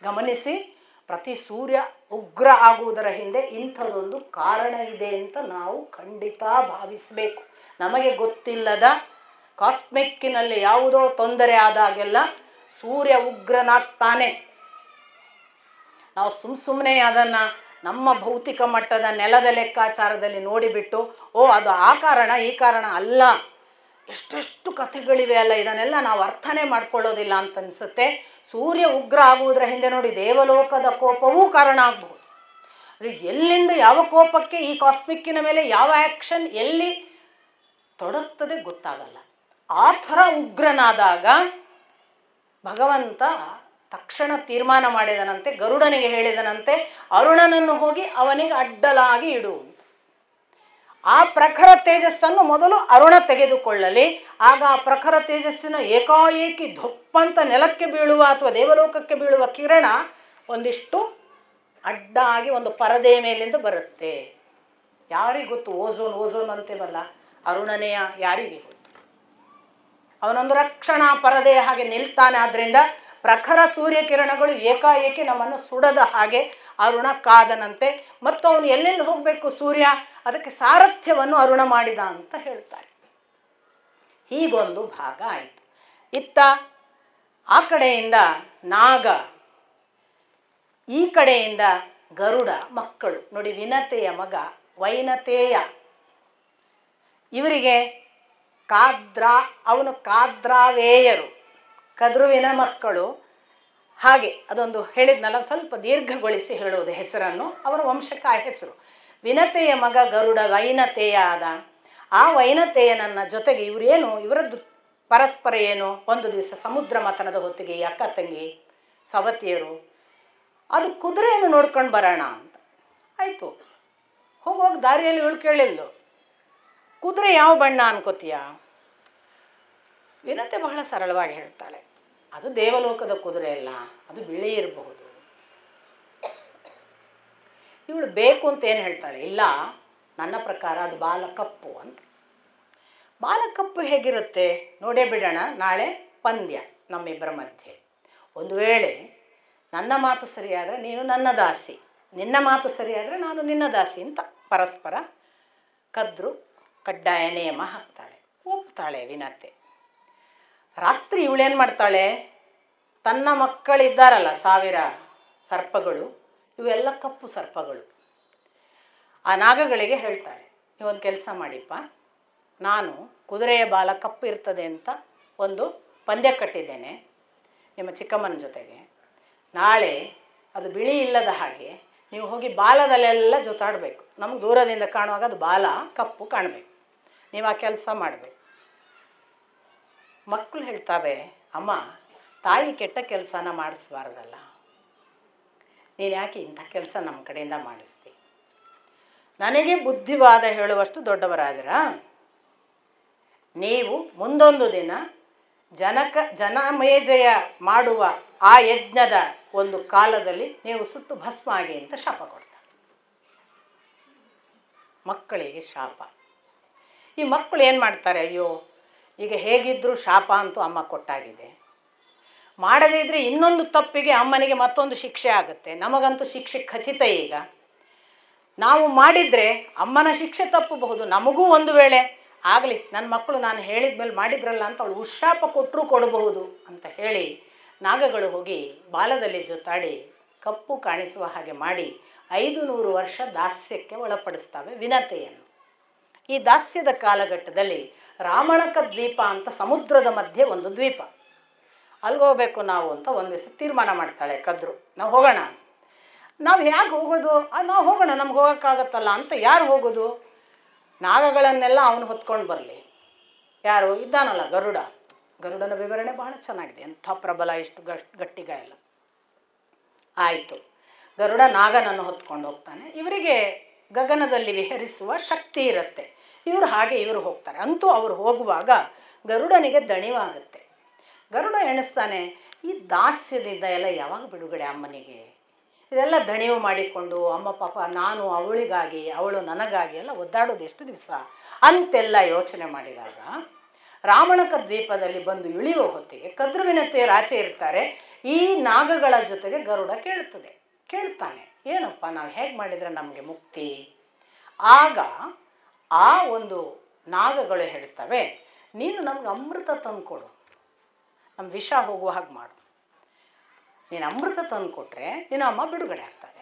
Speaker 1: ಗಮನಿಸಿ, ಪ್ರತಿ ಸೂರ್ಯ ಉಗ್ರ ಆಗುವುದರ ಹಿಂದೆ ಇಂಥದೊಂದು ಕಾರಣ ಇದೆ ಅಂತ ನಾವು ಖಂಡಿತ ಭಾವಿಸಬೇಕು. ನಮಗೆ ಗೊತ್ತಿಲ್ಲದ ಕಾಸ್ಮಿಕ್ಕಿನಲ್ಲಿ ಯಾವುದೋ ತೊಂದರೆ ಆದಾಗೆಲ್ಲ ಸೂರ್ಯ ಉಗ್ರನಾಗ್ತಾನೆ. ನಾವು ಸುಮ್ಮನೆ ಅದನ್ನು ನಮ್ಮ ಭೌತಿಕ ಮಟ್ಟದ ನೆಲದ ಲೆಕ್ಕಾಚಾರದಲ್ಲಿ ನೋಡಿಬಿಟ್ಟು ಅದು ಆ ಕಾರಣ ಈ ಕಾರಣ ಅಲ್ಲ, ಎಷ್ಟೆಷ್ಟು ಕಥೆಗಳಿವೆ ಅಲ್ಲ, ಇದನ್ನೆಲ್ಲ ನಾವು ಅರ್ಥನೇ ಮಾಡ್ಕೊಳ್ಳೋದಿಲ್ಲ ಅಂತ ಅನಿಸುತ್ತೆ. ಸೂರ್ಯ ಉಗ್ರ ಆಗುವುದರ ಹಿಂದೆ ನೋಡಿ ದೇವಲೋಕದ ಕೋಪವೂ ಕಾರಣ ಆಗಬಹುದು. ಅದು ಎಲ್ಲಿಂದ ಯಾವ ಕೋಪಕ್ಕೆ ಈ ಕಾಸ್ಮಿಕ್ಕಿನ ಮೇಲೆ ಯಾವ ಆ್ಯಕ್ಷನ್ ಎಲ್ಲಿ ತೊಡಗ್ತದೆ ಗೊತ್ತಾಗಲ್ಲ. ಆ ಥರ ಉಗ್ರನಾದಾಗ ಭಗವಂತ ತಕ್ಷಣ ತೀರ್ಮಾನ ಮಾಡಿದನಂತೆ, ಗರುಡನಿಗೆ ಹೇಳಿದನಂತೆ, ಅರುಣನನ್ನು ಹೋಗಿ ಅವನಿಗೆ ಅಡ್ಡಲಾಗಿ ಇಡು. ಆ ಪ್ರಖರ ತೇಜಸ್ಸನ್ನು ಮೊದಲು ಅರುಣ ತೆಗೆದುಕೊಳ್ಳಲಿ. ಆಗ ಆ ಪ್ರಖರ ತೇಜಸ್ಸಿನ ಏಕಾಏಕಿ ಧೊಪ್ಪಂತ ನೆಲಕ್ಕೆ ಬೀಳುವ ಅಥವಾ ದೇವಲೋಕಕ್ಕೆ ಬೀಳುವ ಕಿರಣ ಒಂದಿಷ್ಟು ಅಡ್ಡಾಗಿ ಒಂದು ಪರದೆಯ ಮೇಲಿಂದ ಬರುತ್ತೆ. ಯಾರಿಗೆ ಗೊತ್ತು? ಓಝೋನ್ ಅಂತೇವಲ್ಲ, ಅರುಣನೆಯ ಯಾರಿಗೆ ಗೊತ್ತು? ಅವನೊಂದು ರಕ್ಷಣಾ ಪರದೆಯ ಹಾಗೆ ನಿಲ್ತಾನೆ. ಆದ್ದರಿಂದ ಪ್ರಖರ ಸೂರ್ಯಕಿರಣಗಳು ಏಕಾಏಕಿ ನಮ್ಮನ್ನು ಸುಡದ ಹಾಗೆ ಅರುಣ ಕಾದನಂತೆ. ಮತ್ತು ಅವನು ಎಲ್ಲೆಲ್ಲಿ ಹೋಗಬೇಕು ಸೂರ್ಯ, ಅದಕ್ಕೆ ಸಾರಥ್ಯವನ್ನು ಅರುಣ ಮಾಡಿದ ಅಂತ ಹೇಳ್ತಾರೆ. ಹೀಗೊಂದು ಭಾಗ ಆಯಿತು. ಇತ್ತ ಆ ಕಡೆಯಿಂದ ನಾಗ, ಈ ಕಡೆಯಿಂದ ಗರುಡ ಮಕ್ಕಳು ನೋಡಿ. ವಿನತೆಯ ಮಗ ವೈನತೇಯ, ಇವರಿಗೆ ಅವನು ಕಾದ್ರಾವೇಯರು, ಕದ್ರುವಿನ ಮಕ್ಕಳು. ಹಾಗೆ ಅದೊಂದು ಹೇಳಿದ್ನಲ್ಲ, ಸ್ವಲ್ಪ ದೀರ್ಘಗೊಳಿಸಿ ಹೇಳುವುದು ಹೆಸರನ್ನು. ಅವರ ವಂಶಕ್ಕೆ ಆ ಹೆಸರು. ವಿನತೆಯ ಮಗ ಗರುಡ ವೈನತೇಯ ಆದ. ಆ ವೈನತೇಯನನ್ನ ಜೊತೆಗೆ ಇವರದ್ದು ಪರಸ್ಪರ ಏನು, ಒಂದು ದಿವಸ ಸಮುದ್ರ ಮಥನದ ಹೊತ್ತಿಗೆ ಈ ಅಕ್ಕ ತಂಗಿ ಸವತಿಯರು ಅದು ಕುದುರೆಯನ್ನು ನೋಡ್ಕೊಂಡು ಬರೋಣ ಅಂತ ಆಯಿತು. ಹೋಗುವಾಗ ದಾರಿಯಲ್ಲಿ ಇವಳು ಕೇಳಿದ್ಲು, ಕುದುರೆ ಯಾವ ಬಣ್ಣ ಅನ್ಕೋತೀಯ? ವಿನತೆ ಬಹಳ ಸರಳವಾಗಿ ಹೇಳ್ತಾಳೆ, ಅದು ದೇವಲೋಕದ ಕುದುರೆ ಅಲ್ಲ, ಅದು ಬಿಳಿ ಇರಬಹುದು. ಇವಳು ಬೇಕು ಅಂತ ಏನು ಹೇಳ್ತಾಳೆ, ಇಲ್ಲ ನನ್ನ ಪ್ರಕಾರ ಅದು ಬಾಲಕಪ್ಪು ಅಂತ. ಬಾಲಕಪ್ಪು ಹೇಗಿರುತ್ತೆ ನೋಡೇ ಬಿಡೋಣ, ನಾಳೆ ಪಂದ್ಯ ನಮ್ಮಿಬ್ಬರ ಮಧ್ಯೆ. ಒಂದು ವೇಳೆ ನನ್ನ ಮಾತು ಸರಿಯಾದರೆ ನೀನು ನನ್ನ ದಾಸಿ, ನಿನ್ನ ಮಾತು ಸರಿಯಾದರೆ ನಾನು ನಿನ್ನ ದಾಸಿ ಅಂತ ಪರಸ್ಪರ ಕದ್ರು ಕಡ್ಡಾಯ ನಿಯಮ ಹಾಕ್ತಾಳೆ. ಒಪ್ತಾಳೆ ವಿನತೆ. ರಾತ್ರಿ ಇವಳೇನು ಮಾಡ್ತಾಳೆ, ತನ್ನ ಮಕ್ಕಳಿದ್ದಾರಲ್ಲ 1000 ಸರ್ಪಗಳು, ಇವೆಲ್ಲ ಕಪ್ಪು ಸರ್ಪಗಳು, ಆ ನಾಗಗಳಿಗೆ ಹೇಳ್ತಾಳೆ, ನೀವೊಂದು ಕೆಲಸ ಮಾಡಿಪ್ಪ, ನಾನು ಕುದುರೆಯ ಬಾಲ ಕಪ್ಪು ಇರ್ತದೆ ಅಂತ ಒಂದು ಪಂದ್ಯ ಕಟ್ಟಿದ್ದೇನೆ ನಿಮ್ಮ ಚಿಕ್ಕಮ್ಮನ ಜೊತೆಗೆ. ನಾಳೆ ಅದು ಬಿಳಿ ಇಲ್ಲದ ಹಾಗೆ ನೀವು ಹೋಗಿ ಬಾಲದಲ್ಲೆಲ್ಲ ಜೊತಾಡಬೇಕು. ನಮ್ಗೆ ದೂರದಿಂದ ಕಾಣುವಾಗ ಅದು ಬಾಲ ಕಪ್ಪು ಕಾಣಬೇಕು. ನೀವು ಆ ಕೆಲಸ ಮಾಡಬೇಕು. ಮಕ್ಕಳು ಹೇಳ್ತಾವೆ, ಅಮ್ಮ ತಾಯಿ ಕೆಟ್ಟ ಕೆಲಸನ ಮಾಡಿಸ್ಬಾರ್ದಲ್ಲ, ನೀನು ಯಾಕೆ ಇಂಥ ಕೆಲಸ ನಮ್ಮ ಕಡೆಯಿಂದ ಮಾಡಿಸ್ತಿ? ನನಗೆ ಬುದ್ಧಿವಾದ ಹೇಳುವಷ್ಟು ದೊಡ್ಡವರಾದಿರ ನೀವು. ಮುಂದೊಂದು ದಿನ ಜನಮೇಜಯ ಮಾಡುವ ಆ ಯಜ್ಞದ ಒಂದು ಕಾಲದಲ್ಲಿ ನೀವು ಸುಟ್ಟು ಭಸ್ಮ ಆಗಿ ಅಂತ ಶಾಪ ಕೊಡ್ತಾರೆ. ಮಕ್ಕಳಿಗೆ ಶಾಪ. ಈ ಮಕ್ಕಳು ಏನು ಮಾಡ್ತಾರೆ, ಅಯ್ಯೋ ಈಗ ಹೇಗಿದ್ದರೂ ಶಾಪ ಅಂತೂ ಅಮ್ಮ ಕೊಟ್ಟಾಗಿದೆ, ಮಾಡದೇ ಇದ್ದರೆ ಇನ್ನೊಂದು ತಪ್ಪಿಗೆ ಅಮ್ಮನಿಗೆ ಮತ್ತೊಂದು ಶಿಕ್ಷೆ ಆಗುತ್ತೆ, ನಮಗಂತೂ ಶಿಕ್ಷೆ ಖಚಿತ. ಈಗ ನಾವು ಮಾಡಿದರೆ ಅಮ್ಮನ ಶಿಕ್ಷೆ ತಪ್ಪಬಹುದು, ನಮಗೂ ಒಂದು ವೇಳೆ ಆಗಲಿ ನನ್ನ ಮಕ್ಕಳು ನಾನು ಹೇಳಿದ ಮೇಲೆ ಮಾಡಿದ್ರಲ್ಲ ಅಂತ ಅವಳು ಉಶಾಪ ಕೊಟ್ಟರೂ ಕೊಡಬಹುದು ಅಂತ ಹೇಳಿ ನಾಗಗಳು ಹೋಗಿ ಬಾಲದಲ್ಲಿ ಜೊತಾಡಿ ಕಪ್ಪು ಕಾಣಿಸುವ ಹಾಗೆ ಮಾಡಿ 500 ವರ್ಷ ದಾಸ್ಯಕ್ಕೆ ಒಳಪಡಿಸ್ತವೆ ವಿನತೆಯನ್ನು. ಈ ದಾಸ್ಯದ ಕಾಲಘಟ್ಟದಲ್ಲಿ ರಾಮಣಕ ದ್ವೀಪ ಅಂತ ಸಮುದ್ರದ ಮಧ್ಯೆ ಒಂದು ದ್ವೀಪ, ಅಲ್ಲಿಗೆ ಹೋಗಬೇಕು ನಾವು ಅಂತ ಒಂದು ದಿವಸ ತೀರ್ಮಾನ ಮಾಡ್ತಾಳೆ ಕದ್ರು. ನಾವು ಹೋಗೋಣ. ನಾವು ಹೇಗೆ ಹೋಗೋದು? ನಾವು ಹೋಗೋಣ, ನಮ್ಗೆ ಹೋಗೋಕ್ಕಾಗತ್ತಲ್ಲ ಅಂತ. ಯಾರು ಹೋಗೋದು? ನಾಗಗಳನ್ನೆಲ್ಲ ಅವನು ಹೊತ್ಕೊಂಡು ಬರಲಿ. ಯಾರು ಇದ್ದಾನಲ್ಲ ಗರುಡ. ಗರುಡನ ವಿವರಣೆ ಬಹಳ ಚೆನ್ನಾಗಿದೆ, ಎಂಥ ಪ್ರಬಲ, ಇಷ್ಟು ಗಟ್ಟಿಗ ಎಲ್ಲ. ಆಯಿತು, ಗರುಡ ನಾಗನನ್ನು ಹೊತ್ಕೊಂಡು ಹೋಗ್ತಾನೆ. ಇವರಿಗೆ ಗಗನದಲ್ಲಿ ವಿಹರಿಸುವ ಶಕ್ತಿ ಇರುತ್ತೆ. ಇವರು ಹಾಗೆ ಇವರು ಹೋಗ್ತಾರೆ. ಅಂತೂ ಅವರು ಹೋಗುವಾಗ ಗರುಡನಿಗೆ ದಣಿವಾಗುತ್ತೆ. ಗರುಡ ಎಣಿಸ್ತಾನೆ, ಈ ದಾಸ್ಯದಿಂದ ಎಲ್ಲ ಯಾವಾಗ ಬಿಡುಗಡೆ ಅಮ್ಮನಿಗೆ? ಇದೆಲ್ಲ ದಣಿವು ಮಾಡಿಕೊಂಡು ಅಮ್ಮ ಪಾಪ ನಾನು ಅವಳಿಗಾಗಿ ಅವಳು ನನಗಾಗಿ ಎಲ್ಲ ಒದ್ದಾಡೋದು ಎಷ್ಟು ದಿವಸ ಅಂತೆಲ್ಲ ಯೋಚನೆ ಮಾಡಿದಾಗ ರಾಮಣಕ ದ್ವೀಪದಲ್ಲಿ ಬಂದು ಇಳಿಯುವ ಹೊತ್ತಿಗೆ ಕದ್ರುವಿನತೆಯರು ಆಚೆ ಇರ್ತಾರೆ. ಈ ನಾಗಗಳ ಜೊತೆಗೆ ಗರುಡ ಕೇಳ್ತಾನೆ, ಏನಪ್ಪ ನಾವು ಹೇಗೆ ಮಾಡಿದರೆ ನಮಗೆ ಮುಕ್ತಿ? ಆಗ ಆ ಒಂದು ನಾಗಗಳು ಹೇಳ್ತವೆ, ನೀನು ನಮ್ಗೆ ಅಮೃತ ತಂದುಕೊಡು, ನಮ್ಮ ವಿಷ ಹೋಗುವ ಹಾಗೆ ಮಾಡು. ನೀನು ಅಮೃತ ತಂದು ಕೊಟ್ಟರೆ ನಿನ್ನ ಅಮ್ಮ ಬಿಡುಗಡೆ ಆಗ್ತಾಳೆ.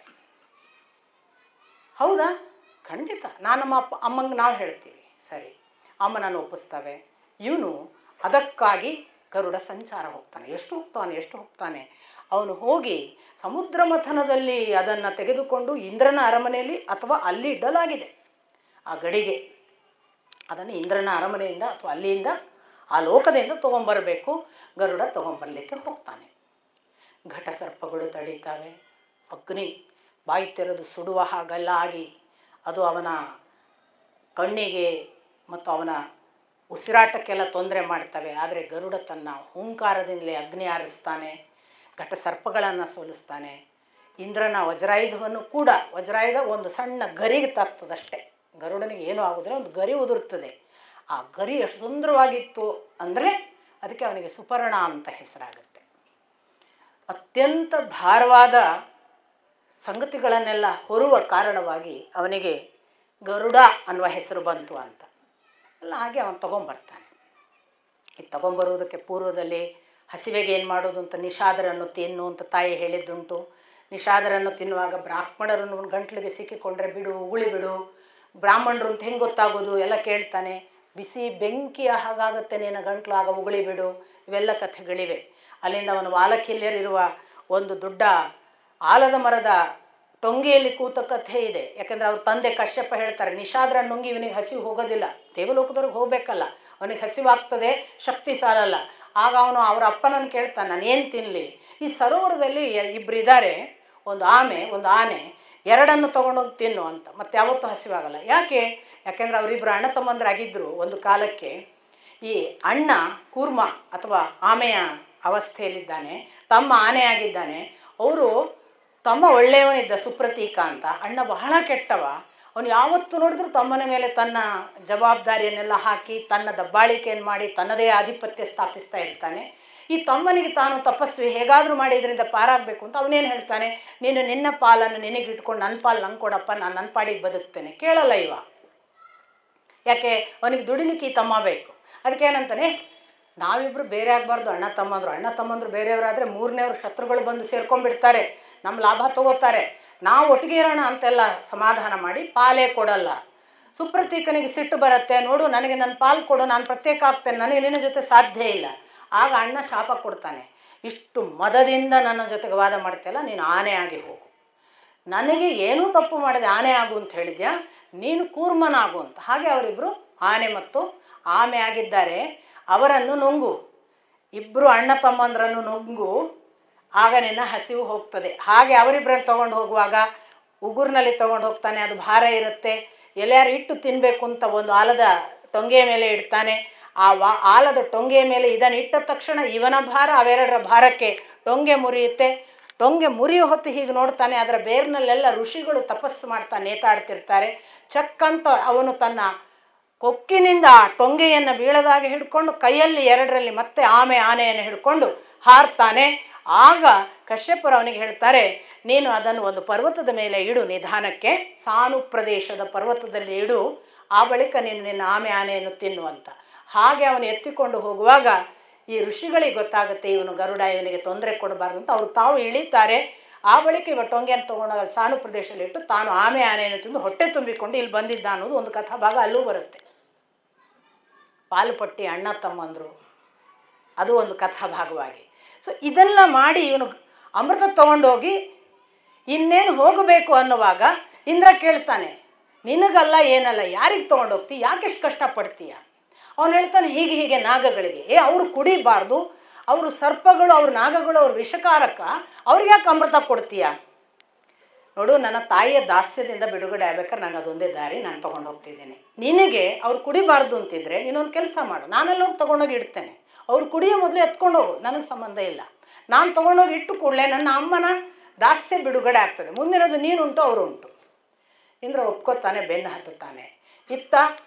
Speaker 1: ಹೌದಾ? ಖಂಡಿತ. ನಮ್ಮ ಅಮ್ಮಂಗೆ ನಾವು ಹೇಳ್ತೀವಿ. ಸರಿ, ಅಮ್ಮನನ್ನು ಒಪ್ಪಿಸ್ತವೆ. ಇವನು ಅದಕ್ಕಾಗಿ ಗರುಡ ಸಂಚಾರ ಹೋಗ್ತಾನೆ. ಎಷ್ಟು ಹೋಗ್ತಾನೆ ಅವನು ಹೋಗಿ ಸಮುದ್ರ ಮಥನದಲ್ಲಿ ಅದನ್ನು ತೆಗೆದುಕೊಂಡು ಇಂದ್ರನ ಅರಮನೆಯಲ್ಲಿ ಅಥವಾ ಅಲ್ಲಿ ಇಡಲಾಗಿದೆ ಆ ಗಡಿಗೆ. ಅದನ್ನು ಇಂದ್ರನ ಅರಮನೆಯಿಂದ ಅಥವಾ ಅಲ್ಲಿಂದ ಆ ಲೋಕದಿಂದ ತೊಗೊಂಬರಬೇಕು. ಗರುಡ ತೊಗೊಂಬರಲಿಕ್ಕೆ ಹೋಗ್ತಾನೆ. ಘಟಸರ್ಪಗಳು ತಡೀತಾವೆ. ಅಗ್ನಿ ಬಾಯಿ ತೆರೆದು ಸುಡುವ ಹಾಗೆಲ್ಲ ಆಗಿ ಅದು ಅವನ ಕಣ್ಣಿಗೆ ಮತ್ತು ಅವನ ಉಸಿರಾಟಕ್ಕೆಲ್ಲ ತೊಂದರೆ ಮಾಡ್ತವೆ. ಆದರೆ ಗರುಡ ತನ್ನ ಹೂಂಕಾರದಿಂದಲೇ ಅಗ್ನಿ ಆರಿಸ್ತಾನೆ, ಘಟಸರ್ಪಗಳನ್ನು ಸೋಲಿಸ್ತಾನೆ. ಇಂದ್ರನ ವಜ್ರಾಯುಧವನ್ನು ಕೂಡ, ವಜ್ರಾಯುಧ ಒಂದು ಸಣ್ಣ ಗರಿಗೆ ತಾಗ್ತದಷ್ಟೇ, ಗರುಡನಿಗೆ ಏನೂ ಆಗೋದಿಲ್ಲ, ಒಂದು ಗರಿ ಉದುರ್ತದೆ. ಆ ಗರಿ ಎಷ್ಟು ಸುಂದರವಾಗಿತ್ತು ಅಂದರೆ ಅದಕ್ಕೆ ಅವನಿಗೆ ಸುಪರ್ಣ ಅಂತ ಹೆಸರಾಗುತ್ತೆ. ಅತ್ಯಂತ ಭಾರವಾದ ಸಂಗತಿಗಳನ್ನೆಲ್ಲ ಹೊರುವ ಕಾರಣವಾಗಿ ಅವನಿಗೆ ಗರುಡ ಅನ್ನುವ ಹೆಸರು ಬಂತು ಅಂತ ಎಲ್ಲ. ಹಾಗೆ ಅವನು ತೊಗೊಂಬರ್ತಾನೆ. ಇದು ತೊಗೊಂಬರುವುದಕ್ಕೆ ಪೂರ್ವದಲ್ಲಿ ಹಸಿವೆಗೆ ಏನು ಮಾಡೋದು ಅಂತ ನಿಷಾದರನ್ನು ತಿನ್ನು ಅಂತ ತಾಯಿ ಹೇಳಿದ್ದುಂಟು. ನಿಷಾದರನ್ನು ತಿನ್ನುವಾಗ ಬ್ರಾಹ್ಮಣರನ್ನು ಗಂಟ್ಲಿಗೆ ಸಿಕ್ಕಿಕೊಂಡ್ರೆ ಬಿಡು, ಉಗುಳಿ ಬಿಡು, ಬ್ರಾಹ್ಮಣರು ಅಂತ ಹೆಂಗೆ ಗೊತ್ತಾಗೋದು ಎಲ್ಲ ಕೇಳ್ತಾನೆ. ಬಿಸಿ ಬೆಂಕಿಯ ಹಾಗಾಗತ್ತೆ ನಿನ್ನ ಗಂಟ್ಲು, ಆಗ ಉಗುಳಿ ಬಿಡು, ಇವೆಲ್ಲ ಕಥೆಗಳಿವೆ. ಅಲ್ಲಿಂದ ಅವನು ವಾಲಕಿಲ್ಯರಿರುವ ಒಂದು ದೊಡ್ಡ ಆಲದ ಮರದ ಟೊಂಗೆಯಲ್ಲಿ ಕೂತ ಕಥೆ ಇದೆ. ಯಾಕೆಂದರೆ ಅವ್ರ ತಂದೆ ಕಶ್ಯಪ ಹೇಳ್ತಾರೆ, ನಿಷಾದರ ನುಂಗಿ ಇವನಿಗೆ ಹಸಿವು ಹೋಗೋದಿಲ್ಲ, ದೇವಲೋಕದವ್ರಿಗೆ ಹೋಗಬೇಕಲ್ಲ, ಅವನಿಗೆ ಹಸಿವಾಗ್ತದೆ, ಶಕ್ತಿ ಸಾಲಲ್ಲ. ಆಗ ಅವನು ಅವರ ಅಪ್ಪನನ್ನು ಕೇಳ್ತಾನೆ, ನಾನು ಏನು ತಿನ್ನಲಿ? ಈ ಸರೋವರದಲ್ಲಿ ಇಬ್ಬರು ಇದ್ದಾರೆ, ಒಂದು ಆನೆ, ಎರಡನ್ನು ತೊಗೊಂಡೋಗಿ ತಿನ್ನು ಅಂತ. ಮತ್ತು ಯಾವತ್ತೂ ಹಸಿವಾಗಲ್ಲ. ಯಾಕೆಂದರೆ ಅವರಿಬ್ಬರು ಅಣ್ಣ ತಮ್ಮಂದರಾಗಿದ್ದರು. ಒಂದು ಕಾಲಕ್ಕೆ ಈ ಅಣ್ಣ ಕೂರ್ಮ ಅಥವಾ ಆಮೆಯ ಅವಸ್ಥೆಯಲ್ಲಿದ್ದಾನೆ, ತಮ್ಮ ಆನೆ ಆಗಿದ್ದಾನೆ. ಅವರು ತಮ್ಮ ಒಳ್ಳೆಯವನಿದ್ದ ಸುಪ್ರತೀಕ ಅಂತ, ಅಣ್ಣ ಬಹಳ ಕೆಟ್ಟವ. ಅವನು ಯಾವತ್ತು ನೋಡಿದ್ರು ತಮ್ಮನ ಮೇಲೆ ತನ್ನ ಜವಾಬ್ದಾರಿಯನ್ನೆಲ್ಲ ಹಾಕಿ ತನ್ನ ದಬ್ಬಾಳಿಕೆಯನ್ನು ಮಾಡಿ ತನ್ನದೇ ಆಧಿಪತ್ಯ ಸ್ಥಾಪಿಸ್ತಾ ಇರ್ತಾನೆ. ಈ ತಮ್ಮನಿಗೆ ತಾನು ತಪಸ್ವಿ ಹೇಗಾದರೂ ಮಾಡಿ ಇದರಿಂದ ಪಾರಾಗಬೇಕು ಅಂತ ಅವನೇನು ಹೇಳ್ತಾನೆ, ನೀನು ನಿನ್ನ ಪಾಲನ್ನು ನಿನಗಿಟ್ಕೊಂಡು ನನ್ನ ಪಾಲು ನಂಗೆ ಕೊಡಪ್ಪ, ನಾನು ನನ್ನ ಪಾಡಿಗೆ ಬದುಕ್ತೇನೆ. ಕೇಳಲ್ಲ ಇವ. ಯಾಕೆ? ಅವನಿಗೆ ದುಡಿಲಿಕ್ಕೆ ಈ ತಮ್ಮ ಬೇಕು. ಅದಕ್ಕೇನಂತಾನೆ, ನಾವಿಬ್ಬರು ಬೇರೆ ಆಗಬಾರ್ದು, ಅಣ್ಣ ತಮ್ಮಂದರು ಬೇರೆಯವರಾದರೆ ಮೂರನೇವ್ರು ಶತ್ರುಗಳು ಬಂದು ಸೇರ್ಕೊಂಡ್ಬಿಡ್ತಾರೆ, ನಮ್ಮ ಲಾಭ ತಗೋತಾರೆ, ನಾವು ಒಟ್ಟಿಗೆ ಇರೋಣ ಅಂತೆಲ್ಲ ಸಮಾಧಾನ ಮಾಡಿ ಪಾಲೇ ಕೊಡಲ್ಲ. ಸುಪ್ರತೀಕನಿಗೆ ಸಿಟ್ಟು ಬರುತ್ತೆ, ನೋಡು ನನಗೆ ನನ್ನ ಪಾಲು ಕೊಡು, ನಾನು ಪ್ರತ್ಯೇಕ ಆಗ್ತೇನೆ, ನನಗೆ ನಿನ್ನ ಜೊತೆ ಸಾಧ್ಯ ಇಲ್ಲ. ಆಗ ಅಣ್ಣ ಶಾಪ ಕೊಡ್ತಾನೆ, ಇಷ್ಟು ಮದದಿಂದ ನನ್ನ ಜೊತೆಗೆ ವಾದ ಮಾಡ್ತೀಯಲ್ಲ, ನೀನು ಆನೆ ಆಗಿ ಹೋಗು. ನನಗೆ ಏನೂ ತಪ್ಪು ಮಾಡಿದೆ ಆನೆ ಆಗು ಅಂತ ಹೇಳಿದ್ಯಾ, ನೀನು ಕೂರ್ಮನಾಗು ಅಂತ. ಹಾಗೆ ಅವರಿಬ್ಬರು ಆನೆ ಮತ್ತು ಆಮೆ ಆಗಿದ್ದಾರೆ. ಅವರನ್ನು ನುಂಗು, ಇಬ್ಬರು ಅಣ್ಣ ತಮ್ಮಂದ್ರನ್ನು ನುಂಗು, ಆಗ ನಿನ್ನ ಹಸಿವು ಹೋಗ್ತದೆ. ಹಾಗೆ ಅವರಿಬ್ಬರನ್ನು ತೊಗೊಂಡು ಹೋಗುವಾಗ ಉಗುರಿನಲ್ಲಿ ತೊಗೊಂಡು ಹೋಗ್ತಾನೆ. ಅದು ಭಾರ ಇರುತ್ತೆ, ಎಲ್ಲಾರು ಇಟ್ಟು ತಿನ್ನಬೇಕು ಅಂತ ಒಂದು ಆಲದ ಟೊಂಗೆಯ ಮೇಲೆ ಇಡ್ತಾನೆ. ಆ ಆಲದ ಟೊಂಗೆಯ ಮೇಲೆ ಇದನ್ನು ಇಟ್ಟ ತಕ್ಷಣ ಇವನ ಭಾರ ಅವೆರಡರ ಭಾರಕ್ಕೆ ಟೊಂಗೆ ಮುರಿಯುತ್ತೆ. ಟೊಂಗೆ ಮುರಿಯೋ ಹೊತ್ತು ಹೀಗೆ ನೋಡ್ತಾನೆ, ಅದರ ಬೇರಿನಲ್ಲೆಲ್ಲ ಋಷಿಗಳು ತಪಸ್ಸು ಮಾಡ್ತಾ ನೇತಾಡ್ತಿರ್ತಾರೆ. ಚಕ್ಕಂತ ಅವನು ತನ್ನ ಕೊಕ್ಕಿನಿಂದ ಆ ಟೊಂಗೆಯನ್ನು ಬೀಳದಾಗೆ ಹಿಡ್ಕೊಂಡು ಕೈಯಲ್ಲಿ ಎರಡರಲ್ಲಿ ಮತ್ತೆ ಆನೆಯನ್ನು ಹಿಡ್ಕೊಂಡು ಹಾರ್ತಾನೆ. ಆಗ ಕಶ್ಯಪರು ಅವನಿಗೆ ಹೇಳ್ತಾರೆ, ನೀನು ಅದನ್ನು ಒಂದು ಪರ್ವತದ ಮೇಲೆ ಇಡು, ನಿಧಾನಕ್ಕೆ ಸಾನು ಪ್ರದೇಶದ ಪರ್ವತದಲ್ಲಿ ಇಡು, ಆ ಬಳಿಕ ನೀನು ನಿನ್ನ ಆನೆಯನ್ನು ತಿನ್ನು ಅಂತ. ಹಾಗೆ ಅವನು ಎತ್ತಿಕೊಂಡು ಹೋಗುವಾಗ ಈ ಋಷಿಗಳಿಗೆ ಗೊತ್ತಾಗುತ್ತೆ, ಇವನು ಗರುಡ, ಇವನಿಗೆ ತೊಂದರೆ ಕೊಡಬಾರ್ದು ಅಂತ. ಅವರು ತಾವು ಇಳಿತಾರೆ. ಆ ಬಳಿಕ ಇವ ಟೊಂಗೆಯನ್ನು ತೊಗೊಂಡಾಗ ಸಾನು ಪ್ರದೇಶದಲ್ಲಿ ಇಟ್ಟು ತಾನು ಆನೆಯನ್ನು ತಿಂದು ಹೊಟ್ಟೆ ತುಂಬಿಕೊಂಡು ಇಲ್ಲಿ ಬಂದಿದ್ದ ಅನ್ನೋದು ಒಂದು ಕಥಾಭಾಗ ಅಲ್ಲೂ ಬರುತ್ತೆ. ಪಾಲುಪಟ್ಟಿ ಅಣ್ಣ ತಮ್ಮಂದರು, ಅದು ಒಂದು ಕಥಾಭಾಗವಾಗಿ. ಸೊ ಇದೆಲ್ಲ ಮಾಡಿ ಇವನು ಅಮೃತ ತೊಗೊಂಡೋಗಿ ಇನ್ನೇನು ಹೋಗಬೇಕು ಅನ್ನುವಾಗ ಇಂದ್ರ ಕೇಳ್ತಾನೆ, ನಿನಗಲ್ಲ ಏನಲ್ಲ, ಯಾರಿಗೆ ತೊಗೊಂಡೋಗ್ತಿ, ಯಾಕೆಷ್ಟು ಕಷ್ಟಪಡ್ತೀಯ? ಅವನು ಹೇಳ್ತಾನೆ, ಹೀಗೆ ನಾಗಗಳಿಗೆ, ಅವರು ಕುಡಿಬಾರ್ದು, ಅವರು ಸರ್ಪಗಳು, ಅವ್ರ ನಾಗಗಳು, ಅವ್ರ ವಿಷಕಾರಕ, ಅವ್ರಿಗೆ ಯಾಕೆ ಅಮೃತ ಕೊಡ್ತೀಯ? ನೋಡು, ನನ್ನ ತಾಯಿಯ ದಾಸ್ಯದಿಂದ ಬಿಡುಗಡೆ ಆಗ್ಬೇಕಾದ್ರೆ ನಂಗೆ ಅದೊಂದೇ ದಾರಿ, ನಾನು ತೊಗೊಂಡು ಹೋಗ್ತಿದ್ದೀನಿ. ನಿನಗೆ ಅವ್ರು ಕುಡಿಬಾರ್ದು ಅಂತಿದ್ರೆ ನೀನೊಂದು ಕೆಲಸ ಮಾಡು, ನಾನೆಲ್ಲ ಹೋಗಿ ತೊಗೊಂಡೋಗಿ ಇಡ್ತೇನೆ, ಅವ್ರು ಕುಡಿಯೋ ಮೊದಲೇ ಎತ್ಕೊಂಡು ಹೋಗು, ನನಗೆ ಸಂಬಂಧ ಇಲ್ಲ. ನಾನು ತೊಗೊಂಡೋಗಿ ಇಟ್ಟು ಕೂಡಲೇ ನನ್ನ ಅಮ್ಮನ ದಾಸ್ಯ ಬಿಡುಗಡೆ ಆಗ್ತದೆ, ಮುಂದಿನದು ನೀನುಂಟು ಅವರು ಉಂಟು. ಇಂದ್ರ ಒಪ್ಕೋತಾನೆ, ಬೆನ್ನು ಹತ್ತುತ್ತಾನೆ. ಇತ್ತ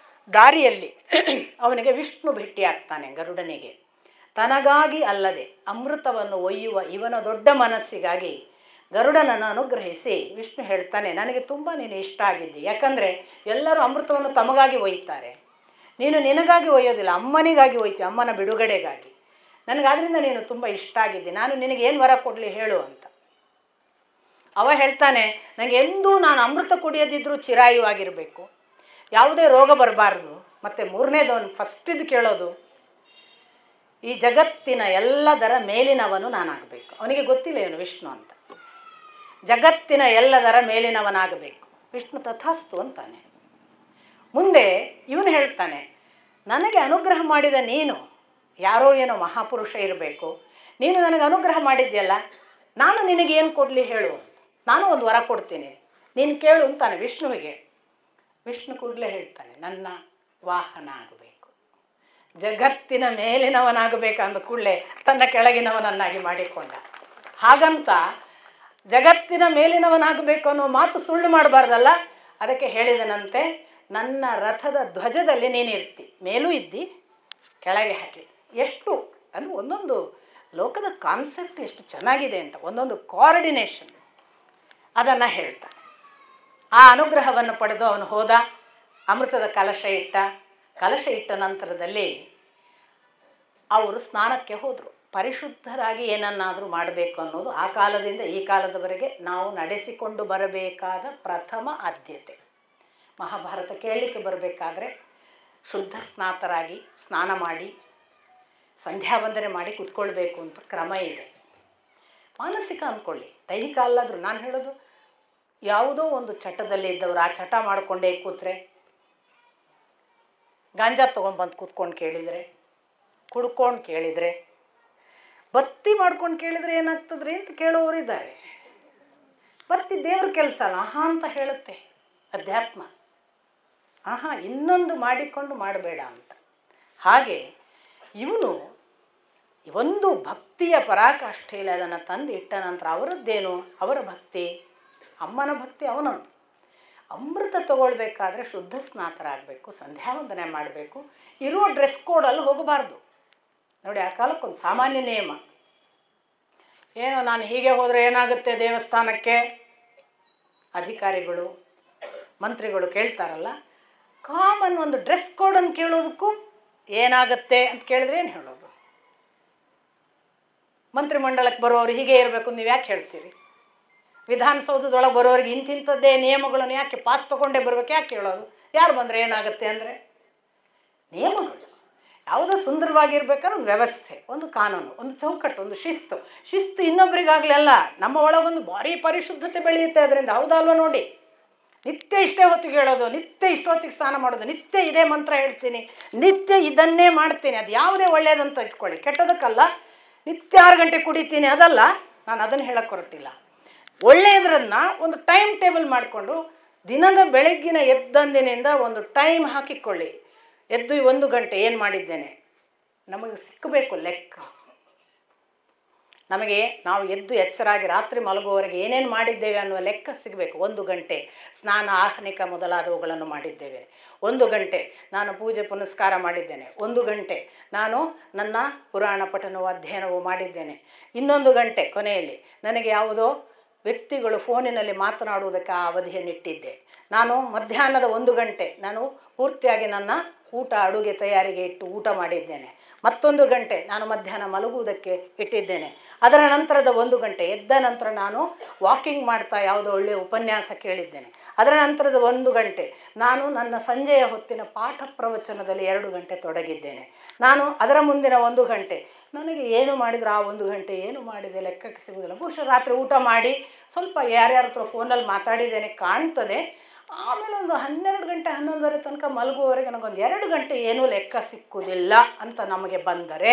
Speaker 1: ದಾರಿಯಲ್ಲಿ ಅವನಿಗೆ ವಿಷ್ಣು ಭೇಟಿಯಾಗ್ತಾನೆ. ಗರುಡನಿಗೆ ತನಗಾಗಿ ಅಲ್ಲದೆ ಅಮೃತವನ್ನು ಒಯ್ಯುವ ಇವನ ದೊಡ್ಡ ಮನಸ್ಸಿಗಾಗಿ ಗರುಡನನ್ನು ಅನುಗ್ರಹಿಸಿ ವಿಷ್ಣು ಹೇಳ್ತಾನೆ, ನನಗೆ ತುಂಬ ನೀನು ಇಷ್ಟ ಆಗಿದ್ದಿ. ಯಾಕಂದರೆ ಎಲ್ಲರೂ ಅಮೃತವನ್ನು ತಮಗಾಗಿ ಒಯ್ತಾರೆ, ನೀನು ನಿನಗಾಗಿ ಒಯ್ಯೋದಿಲ್ಲ, ಅಮ್ಮನಿಗಾಗಿ ಒಯ್ತೀವಿ, ಅಮ್ಮನ ಬಿಡುಗಡೆಗಾಗಿ. ನನಗಾದ್ರಿಂದ ನೀನು ತುಂಬ ಇಷ್ಟ ಆಗಿದ್ದಿ, ನಾನು ನಿನಗೆ ಏನು ವರ ಕೊಡಲಿ ಹೇಳು ಅಂತ. ಅವ ಹೇಳ್ತಾನೆ, ನನಗೆ ಎಂದೂ ನಾನು ಅಮೃತ ಕುಡಿಯೋದಿದ್ರೂ ಚಿರಾಯುವಾಗಿರಬೇಕು, ಯಾವುದೇ ರೋಗ ಬರಬಾರ್ದು. ಮತ್ತು ಮೂರನೇದವನು ಫಸ್ಟಿದ್ದು ಕೇಳೋದು, ಈ ಜಗತ್ತಿನ ಎಲ್ಲದರ ಮೇಲಿನವನು ನಾನಾಗಬೇಕು. ಅವನಿಗೆ ಗೊತ್ತಿಲ್ಲ ಇವನು ವಿಷ್ಣು ಅಂತ. ಜಗತ್ತಿನ ಎಲ್ಲದರ ಮೇಲಿನವನಾಗಬೇಕು. ವಿಷ್ಣು ತಥಾಸ್ತು ಅಂತಾನೆ. ಮುಂದೆ ಇವನು ಹೇಳ್ತಾನೆ, ನನಗೆ ಅನುಗ್ರಹ ಮಾಡಿದ ನೀನು ಯಾರೋ ಏನೋ ಮಹಾಪುರುಷ ಇರಬೇಕು, ನೀನು ನನಗೆ ಅನುಗ್ರಹ ಮಾಡಿದ್ಯಲ್ಲ, ನಾನು ನಿನಗೇನು ಕೊಡಲಿ ಹೇಳು, ನಾನು ಒಂದು ವರ ಕೊಡ್ತೀನಿ, ನೀನು ಕೇಳು ಅಂತಾನೆ ವಿಷ್ಣುವಿಗೆ. ವಿಷ್ಣು ಕೂಡಲೇ ಹೇಳ್ತಾನೆ, ನನ್ನ ವಾಹನ ಆಗಬೇಕು, ಜಗತ್ತಿನ ಮೇಲಿನವನಾಗಬೇಕಂದ ಕೂಡಲೇ ತನ್ನ ಕೆಳಗಿನವನನ್ನಾಗಿ ಮಾಡಿಕೊಂಡ. ಹಾಗಂತ ಜಗತ್ತಿನ ಮೇಲಿನವನಾಗಬೇಕು ಅನ್ನೋ ಮಾತು ಸುಳ್ಳು ಮಾಡಬಾರ್ದಲ್ಲ. ಅದಕ್ಕೆ ಹೇಳಿದನಂತೆ, ನನ್ನ ರಥದ ಧ್ವಜದಲ್ಲಿ ನೀನಿರ್ತಿ, ಮೇಲೂ ಇದ್ದಿ ಕೆಳಗೆ ಹಾಕಿ. ಎಷ್ಟು ಅಂದರೆ ಒಂದೊಂದು ಲೋಕದ ಕಾನ್ಸೆಪ್ಟ್ ಎಷ್ಟು ಚೆನ್ನಾಗಿದೆ ಅಂತ, ಒಂದೊಂದು ಕೋಆರ್ಡಿನೇಷನ್ ಅದನ್ನು ಹೇಳ್ತಾನೆ. ಆ ಅನುಗ್ರಹವನ್ನು ಪಡೆದು ಅವನು ಹೋದ, ಅಮೃತದ ಕಲಶ ಇಟ್ಟ. ಕಲಶ ಇಟ್ಟ ನಂತರದಲ್ಲಿ ಅವರು ಸ್ನಾನಕ್ಕೆ ಹೋದರು. ಪರಿಶುದ್ಧರಾಗಿ ಏನನ್ನಾದರೂ ಮಾಡಬೇಕು ಅನ್ನೋದು ಆ ಕಾಲದಿಂದ ಈ ಕಾಲದವರೆಗೆ ನಾವು ನಡೆಸಿಕೊಂಡು ಬರಬೇಕಾದ ಪ್ರಥಮ ಆದ್ಯತೆ. ಮಹಾಭಾರತ ಕೇಳಲಿಕ್ಕೆ ಬರಬೇಕಾದ್ರೆ ಶುದ್ಧ ಸ್ನಾತರಾಗಿ ಸ್ನಾನ ಮಾಡಿ ಸಂಧ್ಯಾ ವಂದನೆ ಮಾಡಿ ಕೂತ್ಕೊಳ್ಬೇಕು ಅಂತ ಕ್ರಮ ಇದೆ. ಮಾನಸಿಕ ಅಂದ್ಕೊಳ್ಳಿ, ದೈಹಿಕ ಅಲ್ಲಾದರೂ ನಾನು ಹೇಳೋದು, ಯಾವುದೋ ಒಂದು ಚಟದಲ್ಲಿ ಇದ್ದವರು ಆ ಚಟ ಮಾಡಿಕೊಂಡೇ ಕೂತ್ರೆ, ಗಾಂಜಾ ತೊಗೊಂಡ್ಬಂದು ಕೂತ್ಕೊಂಡು ಕೇಳಿದರೆ, ಕುಡ್ಕೊಂಡು ಕೇಳಿದರೆ, ಬತ್ತಿ ಮಾಡ್ಕೊಂಡು ಕೇಳಿದರೆ ಏನಾಗ್ತದ್ರಿ ಅಂತ ಕೇಳೋರಿದ್ದಾರೆ. ಬತ್ತಿ ದೇವ್ರ ಕೆಲಸ ಅಲ್ಲ, ಅಂತ ಹೇಳುತ್ತೆ ಅಧ್ಯಾತ್ಮ. ಇನ್ನೊಂದು ಮಾಡಿಕೊಂಡು ಮಾಡಬೇಡ ಅಂತ. ಹಾಗೆ ಇವನು ಒಂದು ಭಕ್ತಿಯ ಪರಾಕಾಷ್ಠೆಯಲ್ಲಿ ಅದನ್ನು ತಂದು ಇಟ್ಟ ನಂತರ ಅವರದ್ದೇನು, ಅವರ ಭಕ್ತಿ, ಅಮ್ಮನ ಭಕ್ತಿ ಅವನದ್ದು. ಅಮೃತ ತಗೊಳ್ಬೇಕಾದ್ರೆ ಶುದ್ಧ ಸ್ನಾತರಾಗಬೇಕು, ಸಂಧ್ಯಾವಂದನೆ ಮಾಡಬೇಕು, ಇರೋ ಡ್ರೆಸ್ ಕೋಡಲ್ಲಿ ಹೋಗಬಾರ್ದು. ನೋಡಿ, ಆ ಕಾಲಕ್ಕೊಂದು ಸಾಮಾನ್ಯ ನಿಯಮ. ಏನೋ ನಾನು ಹೀಗೆ ಹೋದರೆ ಏನಾಗುತ್ತೆ ದೇವಸ್ಥಾನಕ್ಕೆ, ಅಧಿಕಾರಿಗಳು ಮಂತ್ರಿಗಳು ಕೇಳ್ತಾರಲ್ಲ, ಕಾಮನ್ ಒಂದು ಡ್ರೆಸ್ ಕೋಡನ್ನು ಕೇಳೋದಕ್ಕೂ ಏನಾಗುತ್ತೆ ಅಂತ ಕೇಳಿದ್ರೆ ಏನು ಹೇಳೋದು? ಮಂತ್ರಿಮಂಡಲಕ್ಕೆ ಬರೋರು ಹೀಗೆ ಇರಬೇಕು ನೀವು ಯಾಕೆ ಹೇಳ್ತೀರಿ? ವಿಧಾನಸೌಧದೊಳಗೆ ಬರೋರಿಗೆ ಇಂತಿಂಥದ್ದೇ ನಿಯಮಗಳನ್ನು ಯಾಕೆ ಪಾಸ್ ತೊಗೊಂಡೇ ಬರಬೇಕು ಯಾಕೆ ಹೇಳೋದು? ಯಾರು ಬಂದರೆ ಏನಾಗುತ್ತೆ ಅಂದರೆ ನಿಯಮಗಳು. ಯಾವುದೋ ಸುಂದರವಾಗಿರ್ಬೇಕಾದ್ರೆ ಒಂದು ವ್ಯವಸ್ಥೆ, ಒಂದು ಕಾನೂನು, ಒಂದು ಚೌಕಟ್ಟು, ಒಂದು ಶಿಸ್ತು ಇನ್ನೊಬ್ಬರಿಗಾಗಲೆಲ್ಲ. ನಮ್ಮ ಒಳಗೊಂದು ಭಾರಿ ಪರಿಶುದ್ಧತೆ ಬೆಳೆಯುತ್ತೆ ಅದರಿಂದ. ಹೌದಲ್ವ? ನೋಡಿ, ನಿತ್ಯ ಇಷ್ಟೇ ಹೊತ್ತಿಗೆ ಹೇಳೋದು, ನಿತ್ಯ ಇಷ್ಟೊತ್ತಿಗೆ ಸ್ನಾನ ಮಾಡೋದು, ನಿತ್ಯ ಇದೇ ಮಂತ್ರ ಹೇಳ್ತೀನಿ, ನಿತ್ಯ ಇದನ್ನೇ ಮಾಡ್ತೀನಿ. ಅದು ಯಾವುದೇ ಒಳ್ಳೆಯದಂತ ಇಟ್ಕೊಳ್ಳಿ, ಕೆಟ್ಟದಕ್ಕಲ್ಲ. ನಿತ್ಯ 6 ಗಂಟೆ ಕುಡಿತೀನಿ ಅದಲ್ಲ, ನಾನು ಅದನ್ನು ಹೇಳಕ್ಕೆ ಹೊರಟಿಲ್ಲ. ಒಳ್ಳೆಯದರನ್ನು ಒಂದು ಟೈಮ್ ಟೇಬಲ್ ಮಾಡಿಕೊಂಡು ದಿನದ ಬೆಳಗ್ಗಿನ ಎದ್ದಂದಿನಿಂದ ಒಂದು ಟೈಮ್ ಹಾಕಿಕೊಳ್ಳಿ. ಎದ್ದು 1 ಗಂಟೆ ಏನು ಮಾಡಿದ್ದೇನೆ ನಮಗೆ ಸಿಕ್ಕಬೇಕು ಲೆಕ್ಕ. ನಮಗೆ ನಾವು ಎದ್ದು ಎಚ್ಚರಾಗಿ ರಾತ್ರಿ ಮಲಗುವವರೆಗೆ ಏನೇನು ಮಾಡಿದ್ದೇವೆ ಅನ್ನುವ ಲೆಕ್ಕ ಸಿಗಬೇಕು. 1 ಗಂಟೆ ಸ್ನಾನ ಆಹ್ನಿಕ ಮೊದಲಾದವುಗಳನ್ನು ಮಾಡಿದ್ದೇವೆ, 1 ಗಂಟೆ ನಾನು ಪೂಜೆ ಪುನಸ್ಕಾರ ಮಾಡಿದ್ದೇನೆ, 1 ಗಂಟೆ ನಾನು ನನ್ನ ಪುರಾಣ ಪಠನವೂ ಅಧ್ಯಯನವೂ ಮಾಡಿದ್ದೇನೆ, ಇನ್ನೊಂದು ಗಂಟೆ ಕೊನೆಯಲ್ಲಿ ನನಗೆ ಯಾವುದೋ ವ್ಯಕ್ತಿಗಳು ಫೋನಿನಲ್ಲಿ ಮಾತನಾಡುವುದಕ್ಕೆ ಆ ಅವಧಿಯನ್ನಿಟ್ಟಿದ್ದೆ. ನಾನು ಮಧ್ಯಾಹ್ನದ 1 ಗಂಟೆ ನಾನು ಪೂರ್ತಿಯಾಗಿ ನನ್ನ ಊಟ ಅಡುಗೆ ತಯಾರಿಗೆ ಇಟ್ಟು ಊಟ ಮಾಡಿದ್ದೇನೆ. ಮತ್ತೊಂದು ಗಂಟೆ ನಾನು ಮಧ್ಯಾಹ್ನ ಮಲಗುವುದಕ್ಕೆ ಇಟ್ಟಿದ್ದೇನೆ. ಅದರ ನಂತರದ 1 ಗಂಟೆ ಎದ್ದ ನಂತರ ನಾನು ವಾಕಿಂಗ್ ಮಾಡ್ತಾ ಯಾವುದೋ ಒಳ್ಳೆಯ ಉಪನ್ಯಾಸ ಕೇಳಿದ್ದೇನೆ. ಅದರ ನಂತರದ 1 ಗಂಟೆ ನಾನು ನನ್ನ ಸಂಜೆಯ ಹೊತ್ತಿನ ಪಾಠ ಪ್ರವಚನದಲ್ಲಿ 2 ಗಂಟೆ ತೊಡಗಿದ್ದೇನೆ. ನಾನು ಅದರ ಮುಂದಿನ 1 ಗಂಟೆ ನನಗೆ ಏನು ಮಾಡಿದ್ರು ಆ 1 ಗಂಟೆ ಏನು ಮಾಡಿದೆ ಲೆಕ್ಕಕ್ಕೆ ಸಿಗುವುದಿಲ್ಲ. ಬಹುಶಃ ರಾತ್ರಿ ಊಟ ಮಾಡಿ ಸ್ವಲ್ಪ ಯಾರ್ಯಾರ ಹತ್ರ ಫೋನಲ್ಲಿ ಮಾತಾಡಿದ್ದೇನೆ ಕಾಣ್ತದೆ. ಆಮೇಲೆ ಒಂದು 12 ಗಂಟೆ 11:30 ತನಕ ಮಲಗುವವರೆಗೆ ನನಗೊಂದು 2 ಗಂಟೆ ಏನೂ ಲೆಕ್ಕ ಸಿಕ್ಕುವುದಿಲ್ಲ ಅಂತ ನಮಗೆ ಬಂದರೆ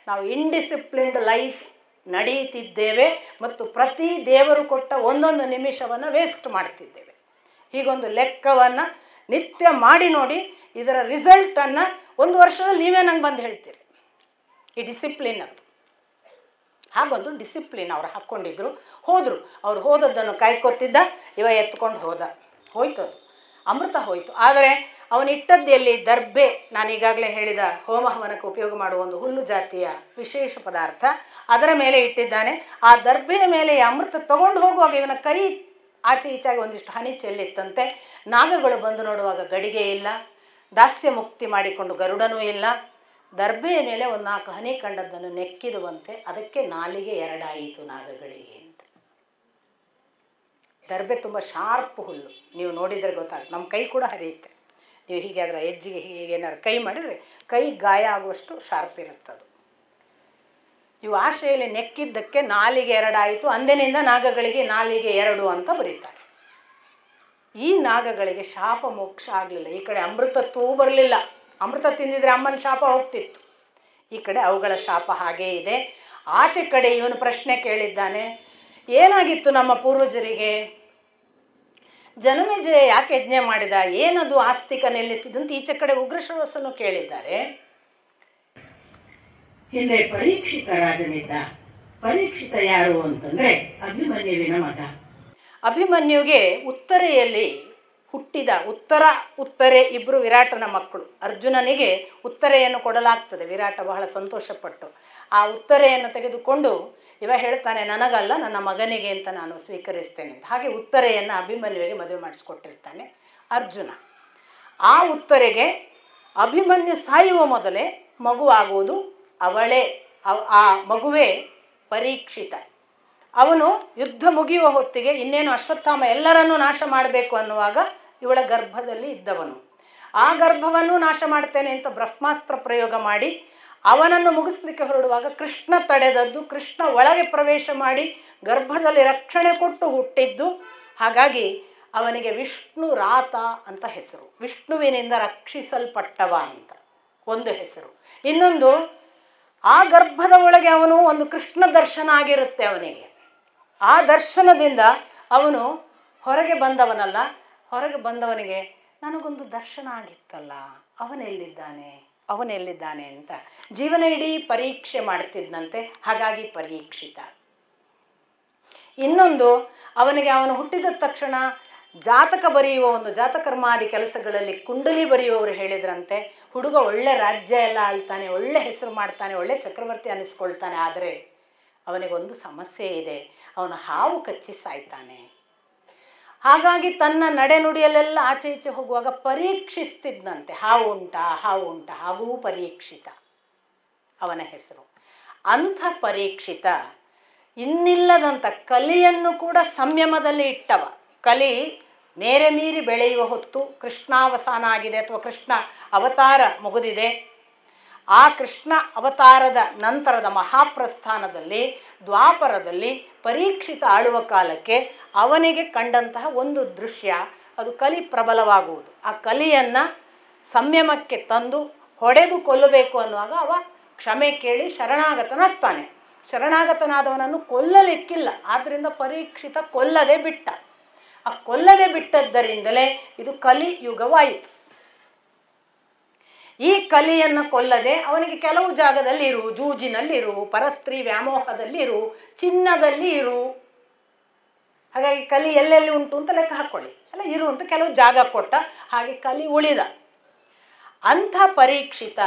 Speaker 1: ನಾವು ಇಂಡಿಸಿಪ್ಲಿನ್ಡ್ ಲೈಫ್ ನಡೆಯುತ್ತಿದ್ದೇವೆ ಮತ್ತು ಪ್ರತಿ ದೇವರು ಕೊಟ್ಟ ಒಂದೊಂದು ನಿಮಿಷವನ್ನು ವೇಸ್ಟ್ ಮಾಡ್ತಿದ್ದೇವೆ. ಹೀಗೊಂದು ಲೆಕ್ಕವನ್ನು ನಿತ್ಯ ಮಾಡಿ ನೋಡಿ, ಇದರ ರಿಸಲ್ಟನ್ನು 1 ವರ್ಷದಲ್ಲಿ ನೀವೇ ನಂಗೆ ಬಂದು ಹೇಳ್ತೀರಿ. ಈ ಡಿಸಿಪ್ಲಿನ್ ಅದು. ಹಾಗೊಂದು ಡಿಸಿಪ್ಲಿನ್ ಅವರು ಹಾಕ್ಕೊಂಡಿದ್ರು. ಹೋದರು, ಅವ್ರು ಹೋದದ್ದನ್ನು ಕಾಯ್ಕೊತಿದ್ದ, ಇವ ಎತ್ಕೊಂಡು ಹೋಯ್ತು, ಅದು ಅಮೃತ ಹೋಯಿತು. ಆದರೆ ಅವನಿಟ್ಟದ್ದು ಎಲ್ಲಿ? ದರ್ಬೆ. ನಾನು ಈಗಾಗಲೇ ಹೇಳಿದ ಹೋಮ ಹವನಕ್ಕೆ ಉಪಯೋಗ ಮಾಡುವ ಒಂದು ಹುಲ್ಲು ಜಾತಿಯ ವಿಶೇಷ ಪದಾರ್ಥ, ಅದರ ಮೇಲೆ ಇಟ್ಟಿದ್ದಾನೆ. ಆ ದರ್ಬೆಯ ಮೇಲೆ ಈ ಅಮೃತ ತಗೊಂಡು ಹೋಗುವಾಗ ಇವನ ಕೈ ಆಚೆ ಈಚಾಗಿ ಒಂದಿಷ್ಟು ಹನಿ ಚೆಲ್ಲಿತ್ತಂತೆ. ನಾಗಗಳು ಬಂದು ನೋಡುವಾಗ ಗಡಿಗೆ ಇಲ್ಲ, ದಾಸ್ಯ ಮುಕ್ತಿ ಮಾಡಿಕೊಂಡು ಗರುಡನೂ ಇಲ್ಲ. ದರ್ಬೆಯ ಮೇಲೆ ಒಂದು 4 ಹನಿ ಕಂಡದ್ದನ್ನು ನೆಕ್ಕಿದುವಂತೆ ಅದಕ್ಕೆ ನಾಲಿಗೆ 2 ಆಯಿತು ನಾಗಗಳಿಗೆ ಅಂತ. ದರ್ಬೆ ತುಂಬ ಶಾರ್ಪ್ ಹುಲ್ಲು, ನೀವು ನೋಡಿದರೆ ಗೊತ್ತಾಗುತ್ತೆ. ನಮ್ಮ ಕೈ ಕೂಡ ಹರಿಯುತ್ತೆ, ನೀವು ಹೀಗೆ ಅದರ ಎಜ್ಜಿಗೆ ಹೀಗೆ ಏನಾದ್ರು ಕೈ ಮಾಡಿದರೆ ಕೈ ಗಾಯ ಆಗುವಷ್ಟು ಶಾರ್ಪ್ ಇರುತ್ತದು. ಇವು ಆಶೆಯಲ್ಲಿ ನೆಕ್ಕಿದ್ದಕ್ಕೆ ನಾಲಿಗೆ 2 ಆಯಿತು, ಅಂದಿನಿಂದ ನಾಗಗಳಿಗೆ ನಾಲಿಗೆ 2 ಅಂತ ಬರೀತಾರೆ. ಈ ನಾಗಗಳಿಗೆ ಶಾಪ ಮೋಕ್ಷ ಆಗಲಿಲ್ಲ. ಈ ಕಡೆ ಅಮೃತತ್ವವೂ ಬರಲಿಲ್ಲ. ಅಮೃತ ತಿಂದಿದ್ರೆ ಅಮ್ಮನ ಶಾಪ ಹೋಗ್ತಿತ್ತು. ಈ ಕಡೆ ಅವುಗಳ ಶಾಪ ಹಾಗೇ ಇದೆ. ಆಚೆ ಕಡೆ ಇವನು ಪ್ರಶ್ನೆ ಕೇಳಿದ್ದಾನೆ, ಏನಾಗಿತ್ತು ನಮ್ಮ ಪೂರ್ವಜರಿಗೆ, ಜನಮೇಜಯ ಯಾಕೆ ಯಜ್ಞ ಮಾಡಿದ, ಏನದು ಆಸ್ತಿಕ ನಿಲ್ಲಿಸಿದ್ದು ಅಂತ ಈಚೆ ಕಡೆ ಉಗ್ರಶ್ರವಸನ್ನು ಕೇಳಿದ್ದಾರೆ. ಹಿಂದೆ ಪರೀಕ್ಷಿತ ರಾಜನಿದ್ದ. ಪರೀಕ್ಷಿತ ಯಾರು ಅಂತಂದರೆ ಅಭಿಮನ್ಯುವಿನ ಮಗ. ಅಭಿಮನ್ಯುಗೆ ಉತ್ತರೆಯಲ್ಲಿ ಹುಟ್ಟಿದ ಉತ್ತರೆ ಇಬ್ಬರು ವಿರಾಟನ ಮಕ್ಕಳು. ಅರ್ಜುನನಿಗೆ ಉತ್ತರೆಯನ್ನು ಕೊಡಲಾಗ್ತದೆ. ವಿರಾಟ ಬಹಳ ಸಂತೋಷಪಟ್ಟು ಆ ಉತ್ತರೆಯನ್ನು ತೆಗೆದುಕೊಂಡು ಇವ ಹೇಳ್ತಾನೆ, ನನಗಲ್ಲ ನನ್ನ ಮಗನಿಗೆ ಅಂತ ನಾನು ಸ್ವೀಕರಿಸ್ತೇನೆ ಅಂತ. ಹಾಗೆ ಉತ್ತರೆಯನ್ನು ಅಭಿಮನ್ಯುವಿಗೆ ಮದುವೆ ಮಾಡಿಸ್ಕೊಟ್ಟಿರ್ತಾನೆ ಅರ್ಜುನ. ಆ ಉತ್ತರೆಗೆ ಅಭಿಮನ್ಯು ಸಾಯುವ ಮೊದಲೇ ಮಗುವಾಗುವುದು ಅವಳೇ, ಆ ಮಗುವೇ ಪರೀಕ್ಷಿತ. ಅವನು ಯುದ್ಧ ಮುಗಿಯುವ ಹೊತ್ತಿಗೆ ಇನ್ನೇನು ಅಶ್ವತ್ಥಾಮ ಎಲ್ಲರನ್ನೂ ನಾಶ ಮಾಡಬೇಕು ಅನ್ನುವಾಗ ಇವಳ ಗರ್ಭದಲ್ಲಿ ಇದ್ದವನು. ಆ ಗರ್ಭವನ್ನು ನಾಶ ಮಾಡ್ತೇನೆ ಅಂತ ಬ್ರಹ್ಮಾಸ್ತ್ರ ಪ್ರಯೋಗ ಮಾಡಿ ಅವನನ್ನು ಮುಗಿಸ್ಲಿಕ್ಕೆ ಹೊರಡುವಾಗ ಕೃಷ್ಣ ತಡೆದದ್ದು. ಕೃಷ್ಣ ಒಳಗೆ ಪ್ರವೇಶ ಮಾಡಿ ಗರ್ಭದಲ್ಲಿ ರಕ್ಷಣೆ ಕೊಟ್ಟು ಹುಟ್ಟಿದ್ದು. ಹಾಗಾಗಿ ಅವನಿಗೆ ವಿಷ್ಣು ರಾತ ಅಂತ ಹೆಸರು. ವಿಷ್ಣುವಿನಿಂದ ರಕ್ಷಿಸಲ್ಪಟ್ಟವ ಅಂತ ಒಂದು ಹೆಸರು. ಇನ್ನೊಂದು, ಆ ಗರ್ಭದ ಒಳಗೆ ಅವನು ಒಂದು ಕೃಷ್ಣ ದರ್ಶನ ಆಗಿರುತ್ತೆ ಅವನಿಗೆ. ಆ ದರ್ಶನದಿಂದ ಅವನು ಹೊರಗೆ ಬಂದವನಲ್ಲ, ಹೊರಗೆ ಬಂದವನಿಗೆ ನನಗೊಂದು ದರ್ಶನ ಆಗಿತ್ತಲ್ಲ, ಅವನೆಲ್ಲಿದ್ದಾನೆ ಅಂತ ಜೀವನ ಇಡೀ ಪರೀಕ್ಷೆ ಮಾಡ್ತಿದ್ದಂತೆ. ಹಾಗಾಗಿ ಪರೀಕ್ಷಿತ. ಇನ್ನೊಂದು, ಅವನು ಹುಟ್ಟಿದ ತಕ್ಷಣ ಜಾತಕ ಬರೆಯುವ ಒಂದು ಜಾತಕರ್ಮಾದಿ ಕೆಲಸಗಳಲ್ಲಿ ಕುಂಡಲಿ ಬರೆಯುವವರು ಹೇಳಿದ್ರಂತೆ, ಹುಡುಗ ಒಳ್ಳೆ ರಾಜ್ಯ ಎಲ್ಲ ಆಳ್ತಾನೆ, ಒಳ್ಳೆ ಹೆಸರು ಮಾಡ್ತಾನೆ, ಒಳ್ಳೆ ಚಕ್ರವರ್ತಿ ಅನ್ನಿಸ್ಕೊಳ್ತಾನೆ. ಆದರೆ ಅವನಿಗೊಂದು ಸಮಸ್ಯೆ ಇದೆ, ಅವನು ಹಾವು ಕಚ್ಚಿ ಸಾಯ್ತಾನೆ. ಹಾಗಾಗಿ ತನ್ನ ನಡೆನುಡಿಯಲ್ಲೆಲ್ಲ ಆಚೆ ಈಚೆ ಹೋಗುವಾಗ ಪರೀಕ್ಷಿಸ್ತಿದ್ದಂತೆ, ಹಾವು ಉಂಟಾ, ಹಾಗೂ ಪರೀಕ್ಷಿತ ಅವನ ಹೆಸರು. ಅಂಥ ಪರೀಕ್ಷಿತ ಇನ್ನಿಲ್ಲದಂಥ ಕಲಿಯನ್ನು ಕೂಡ ಸಂಯಮದಲ್ಲಿ ಇಟ್ಟವ. ಕಲಿ ಮೇರೆ ಮೀರಿ ಬೆಳೆಯುವ ಹೊತ್ತು ಕೃಷ್ಣಾವಸಾನ ಆಗಿದೆ, ಅಥವಾ ಕೃಷ್ಣ ಅವತಾರ ಮುಗಿದಿದೆ. ಆ ಕೃಷ್ಣ ಅವತಾರದ ನಂತರದ ಮಹಾಪ್ರಸ್ಥಾನದಲ್ಲಿ ದ್ವಾಪರದಲ್ಲಿ ಪರೀಕ್ಷಿತ ಆಳುವ ಕಾಲಕ್ಕೆ ಅವನಿಗೆ ಕಂಡಂತಹ ಒಂದು ದೃಶ್ಯ, ಅದು ಕಲಿ ಪ್ರಬಲವಾಗುವುದು. ಆ ಕಲಿಯನ್ನು ಸಂಯಮಕ್ಕೆ ತಂದು ಹೊಡೆದು ಕೊಲ್ಲಬೇಕು ಅನ್ನುವಾಗ ಅವ ಕ್ಷಮೆ ಕೇಳಿ ಶರಣಾಗತನಾಗ್ತಾನೆ. ಶರಣಾಗತನಾದವನನ್ನು ಕೊಲ್ಲಲಿಕ್ಕಿಲ್ಲ, ಆದ್ದರಿಂದ ಪರೀಕ್ಷಿತ ಕೊಲ್ಲದೆ ಬಿಟ್ಟ. ಆ ಕೊಲ್ಲದೆ ಬಿಟ್ಟದ್ದರಿಂದಲೇ ಇದು ಕಲಿಯುಗವಾಯಿತು. ಈ ಕಲಿಯನ್ನು ಕೊಲ್ಲದೆ ಅವನಿಗೆ ಕೆಲವು ಜಾಗದಲ್ಲಿ ಇರು, ಜೂಜಿನಲ್ಲಿರು, ಪರಸ್ತ್ರೀ ವ್ಯಾಮೋಹದಲ್ಲಿ ಇರು, ಚಿನ್ನದಲ್ಲಿ ಇರು. ಹಾಗಾಗಿ ಕಲಿ ಎಲ್ಲೆಲ್ಲಿ ಉಂಟು ಅಂತ ಲೆಕ್ಕ ಹಾಕ್ಕೊಳ್ಳಿ, ಅಲ್ಲ ಇರು ಅಂತ ಕೆಲವು ಜಾಗ ಕೊಟ್ಟ. ಹಾಗೆ ಕಲಿ ಉಳಿದ. ಅಂಥ ಪರೀಕ್ಷಿತ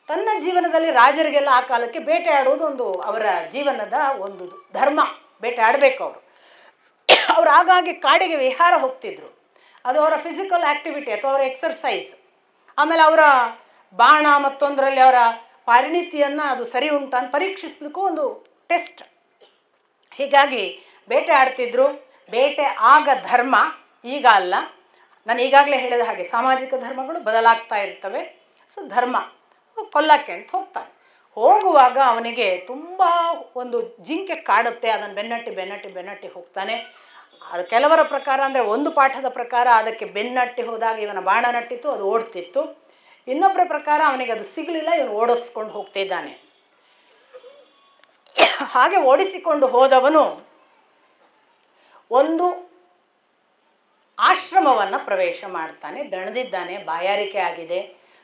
Speaker 1: ತನ್ನ ಜೀವನದಲ್ಲಿ ರಾಜರಿಗೆಲ್ಲ ಆ ಕಾಲಕ್ಕೆ ಬೇಟೆ ಆಡುವುದು ಒಂದು ಅವರ ಜೀವನದ ಒಂದು ಧರ್ಮ. ಬೇಟೆ ಆಡಬೇಕು ಅವರು. ಅವರು ಆಗಾಗ್ಗೆ ಕಾಡಿಗೆ ವಿಹಾರ ಹೋಗ್ತಿದ್ರು. ಅದು ಅವರ ಫಿಸಿಕಲ್ ಆ್ಯಕ್ಟಿವಿಟಿ ಅಥವಾ ಅವರ ಎಕ್ಸರ್ಸೈಸ್. ಆಮೇಲೆ ಅವರ ಬಾಣ ಮತ್ತೊಂದರಲ್ಲಿ ಅವರ ಪರಿಣಿತಿಯನ್ನು ಅದು ಸರಿ ಉಂಟು ಅಂತ ಪರೀಕ್ಷಿಸ್ಲಿಕ್ಕೂ ಒಂದು ಟೆಸ್ಟ್. ಹೀಗಾಗಿ ಬೇಟೆ ಆಡ್ತಿದ್ರು. ಬೇಟೆ ಆಗ ಧರ್ಮ, ಈಗ ಅಲ್ಲ. ನಾನು ಈಗಾಗಲೇ ಹೇಳಿದ ಹಾಗೆ ಸಾಮಾಜಿಕ ಧರ್ಮಗಳು ಬದಲಾಗ್ತಾ ಇರ್ತವೆ. ಸೊ ಧರ್ಮ ಕೊಲ್ಲಕ್ಕೆ ಅಂತ ಹೋಗ್ತಾನೆ. ಹೋಗುವಾಗ ಅವನಿಗೆ ತುಂಬ ಒಂದು ಜಿಂಕೆ ಕಾಡುತ್ತೆ. ಅದನ್ನು ಬೆನ್ನಟ್ಟಿ ಹೋಗ್ತಾನೆ. ಅದು ಕೆಲವರ ಪ್ರಕಾರ ಅಂದರೆ ಒಂದು ಪಾಠದ ಪ್ರಕಾರ ಅದಕ್ಕೆ ಬೆನ್ನಟ್ಟಿ ಹೋದಾಗ ಇವನ ಬಾಣ ನಟ್ಟಿತ್ತು, ಅದು ಓಡ್ತಿತ್ತು. ಇನ್ನೊಬ್ಬರ ಪ್ರಕಾರ ಅವನಿಗೆ ಅದು ಸಿಗಲಿಲ್ಲ, ಇವನು ಓಡಿಸ್ಕೊಂಡು ಹೋಗ್ತಿದ್ದಾನೆ. ಹಾಗೆ ಓಡಿಸಿಕೊಂಡು ಹೋದವನು ಒಂದು ಆಶ್ರಮವನ್ನು ಪ್ರವೇಶ ಮಾಡ್ತಾನೆ. ದಣದಿದ್ದಾನೆ, ಬಾಯಾರಿಕೆ ಆಗಿದೆ,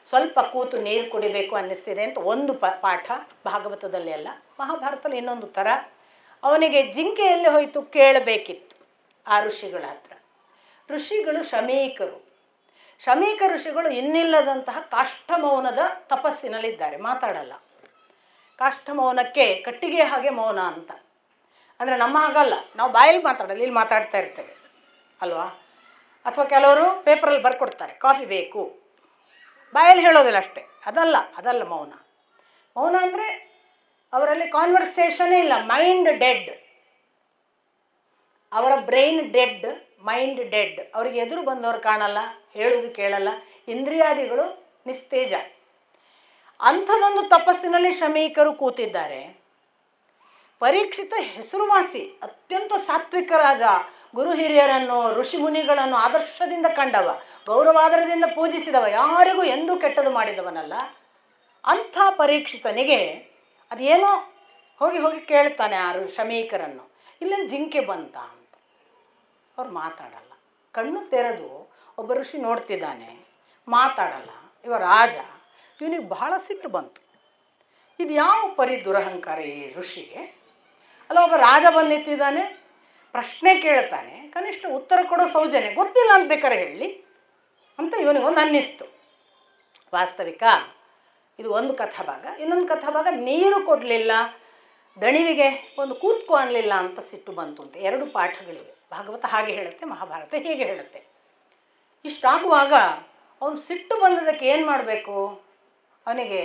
Speaker 1: ಸ್ವಲ್ಪ ಕೂತು ನೀರು ಕುಡಿಬೇಕು ಅನ್ನಿಸ್ತಿದೆ ಅಂತ ಒಂದು ಪಾಠ ಭಾಗವತದಲ್ಲಿ ಅಲ್ಲ, ಮಹಾಭಾರತದಲ್ಲಿ ಇನ್ನೊಂದು ಥರ. ಅವನಿಗೆ ಜಿಂಕೆಯಲ್ಲಿ ಹೋಯಿತು ಕೇಳಬೇಕಿತ್ತು ಆ ಋಷಿಗಳ ಹತ್ರ. ಋಷಿಗಳು ಶಮೀಕರು. ಶಮೀಕ ಋಷಿಗಳು ಇನ್ನಿಲ್ಲದಂತಹ ಕಾಷ್ಠಮೌನದ ತಪಸ್ಸಿನಲ್ಲಿದ್ದಾರೆ, ಮಾತಾಡಲ್ಲ. ಕಾಷ್ಠಮೌನಕ್ಕೆ ಕಟ್ಟಿಗೆ ಹಾಗೆ ಮೌನ ಅಂತ. ಅಂದರೆ ನಮ್ಮ ಹಾಗಲ್ಲ, ನಾವು ಬಾಯಲ್ಲಿ ಮಾತಾಡಲ್ಲ, ಇಲ್ಲಿ ಮಾತಾಡ್ತಾ ಇರ್ತೇವೆ ಅಲ್ವಾ. ಅಥವಾ ಕೆಲವರು ಪೇಪರಲ್ಲಿ ಬರ್ಕೊಡ್ತಾರೆ ಕಾಫಿ ಬೇಕು, ಬಾಯಲ್ಲಿ ಹೇಳೋದಿಲ್ಲ ಅಷ್ಟೇ. ಅದಲ್ಲ ಮೌನ. ಮೌನ ಅಂದರೆ ಅವರಲ್ಲಿ ಕಾನ್ವರ್ಸೇಷನೇ ಇಲ್ಲ, ಮೈಂಡ್ ಡೆಡ್. ಅವರ ಬ್ರೈನ್ ಡೆಡ್, ಮೈಂಡ್ ಡೆಡ್. ಅವರಿಗೆ ಎದುರು ಬಂದವರು ಕಾಣಲ್ಲ, ಹೇಳೋದು ಕೇಳಲ್ಲ, ಇಂದ್ರಿಯಾದಿಗಳು ನಿಸ್ತೇಜ. ಅಂಥದ್ದೊಂದು ತಪಸ್ಸಿನಲ್ಲಿ ಶಮೀಕರು ಕೂತಿದ್ದಾರೆ. ಪರೀಕ್ಷಿತ ಹೆಸರುವಾಸಿ, ಅತ್ಯಂತ ಸಾತ್ವಿಕ ರಾಜ, ಗುರು ಹಿರಿಯರನ್ನು ಋಷಿ ಮುನಿಗಳನ್ನು ಆದರ್ಶದಿಂದ ಕಂಡವ, ಗೌರವಾದರದಿಂದ ಪೂಜಿಸಿದವ, ಯಾರಿಗೂ ಎಂದೂ ಕೆಟ್ಟದು ಮಾಡಿದವನಲ್ಲ. ಅಂಥ ಪರೀಕ್ಷಿತನಿಗೆ ಅದೇನೋ ಹೋಗಿ ಹೋಗಿ ಕೇಳ್ತಾನೆ ಆ ಶಮೀಕರನ್ನು, ಇಲ್ಲೊಂದು ಜಿಂಕೆ ಬಂತ ಅಂತ. ಅವ್ರು ಮಾತಾಡಲ್ಲ, ಕಣ್ಣು ತೆರೆದು ಒಬ್ಬ ಋಷಿ ನೋಡ್ತಿದ್ದಾನೆ, ಮಾತಾಡಲ್ಲ. ಇವ ರಾಜ, ಇವನಿಗೆ ಬಹಳ ಸಿಟ್ಟು ಬಂತು. ಇದು ಯಾವ ಪರಿ ದುರಹಂಕಾರ ಈ ಋಷಿಗೆ? ಅಲ್ಲ, ಒಬ್ಬ ರಾಜ ಬಂದು ನಿಂತಿದ್ದಾನೆ, ಪ್ರಶ್ನೆ ಕೇಳ್ತಾನೆ, ಕನಿಷ್ಠ ಉತ್ತರ ಕೊಡೋ ಸೌಜನ್ಯ ಗೊತ್ತಿಲ್ಲ ಅಂತ ಬೇಕಾರೆ ಹೇಳಿ ಅಂತ ಇವನಿಗೊಂದು ಅನ್ನಿಸ್ತು. ವಾಸ್ತವಿಕ ಇದು ಒಂದು ಕಥಾಭಾಗ. ಇನ್ನೊಂದು ಕಥಾಭಾಗ ನೀರು ಕೊಡಲಿಲ್ಲ, ದಣಿವಿಗೆ ಒಂದು ಕೂತ್ಕೊ ಅನ್ನಲಿಲ್ಲ ಅಂತ ಸಿಟ್ಟು ಬಂತು ಅಂತ. ಎರಡು ಪಾಠಗಳಿವೆ. ಭಾಗವತ ಹಾಗೆ ಹೇಳುತ್ತೆ, ಮಹಾಭಾರತ ಹೀಗೆ ಹೇಳುತ್ತೆ. ಇಷ್ಟಾಗುವಾಗ ಅವನು ಸಿಟ್ಟು ಬಂದದಕ್ಕೆ ಏನು ಮಾಡಬೇಕು? ಅವನಿಗೆ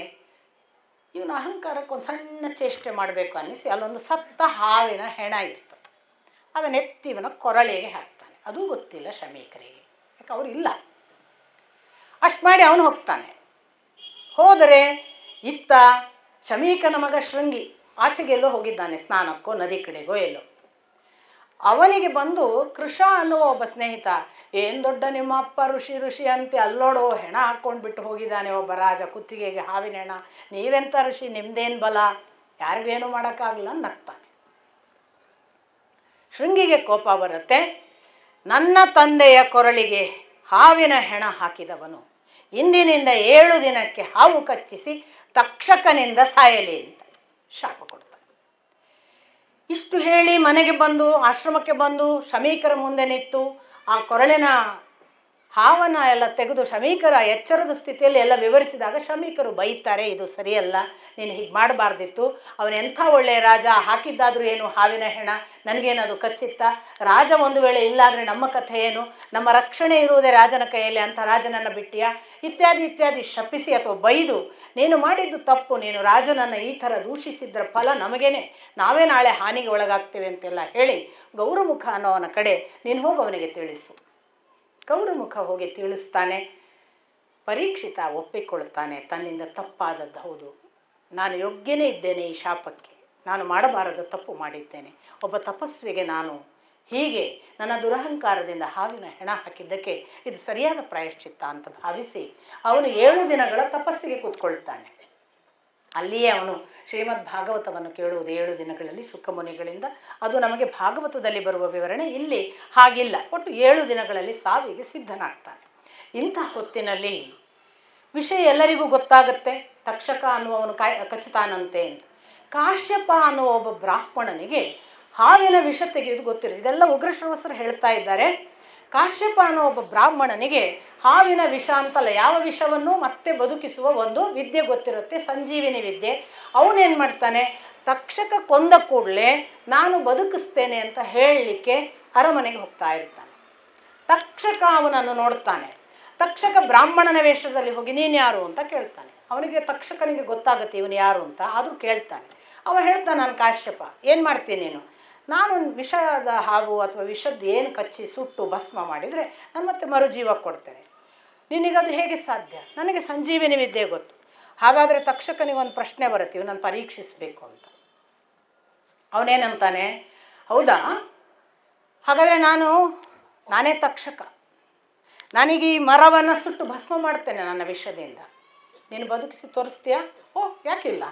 Speaker 1: ಇವನ ಅಹಂಕಾರಕ್ಕೆ ಒಂದು ಸಣ್ಣ ಚೇಷ್ಟೆ ಮಾಡಬೇಕು ಅನ್ನಿಸಿ ಅಲ್ಲೊಂದು ಸತ್ತ ಹಾವಿನ ಹೆಣ ಇರ್ತದೆ, ಅದನ್ನು ಎತ್ತಿ ಇವನ ಕೊರಳಿಗೆ ಹಾಕ್ತಾನೆ. ಅದೂ ಗೊತ್ತಿಲ್ಲ ಶಮೀಕರಿಗೆ, ಯಾಕೆ ಅವರು ಇಲ್ಲ. ಅಷ್ಟು ಮಾಡಿ ಅವನು ಹೋಗ್ತಾನೆ. ಹೋದರೆ ಇತ್ತ ಶಮೀಕನ ಮಗ ಶೃಂಗಿ ಆಚೆಗೆಲ್ಲೋ ಹೋಗಿದ್ದಾನೆ, ಸ್ನಾನಕ್ಕೋ ನದಿ ಕಡೆಗೋ ಎಲ್ಲೋ. ಅವನಿಗೆ ಬಂದು ಕೃಷ ಅನ್ನುವ ಒಬ್ಬ ಸ್ನೇಹಿತ, ಏನು ದೊಡ್ಡ ನಿಮ್ಮ ಅಪ್ಪ ಋಷಿ ಅಂತೆ, ಅಲ್ಲೋಡು ಹೆಣ ಹಾಕ್ಕೊಂಡ್ಬಿಟ್ಟು ಹೋಗಿದ್ದಾನೆ ಒಬ್ಬ ರಾಜ, ಕುತ್ತಿಗೆಗೆ ಹಾವಿನ ಹೆಣ, ನೀವೆಂಥ ಋಷಿ, ನಿಮ್ದೇನು ಬಲ, ಯಾರಿಗೇನು ಮಾಡೋಕ್ಕಾಗಲ್ಲ ನಗ್ತಾನೆ. ಶೃಂಗಿಗೆ ಕೋಪ ಬರುತ್ತೆ. ನನ್ನ ತಂದೆಯ ಕೊರಳಿಗೆ ಹಾವಿನ ಹೆಣ ಹಾಕಿದವನು ಇಂದಿನಿಂದ 7 ದಿನಕ್ಕೆ ಹಾವು ಕಚ್ಚಿಸಿ ತಕ್ಷಕನಿಂದ ಸಾಯಲಿ ಅಂತ ಶಾಪ ಕೊಡ್ತಾನೆ. ಇಷ್ಟು ಹೇಳಿ ಮನೆಗೆ ಬಂದು, ಆಶ್ರಮಕ್ಕೆ ಬಂದು ಶಮೀಕರ ಮುಂದೆ ನಿಂತು ಆ ಕೊರಳಿನ ಹಾವನ್ನ ಎಲ್ಲ ತೆಗೆದು ಶಮೀಕರ ಎಚ್ಚರದ ಸ್ಥಿತಿಯಲ್ಲಿ ಎಲ್ಲ ವಿವರಿಸಿದಾಗ ಶಮೀಕರು ಬೈತಾರೆ, ಇದು ಸರಿಯಲ್ಲ, ನೀನು ಹೀಗೆ ಮಾಡಬಾರ್ದಿತ್ತು, ಅವನೆಂಥ ಒಳ್ಳೆಯ ರಾಜ, ಹಾಕಿದ್ದಾದರೂ ಏನು ಹಾವಿನ ಹೆಣ, ನನಗೇನದು ಕಚ್ಚಿತ್ತ, ರಾಜ ಒಂದು ವೇಳೆ ಇಲ್ಲಾದರೆ ನಮ್ಮ ಕಥೆ ಏನು, ನಮ್ಮ ರಕ್ಷಣೆ ಇರುವುದೇ ರಾಜನ ಕೈಯಲ್ಲಿ, ಅಂಥ ರಾಜನನ್ನು ಬಿಟ್ಟಿಯಾ, ಇತ್ಯಾದಿ ಇತ್ಯಾದಿ ಶಪಿಸಿ ಅಥವಾ ಬೈದು, ನೀನು ಮಾಡಿದ್ದು ತಪ್ಪು, ನೀನು ರಾಜನನ್ನು ಈ ಥರ ದೂಷಿಸಿದ್ರ ಫಲ ನಮಗೇನೆ, ನಾವೇ ನಾಳೆ ಹಾನಿಗೆ ಒಳಗಾಗ್ತೇವೆ ಅಂತೆಲ್ಲ ಹೇಳಿ ಗೌರಮುಖ ಅನ್ನೋವನ ಕಡೆ ನೀನು ಹೋಗಿ ಅವನಿಗೆ ತಿಳಿಸು. ಗೌರಮುಖ ಹೋಗಿ ತಿಳಿಸ್ತಾನೆ. ಪರೀಕ್ಷಿತ ಒಪ್ಪಿಕೊಳ್ತಾನೆ, ತನ್ನಿಂದ ತಪ್ಪಾದದ್ದು ಹೌದು, ನಾನು ಯೋಗ್ಯನೇ ಇದ್ದೇನೆ ಈ ಶಾಪಕ್ಕೆ, ನಾನು ಮಾಡಬಾರದ ತಪ್ಪು ಮಾಡಿದ್ದೇನೆ, ಒಬ್ಬ ತಪಸ್ವಿಗೆ ನಾನು ಹೀಗೆ ನನ್ನ ದುರಹಂಕಾರದಿಂದ ಹಾವಿನ ಹೆಣ ಹಾಕಿದ್ದಕ್ಕೆ ಇದು ಸರಿಯಾದ ಪ್ರಾಯಶ್ಚಿತ್ತ ಅಂತ ಭಾವಿಸಿ ಅವನು 7 ದಿನಗಳ ತಪಸ್ಸಿಗೆ ಕೂತ್ಕೊಳ್ತಾನೆ. ಅಲ್ಲಿಯೇ ಅವನು ಶ್ರೀಮದ್ ಭಾಗವತವನ್ನು ಕೇಳುವುದು 7 ದಿನಗಳಲ್ಲಿ ಸುಖಮುನಿಗಳಿಂದ. ಅದು ನಮಗೆ ಭಾಗವತದಲ್ಲಿ ಬರುವ ವಿವರಣೆ, ಇಲ್ಲಿ ಹಾಗಿಲ್ಲ. ಒಟ್ಟು 7 ದಿನಗಳಲ್ಲಿ ಸಾವಿಗೆ ಸಿದ್ಧನಾಗ್ತಾನೆ. ಇಂಥ ಹೊತ್ತಿನಲ್ಲಿ ವಿಷಯ ಎಲ್ಲರಿಗೂ ಗೊತ್ತಾಗುತ್ತೆ. ತಕ್ಷಕ ಅನ್ನುವವನು ಕಚ್ಚುತ್ತಾನಂತೆ ಅಂತ. ಕಾಶ್ಯಪ ಅನ್ನುವ ಒಬ್ಬ ಬ್ರಾಹ್ಮಣನಿಗೆ ಹಾವಿನ ವಿಷ ತೆಗೆಯುವುದು ಗೊತ್ತಿರುತ್ತೆ. ಇದೆಲ್ಲ ಉಗ್ರಶ್ರವಸರು ಹೇಳ್ತಾ ಇದ್ದಾರೆ. ಕಾಶ್ಯಪ ಅನ್ನೋ ಒಬ್ಬ ಬ್ರಾಹ್ಮಣನಿಗೆ ಹಾವಿನ ವಿಷ ಅಂತಲ್ಲ, ಯಾವ ವಿಷವನ್ನು ಮತ್ತೆ ಬದುಕಿಸುವ ಒಂದು ವಿದ್ಯೆ ಗೊತ್ತಿರುತ್ತೆ, ಸಂಜೀವಿನಿ ವಿದ್ಯೆ. ಅವನೇನು ಮಾಡ್ತಾನೆ, ತಕ್ಷಕ ಕೊಂದ ಕೂಡಲೇ ನಾನು ಬದುಕಿಸ್ತೇನೆ ಅಂತ ಹೇಳಲಿಕ್ಕೆ ಅರಮನೆಗೆ ಹೋಗ್ತಾ ಇರ್ತಾನೆ. ತಕ್ಷಕ ಅವನನ್ನು ನೋಡ್ತಾನೆ. ತಕ್ಷಕ ಬ್ರಾಹ್ಮಣನ ವೇಷದಲ್ಲಿ ಹೋಗಿ ನೀನು ಯಾರು ಅಂತ ಕೇಳ್ತಾನೆ. ಅವನಿಗೆ ತಕ್ಷಕನಿಗೆ ಗೊತ್ತಾಗುತ್ತೆ ಇವನು ಯಾರು ಅಂತ, ಆದರೂ ಕೇಳ್ತಾನೆ. ಅವ ಹೇಳ್ತಾನೆ, ನಾನು ಕಾಶ್ಯಪ, ಏನು ಮಾಡ್ತೀನಿ ನೀನು? ನಾನು ವಿಷದ ಹಾವು ಅಥವಾ ವಿಷದ್ದು ಏನು ಕಚ್ಚಿ ಸುಟ್ಟು ಭಸ್ಮ ಮಾಡಿದರೆ ನಾನು ಮತ್ತೆ ಮರುಜೀವ ಕೊಡ್ತೇನೆ. ನಿನಗದು ಹೇಗೆ ಸಾಧ್ಯ? ನನಗೆ ಸಂಜೀವಿನಿ ವಿದ್ಯೆ ಗೊತ್ತು. ಹಾಗಾದರೆ ತಕ್ಷಕನಿಗೆ ಒಂದು ಪ್ರಶ್ನೆ ಬರುತ್ತೆ, ಇವನನ್ನು ಪರೀಕ್ಷಿಸಬೇಕು ಅಂತ. ಅವನೇನಂತಾನೆ, ಹೌದಾ, ಹಾಗಾದರೆ ನಾನೇ ತಕ್ಷಕ, ನನಗೆ ಈ ಮರವನ್ನು ಸುಟ್ಟು ಭಸ್ಮ ಮಾಡ್ತೇನೆ ನನ್ನ ವಿಷದಿಂದ, ನೀನು ಬದುಕಿಸಿ ತೋರಿಸ್ತೀಯಾ? ಓ, ಯಾಕಿಲ್ಲ.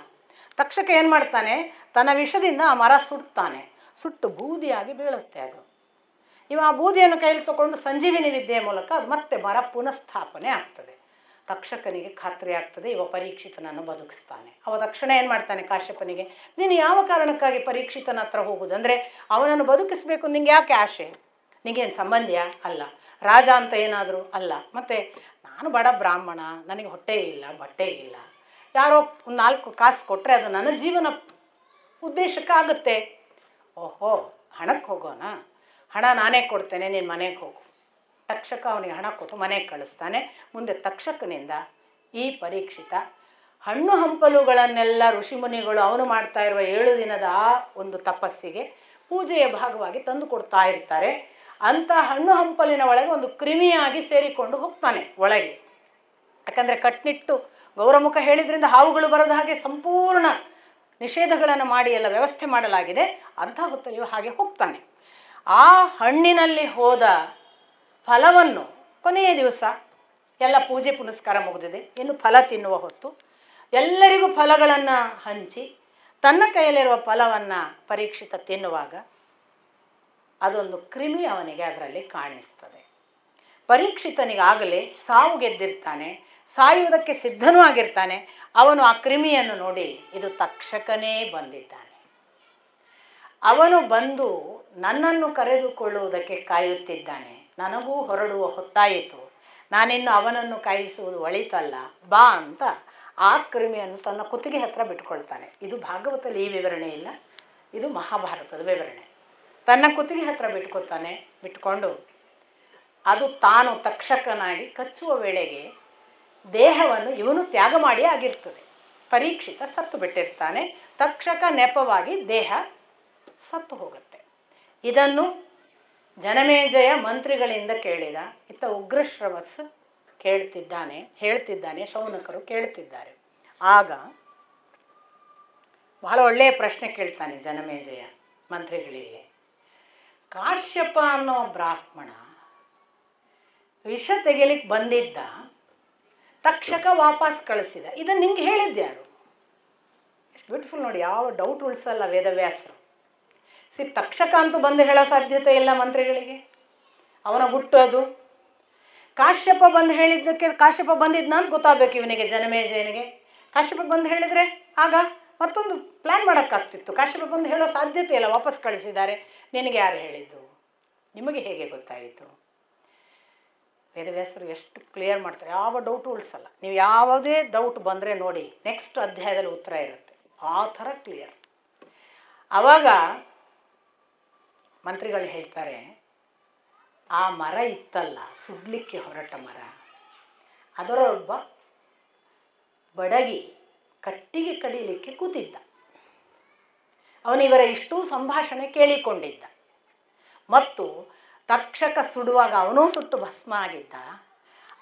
Speaker 1: ತಕ್ಷಕ ಏನು ಮಾಡ್ತಾನೆ, ತನ್ನ ವಿಷದಿಂದ ಆ ಮರ ಸುಡ್ತಾನೆ. ಸುಟ್ಟು ಬೂದಿಯಾಗಿ ಬೀಳುತ್ತೆ ಅದು. ಇವ ಆ ಬೂದಿಯನ್ನು ಕೈಲಿ ತಗೊಂಡು ಸಂಜೀವಿನಿ ವಿದ್ಯೆಯ ಮೂಲಕ ಅದು ಮತ್ತೆ ಮರ ಪುನಃಸ್ಥಾಪನೆ ಆಗ್ತದೆ. ತಕ್ಷಕನಿಗೆ ಖಾತ್ರಿ ಆಗ್ತದೆ, ಇವ ಪರೀಕ್ಷಿತನನ್ನು ಬದುಕಿಸ್ತಾನೆ. ಅವ ತಕ್ಷಣ ಏನು ಮಾಡ್ತಾನೆ, ಕಾಶ್ಯಪನಿಗೆ, ನೀನು ಯಾವ ಕಾರಣಕ್ಕಾಗಿ ಪರೀಕ್ಷಿತನ ಹತ್ರ ಹೋಗುದು? ಅಂದರೆ ಅವನನ್ನು ಬದುಕಿಸ್ಬೇಕು, ನಿಂಗೆ ಯಾಕೆ ಆಶೆ? ನಿಂಗೇನು ಸಂಬಂಧಿಯಾ? ಅಲ್ಲ. ರಾಜ ಅಂತ ಏನಾದರೂ? ಅಲ್ಲ. ಮತ್ತು ನಾನು ಬಡ ಬ್ರಾಹ್ಮಣ, ನನಗೆ ಹೊಟ್ಟೆ ಇಲ್ಲ, ಬಟ್ಟೆ ಇಲ್ಲ, ಯಾರೋ ಒಂದು 4 ಕಾಸು ಕೊಟ್ಟರೆ ಅದು ನನ್ನ ಜೀವನ ಉದ್ದೇಶಕ್ಕಾಗುತ್ತೆ. ಓಹೋ, ಹಣಕ್ಕೆ ಹೋಗೋಣ, ಹಣ ನಾನೇ ಕೊಡ್ತೇನೆ, ನೀನು ಮನೆಗೆ ಹೋಗು. ತಕ್ಷಕ ಅವನಿಗೆ ಹಣ ಕೊಟ್ಟು ಮನೆಗೆ ಕಳಿಸ್ತಾನೆ. ಮುಂದೆ ತಕ್ಷಕನಿಂದ ಈ ಪರೀಕ್ಷಿತ ಹಣ್ಣು ಹಂಪಲುಗಳನ್ನೆಲ್ಲ ಋಷಿಮುನಿಗಳು ಅವನು ಮಾಡ್ತಾ ಇರುವ 7 ದಿನದ ಆ ಒಂದು ತಪಸ್ಸಿಗೆ ಪೂಜೆಯ ಭಾಗವಾಗಿ ತಂದು ಕೊಡ್ತಾ ಇರ್ತಾರೆ. ಅಂಥ ಹಣ್ಣು ಹಂಪಲಿನ ಒಳಗೆ ಒಂದು ಕ್ರಿಮಿಯಾಗಿ ಸೇರಿಕೊಂಡು ಹೋಗ್ತಾನೆ ಒಳಗೆ. ಯಾಕಂದರೆ ಕಟ್ನಿಟ್ಟು ಗೌರಮುಖ ಹೇಳಿದ್ರಿಂದ ಹಾವುಗಳು ಬರೋದ ಹಾಗೆ ಸಂಪೂರ್ಣ ನಿಷೇಧಗಳನ್ನು ಮಾಡಿ ಎಲ್ಲ ವ್ಯವಸ್ಥೆ ಮಾಡಲಾಗಿದೆ. ಅಂಥ ಹೊತ್ತಲ್ಲಿ ಹಾಗೆ ಹೋಗ್ತಾನೆ. ಆ ಹಣ್ಣಿನಲ್ಲಿ ಹೋದ ಫಲವನ್ನು ಕೊನೆಯ ದಿವಸ ಎಲ್ಲ ಪೂಜೆ ಪುನಸ್ಕಾರ ಮುಗಿದಿದೆ, ಇನ್ನು ಫಲ ತಿನ್ನುವ ಹೊತ್ತು ಎಲ್ಲರಿಗೂ ಫಲಗಳನ್ನು ಹಂಚಿ ತನ್ನ ಕೈಯಲ್ಲಿರುವ ಫಲವನ್ನು ಪರೀಕ್ಷಿತ ತಿನ್ನುವಾಗ ಅದೊಂದು ಕ್ರಿಮಿ ಅವನಿಗೆ ಅದರಲ್ಲಿ ಕಾಣಿಸ್ತದೆ. ಪರೀಕ್ಷಿತನಿಗಾಗಲೇ ಸಾವು ಗೆದ್ದಿರ್ತಾನೆ, ಸಾಯುವುದಕ್ಕೆ ಸಿದ್ಧನೂ ಆಗಿರ್ತಾನೆ. ಅವನು ಆ ಕ್ರಿಮಿಯನ್ನು ನೋಡಿ ಇದು ತಕ್ಷಕನೇ ಬಂದಿದ್ದಾನೆ, ಅವನು ಬಂದು ನನ್ನನ್ನು ಕರೆದುಕೊಳ್ಳುವುದಕ್ಕೆ ಕಾಯುತ್ತಿದ್ದಾನೆ, ನನಗೂ ಹೊರಡುವ ಹೊತ್ತಾಯಿತು, ನಾನಿನ್ನು ಅವನನ್ನು ಕಾಯಿಸುವುದು ಒಳಿತಲ್ಲ, ಬಾ ಅಂತ ಆ ಕ್ರಿಮಿಯನ್ನು ತನ್ನ ಕುತ್ತಿಗೆ ಹತ್ರ ಬಿಟ್ಕೊಳ್ತಾನೆ. ಇದು ಭಾಗವತದಲ್ಲಿ ಈ ವಿವರಣೆ ಇಲ್ಲ, ಇದು ಮಹಾಭಾರತದ ವಿವರಣೆ. ತನ್ನ ಕುತ್ತಿಗೆ ಹತ್ರ ಬಿಟ್ಕೊಂಡು ಅದು ತಾನು ತಕ್ಷಕನಾಗಿ ಕಚ್ಚುವ ವೇಳೆಗೆ ದೇಹವನ್ನು ಇವನು ತ್ಯಾಗ ಮಾಡಿ ಆಗಿರ್ತದೆ. ಪರೀಕ್ಷಿತ ಸತ್ತು ಬಿಟ್ಟಿರ್ತಾನೆ, ತಕ್ಷಕ ನೆಪವಾಗಿ ದೇಹ ಸತ್ತು ಹೋಗುತ್ತೆ. ಇದನ್ನು ಜನಮೇಜಯ ಮಂತ್ರಿಗಳಿಂದ ಕೇಳಿದ. ಇತ್ತ ಉಗ್ರಶ್ರವಸ್ ಹೇಳ್ತಿದ್ದಾನೆ, ಶೌನಕರು ಕೇಳ್ತಿದ್ದಾರೆ. ಆಗ ಬಹಳ ಒಳ್ಳೆಯ ಪ್ರಶ್ನೆ ಕೇಳ್ತಾನೆ ಜನಮೇಜಯ ಮಂತ್ರಿಗಳಿಗೆ. ಕಾಶ್ಯಪ ಅನ್ನೋ ಬ್ರಾಹ್ಮಣ ವಿಷ ತೆಗೆಲಿಕ್ಕೆ ಬಂದಿದ್ದ, ತಕ್ಷಕ ವಾಪಸ್ ಕಳಿಸಿದ, ಇದನ್ನು ನಿಂಗೆ ಹೇಳಿದ್ಯಾರು? ಎಷ್ಟು ಬ್ಯೂಟಿಫುಲ್ ನೋಡಿ, ಯಾವ ಡೌಟ್ ಉಳಿಸಲ್ಲ ವೇದವ್ಯಾಸರು. ತಕ್ಷಕ ಅಂತೂ ಬಂದು ಹೇಳೋ ಸಾಧ್ಯತೆ ಇಲ್ಲ ಮಂತ್ರಿಗಳಿಗೆ, ಅವನ ಗುಟ್ಟು ಅದು. ಕಾಶ್ಯಪ ಬಂದು ಹೇಳಿದ್ದಕ್ಕೆ ಕಾಶ್ಯಪ ಬಂದಿದ್ನ ಅಂತ ಗೊತ್ತಾಗಬೇಕು ಇವನಿಗೆ, ಜನಮೇಜಯನಿಗೆ. ಕಾಶ್ಯಪ ಬಂದು ಹೇಳಿದರೆ ಆಗ ಮತ್ತೊಂದು ಪ್ಲ್ಯಾನ್ ಮಾಡೋಕ್ಕಾಗ್ತಿತ್ತು. ಕಾಶ್ಯಪ ಬಂದು ಹೇಳೋ ಸಾಧ್ಯತೆ ಇಲ್ಲ, ವಾಪಸ್ ಕಳಿಸಿದ್ದಾರೆ. ನಿನಗೆ ಯಾರು ಹೇಳಿದ್ದು? ನಿಮಗೆ ಹೇಗೆ ಗೊತ್ತಾಯಿತು? ವೇದವ್ಯಾಸರು ಎಷ್ಟು ಕ್ಲಿಯರ್ ಮಾಡ್ತಾರೆ, ಯಾವ ಡೌಟು ಉಳಿಸಲ್ಲ. ನೀವು ಯಾವುದೇ ಡೌಟ್ ಬಂದರೆ ನೋಡಿ, ನೆಕ್ಸ್ಟ್ ಅಧ್ಯಾಯದಲ್ಲಿ ಉತ್ತರ ಇರುತ್ತೆ, ಆ ಥರ ಕ್ಲಿಯರ್. ಆವಾಗ ಮಂತ್ರಿಗಳು ಹೇಳ್ತಾರೆ, ಆ ಮರ ಇತ್ತಲ್ಲ, ಸುಡ್ಲಿಕ್ಕೆ ಹೊರಟ ಮರ, ಅದರೊಬ್ಬ ಬಡಗಿ ಕಟ್ಟಿಗೆ ಕಡಿಲಿಕ್ಕೆ ಕೂತಿದ್ದ. ಅವನಿವರ ಇಷ್ಟೂ ಸಂಭಾಷಣೆ ಕೇಳಿಕೊಂಡಿದ್ದ. ಮತ್ತು ತಕ್ಷಕ ಸುಡುವಾಗ ಅವನೂ ಸುಟ್ಟು ಭಸ್ಮ ಆಗಿದ್ದ.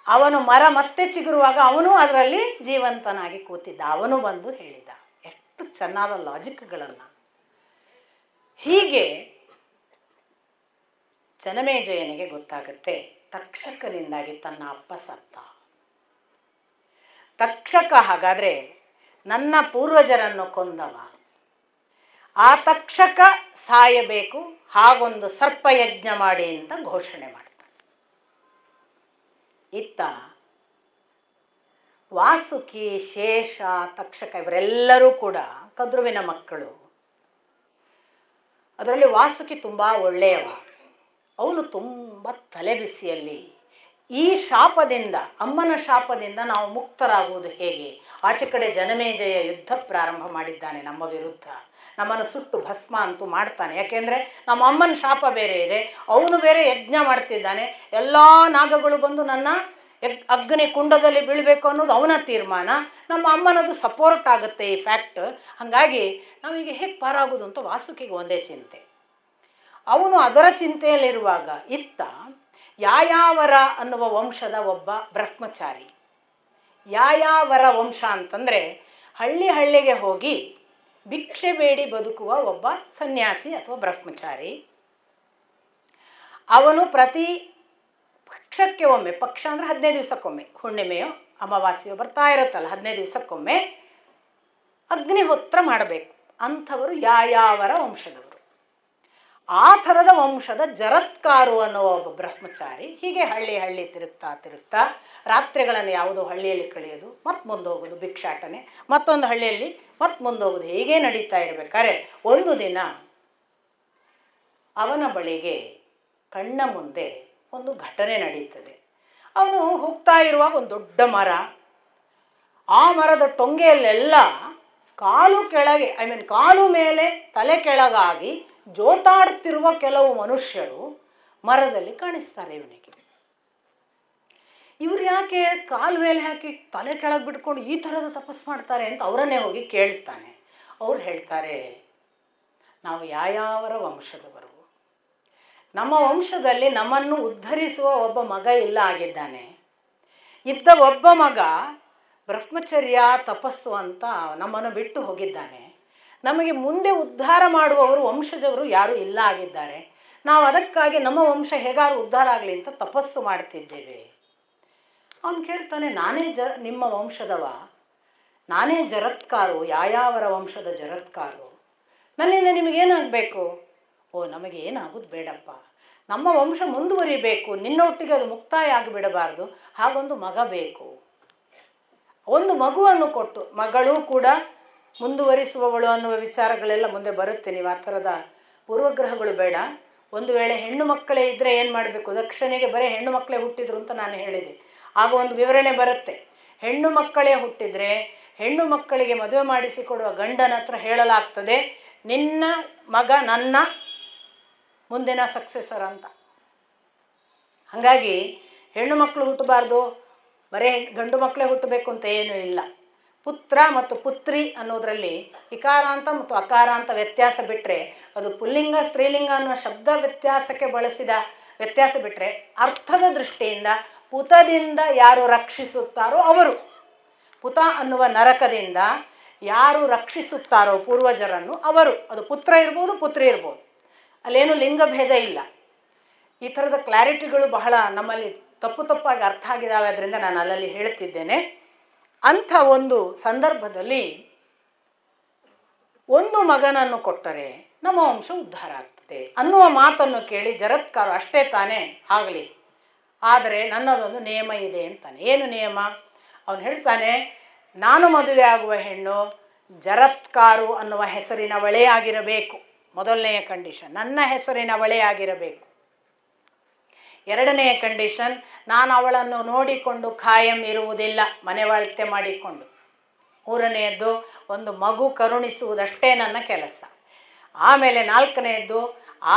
Speaker 1: ಅವನು ಮರ ಮತ್ತೆ ಚಿಗುರುವಾಗ ಅವನೂ ಅದರಲ್ಲಿ ಜೀವಂತನಾಗಿ ಕೂತಿದ್ದ. ಅವನು ಬಂದು ಹೇಳಿದ. ಎಷ್ಟು ಚೆನ್ನಾದ ಲಾಜಿಕ್ಗಳನ್ನು. ಹೀಗೆ ಜನಮೇಜಯನಿಗೆ ಗೊತ್ತಾಗುತ್ತೆ, ತಕ್ಷಕನಿಂದಾಗಿ ತನ್ನ ಅಪ್ಪ ಸತ್ತ. ತಕ್ಷಕ ಹಾಗಾದರೆ ನನ್ನ ಪೂರ್ವಜರನ್ನು ಕೊಂದವ, ಆ ತಕ್ಷಕ ಸಾಯಬೇಕು, ಹಾಗೊಂದು ಸರ್ಪಯಜ್ಞ ಮಾಡಿ ಅಂತ ಘೋಷಣೆ ಮಾಡ್ತಾನೆ. ಇತ್ತ ವಾಸುಕಿ, ಶೇಷ, ತಕ್ಷಕ ಇವರೆಲ್ಲರೂ ಕೂಡ ಕದ್ರುವಿನ ಮಕ್ಕಳು. ಅದರಲ್ಲಿ ವಾಸುಕಿ ತುಂಬ ಒಳ್ಳೆಯವ. ಅವನು ತುಂಬ ತಲೆಬಿಸಿಯಲ್ಲಿ ಈ ಶಾಪದಿಂದ, ಅಮ್ಮನ ಶಾಪದಿಂದ ನಾವು ಮುಕ್ತರಾಗುವುದು ಹೇಗೆ? ಆಚೆ ಕಡೆ ಜನಮೇಜಯ ಯುದ್ಧ ಪ್ರಾರಂಭ ಮಾಡಿದ್ದಾನೆ ನಮ್ಮ ವಿರುದ್ಧ, ನಮ್ಮನ್ನು ಸುಟ್ಟು ಭಸ್ಮ ಅಂತೂ ಮಾಡ್ತಾನೆ. ಯಾಕೆಂದರೆ ನಮ್ಮ ಅಮ್ಮನ ಶಾಪ ಬೇರೆ ಇದೆ, ಅವನು ಬೇರೆ ಯಜ್ಞ ಮಾಡ್ತಿದ್ದಾನೆ. ಎಲ್ಲ ನಾಗಗಳು ಬಂದು ನನ್ನ ಅಗ್ನಿ ಕುಂಡದಲ್ಲಿ ಬೀಳಬೇಕು ಅನ್ನೋದು ಅವನ ತೀರ್ಮಾನ. ನಮ್ಮ ಅಮ್ಮನದು ಸಪೋರ್ಟ್ ಆಗುತ್ತೆ ಈ ಫ್ಯಾಕ್ಟ್. ಹಾಗಾಗಿ ನಾವೀಗ ಹೇಗೆ ಪಾರಾಗೋದು ಅಂತ ವಾಸುಕಿಗೆ ಒಂದೇ ಚಿಂತೆ. ಅವನು ಅದರ ಚಿಂತೆಯಲ್ಲಿರುವಾಗ ಇತ್ತ ಯಾಯಾವರ ಅನ್ನುವ ವಂಶದ ಒಬ್ಬ ಬ್ರಹ್ಮಚಾರಿ. ಯಾಯಾವರ ವಂಶ ಅಂತಂದರೆ ಹಳ್ಳಿಗೆ ಹೋಗಿ ಭಿಕ್ಷೆ ಬೇಡಿ ಬದುಕುವ ಒಬ್ಬ ಸನ್ಯಾಸಿ ಅಥವಾ ಬ್ರಹ್ಮಚಾರಿ. ಅವನು ಪ್ರತಿ ಪಕ್ಷಕ್ಕೆ ಒಮ್ಮೆ, ಪಕ್ಷ ಅಂದರೆ 15 ದಿವಸಕ್ಕೊಮ್ಮೆ, ಹುಣ್ಣಿಮೆಯೋ ಅಮಾವಾಸ್ಯೆಯೋ ಬರ್ತಾ ಇರುತ್ತಲ್ಲ, 15 ದಿವಸಕ್ಕೊಮ್ಮೆ ಅಗ್ನಿಹೋತ್ರ ಮಾಡಬೇಕು. ಅಂಥವರು ಯಾಯಾವರ ವಂಶದವರು. ಆ ಥರದ ವಂಶದ ಜರತ್ಕಾರು ಅನ್ನುವ ಒಬ್ಬ ಬ್ರಹ್ಮಚಾರಿ ಹೀಗೆ ಹಳ್ಳಿ ತಿರುಗ್ತಾ ರಾತ್ರಿಗಳನ್ನು ಯಾವುದೋ ಹಳ್ಳಿಯಲ್ಲಿ ಕಳೆಯೋದು, ಮತ್ತೆ ಮುಂದೋಗೋದು ಭಿಕ್ಷಾಟನೆ, ಮತ್ತೊಂದು ಹಳ್ಳಿಯಲ್ಲಿ ಮತ್ತೆ ಮುಂದೋಗೋದು, ಹೀಗೆ ನಡೀತಾ ಇರಬೇಕಾದ್ರೆ ಒಂದು ದಿನ ಅವನ ಬಳಿಗೆ ಕಣ್ಣ ಮುಂದೆ ಒಂದು ಘಟನೆ ನಡೀತದೆ. ಅವನು ಹೋಗ್ತಾ ಇರುವಾಗ ಒಂದು ದೊಡ್ಡ ಮರ, ಆ ಮರದ ಟೊಂಗೆಯಲ್ಲೆಲ್ಲ ಕಾಲು ಕೆಳಗೆ, ಕಾಲು ಮೇಲೆ ತಲೆ ಕೆಳಗಾಗಿ ಜೋತಾಡ್ತಿರುವ ಕೆಲವು ಮನುಷ್ಯರು ಮರದಲ್ಲಿ ಕಾಣಿಸ್ತಾರೆ ಇವನಿಗೆ. ಇವ್ರು ಯಾಕೆ ಕಾಲು ಮೇಲೆ ಹಾಕಿ ತಲೆ ಕೆಳಗೆ ಬಿಟ್ಕೊಂಡು ಈ ಥರದ ತಪಸ್ ಮಾಡ್ತಾರೆ ಅಂತ ಅವರನ್ನೇ ಹೋಗಿ ಕೇಳ್ತಾನೆ. ಅವ್ರು ಹೇಳ್ತಾರೆ, ನಾವು ಯಾಯಾವರ ವಂಶದವರು, ನಮ್ಮ ವಂಶದಲ್ಲಿ ನಮ್ಮನ್ನು ಉದ್ಧರಿಸುವ ಒಬ್ಬ ಮಗ ಇಲ್ಲ ಆಗಿದ್ದಾನೆ. ಇದ್ದ ಒಬ್ಬ ಮಗ ಬ್ರಹ್ಮಚರ್ಯ ತಪಸ್ಸು ಅಂತ ನಮ್ಮನ್ನು ಬಿಟ್ಟು ಹೋಗಿದ್ದಾನೆ. ನಮಗೆ ಮುಂದೆ ಉದ್ಧಾರ ಮಾಡುವವರು ವಂಶಜವರು ಯಾರೂ ಇಲ್ಲ ಆಗಿದ್ದಾರೆ. ನಾವು ಅದಕ್ಕಾಗಿ ನಮ್ಮ ವಂಶ ಹೇಗಾರು ಉದ್ಧಾರ ಆಗಲಿ ಅಂತ ತಪಸ್ಸು ಮಾಡ್ತಿದ್ದೇವೆ. ಅವನು ಕೇಳ್ತಾನೆ, ನಾನೇ ನಿಮ್ಮ ವಂಶದವ, ನಾನೇ ಜರತ್ಕಾರು, ಯಾಯಾವರ ವಂಶದ ಜರತ್ಕಾರು, ನನ್ನಿಂದ ನಿಮಗೇನಾಗಬೇಕು? ಓ, ನಮಗೆ ಏನಾಗೋದು ಬೇಡಪ್ಪ, ನಮ್ಮ ವಂಶ ಮುಂದುವರಿಬೇಕು, ನಿನ್ನೊಟ್ಟಿಗೆ ಅದು ಮುಕ್ತಾಯ ಆಗಿಬಿಡಬಾರ್ದು, ಹಾಗೊಂದು ಮಗ ಬೇಕು. ಒಂದು ಮಗುವನ್ನು ಕೊಟ್ಟು, ಮಗಳು ಕೂಡ ಮುಂದುವರಿಸುವವಳು ಅನ್ನುವ ವಿಚಾರಗಳೆಲ್ಲ ಮುಂದೆ ಬರುತ್ತೆ. ನೀವು ಆ ಥರದ ಪೂರ್ವಗ್ರಹಗಳು ಬೇಡ. ಒಂದು ವೇಳೆ ಹೆಣ್ಣು ಮಕ್ಕಳೇ ಇದ್ದರೆ ಏನು ಮಾಡಬೇಕು? ದಕ್ಷಿಣೆಗೆ ಬರೀ ಹೆಣ್ಣು ಮಕ್ಕಳೇ ಹುಟ್ಟಿದ್ರು ಅಂತ ನಾನು ಹೇಳಿದೆ. ಆಗ ಒಂದು ವಿವರಣೆ ಬರುತ್ತೆ. ಹೆಣ್ಣು ಮಕ್ಕಳೇ ಹುಟ್ಟಿದರೆ ಹೆಣ್ಣು ಮಕ್ಕಳಿಗೆ ಮದುವೆ ಮಾಡಿಸಿಕೊಡುವ ಗಂಡನ ಹತ್ರ ಹೇಳಲಾಗ್ತದೆ, ನಿನ್ನ ಮಗ ನನ್ನ ಮುಂದಿನ ಸಕ್ಸೆಸರ್ ಅಂತ. ಹಾಗಾಗಿ ಹೆಣ್ಣು ಮಕ್ಕಳು ಹುಟ್ಟಬಾರ್ದು, ಬರೀ ಗಂಡು ಮಕ್ಕಳೇ ಹುಟ್ಟಬೇಕು ಅಂತ ಏನೂ ಇಲ್ಲ. ಪುತ್ರ ಮತ್ತು ಪುತ್ರಿ ಅನ್ನೋದರಲ್ಲಿ ಇಕಾರಾಂತ ಮತ್ತು ಅಕಾರಾಂತ ವ್ಯತ್ಯಾಸ ಬಿಟ್ಟರೆ, ಅದು ಪುಲ್ಲಿಂಗ ಸ್ತ್ರೀಲಿಂಗ ಅನ್ನುವ ಶಬ್ದ ವ್ಯತ್ಯಾಸಕ್ಕೆ ಬಳಸಿದ ವ್ಯತ್ಯಾಸ ಬಿಟ್ಟರೆ, ಅರ್ಥದ ದೃಷ್ಟಿಯಿಂದ ಪುತದಿಂದ ಯಾರು ರಕ್ಷಿಸುತ್ತಾರೋ ಅವರು, ಪುತ ಅನ್ನುವ ನರಕದಿಂದ ಯಾರು ರಕ್ಷಿಸುತ್ತಾರೋ ಪೂರ್ವಜರನ್ನು ಅವರು, ಅದು ಪುತ್ರ ಇರ್ಬೋದು ಪುತ್ರಿ ಇರ್ಬೋದು, ಅಲ್ಲೇನು ಲಿಂಗಭೇದ ಇಲ್ಲ. ಈ ಥರದ ಕ್ಲಾರಿಟಿಗಳು ಬಹಳ ನಮ್ಮಲ್ಲಿ ತಪ್ಪಾಗಿ ಅರ್ಥ ಆಗಿದ್ದಾವೆ. ಅದರಿಂದ ನಾನು ಅಲ್ಲಲ್ಲಿ ಹೇಳ್ತಿದ್ದೇನೆ. ಅಂಥ ಒಂದು ಸಂದರ್ಭದಲ್ಲಿ ಒಂದು ಮಗನನ್ನು ಕೊಟ್ಟರೆ ನಮ್ಮ ವಂಶ ಉದ್ಧಾರ ಆಗ್ತದೆ ಅನ್ನುವ ಮಾತನ್ನು ಕೇಳಿ ಜರತ್ಕಾರು, ಅಷ್ಟೇ ತಾನೇ ಆಗಲಿ, ಆದರೆ ನನ್ನದೊಂದು ನಿಯಮ ಇದೆ ಅಂತಾನೆ. ಏನು ನಿಯಮ? ಅವನು ಹೇಳ್ತಾನೆ, ನಾನು ಮದುವೆ ಆಗುವ ಹೆಣ್ಣು ಜರತ್ಕಾರು ಅನ್ನುವ ಹೆಸರಿನವಳೇ ಆಗಿರಬೇಕು. ಮೊದಲನೆಯ ಕಂಡೀಷನ್, ನನ್ನ ಹೆಸರಿನವಳೇ ಆಗಿರಬೇಕು. ಎರಡನೆಯ ಕಂಡೀಷನ್, ನಾನು ಅವಳನ್ನು ನೋಡಿಕೊಂಡು ಖಾಯಂ ಇರುವುದಿಲ್ಲ, ಮನೆವಾಳ್ತೆ ಮಾಡಿಕೊಂಡು. ಮೂರನೆಯದ್ದು, ಒಂದು ಮಗು ಕರುಣಿಸುವುದಷ್ಟೇ ನನ್ನ ಕೆಲಸ. ಆಮೇಲೆ ನಾಲ್ಕನೆಯದ್ದು,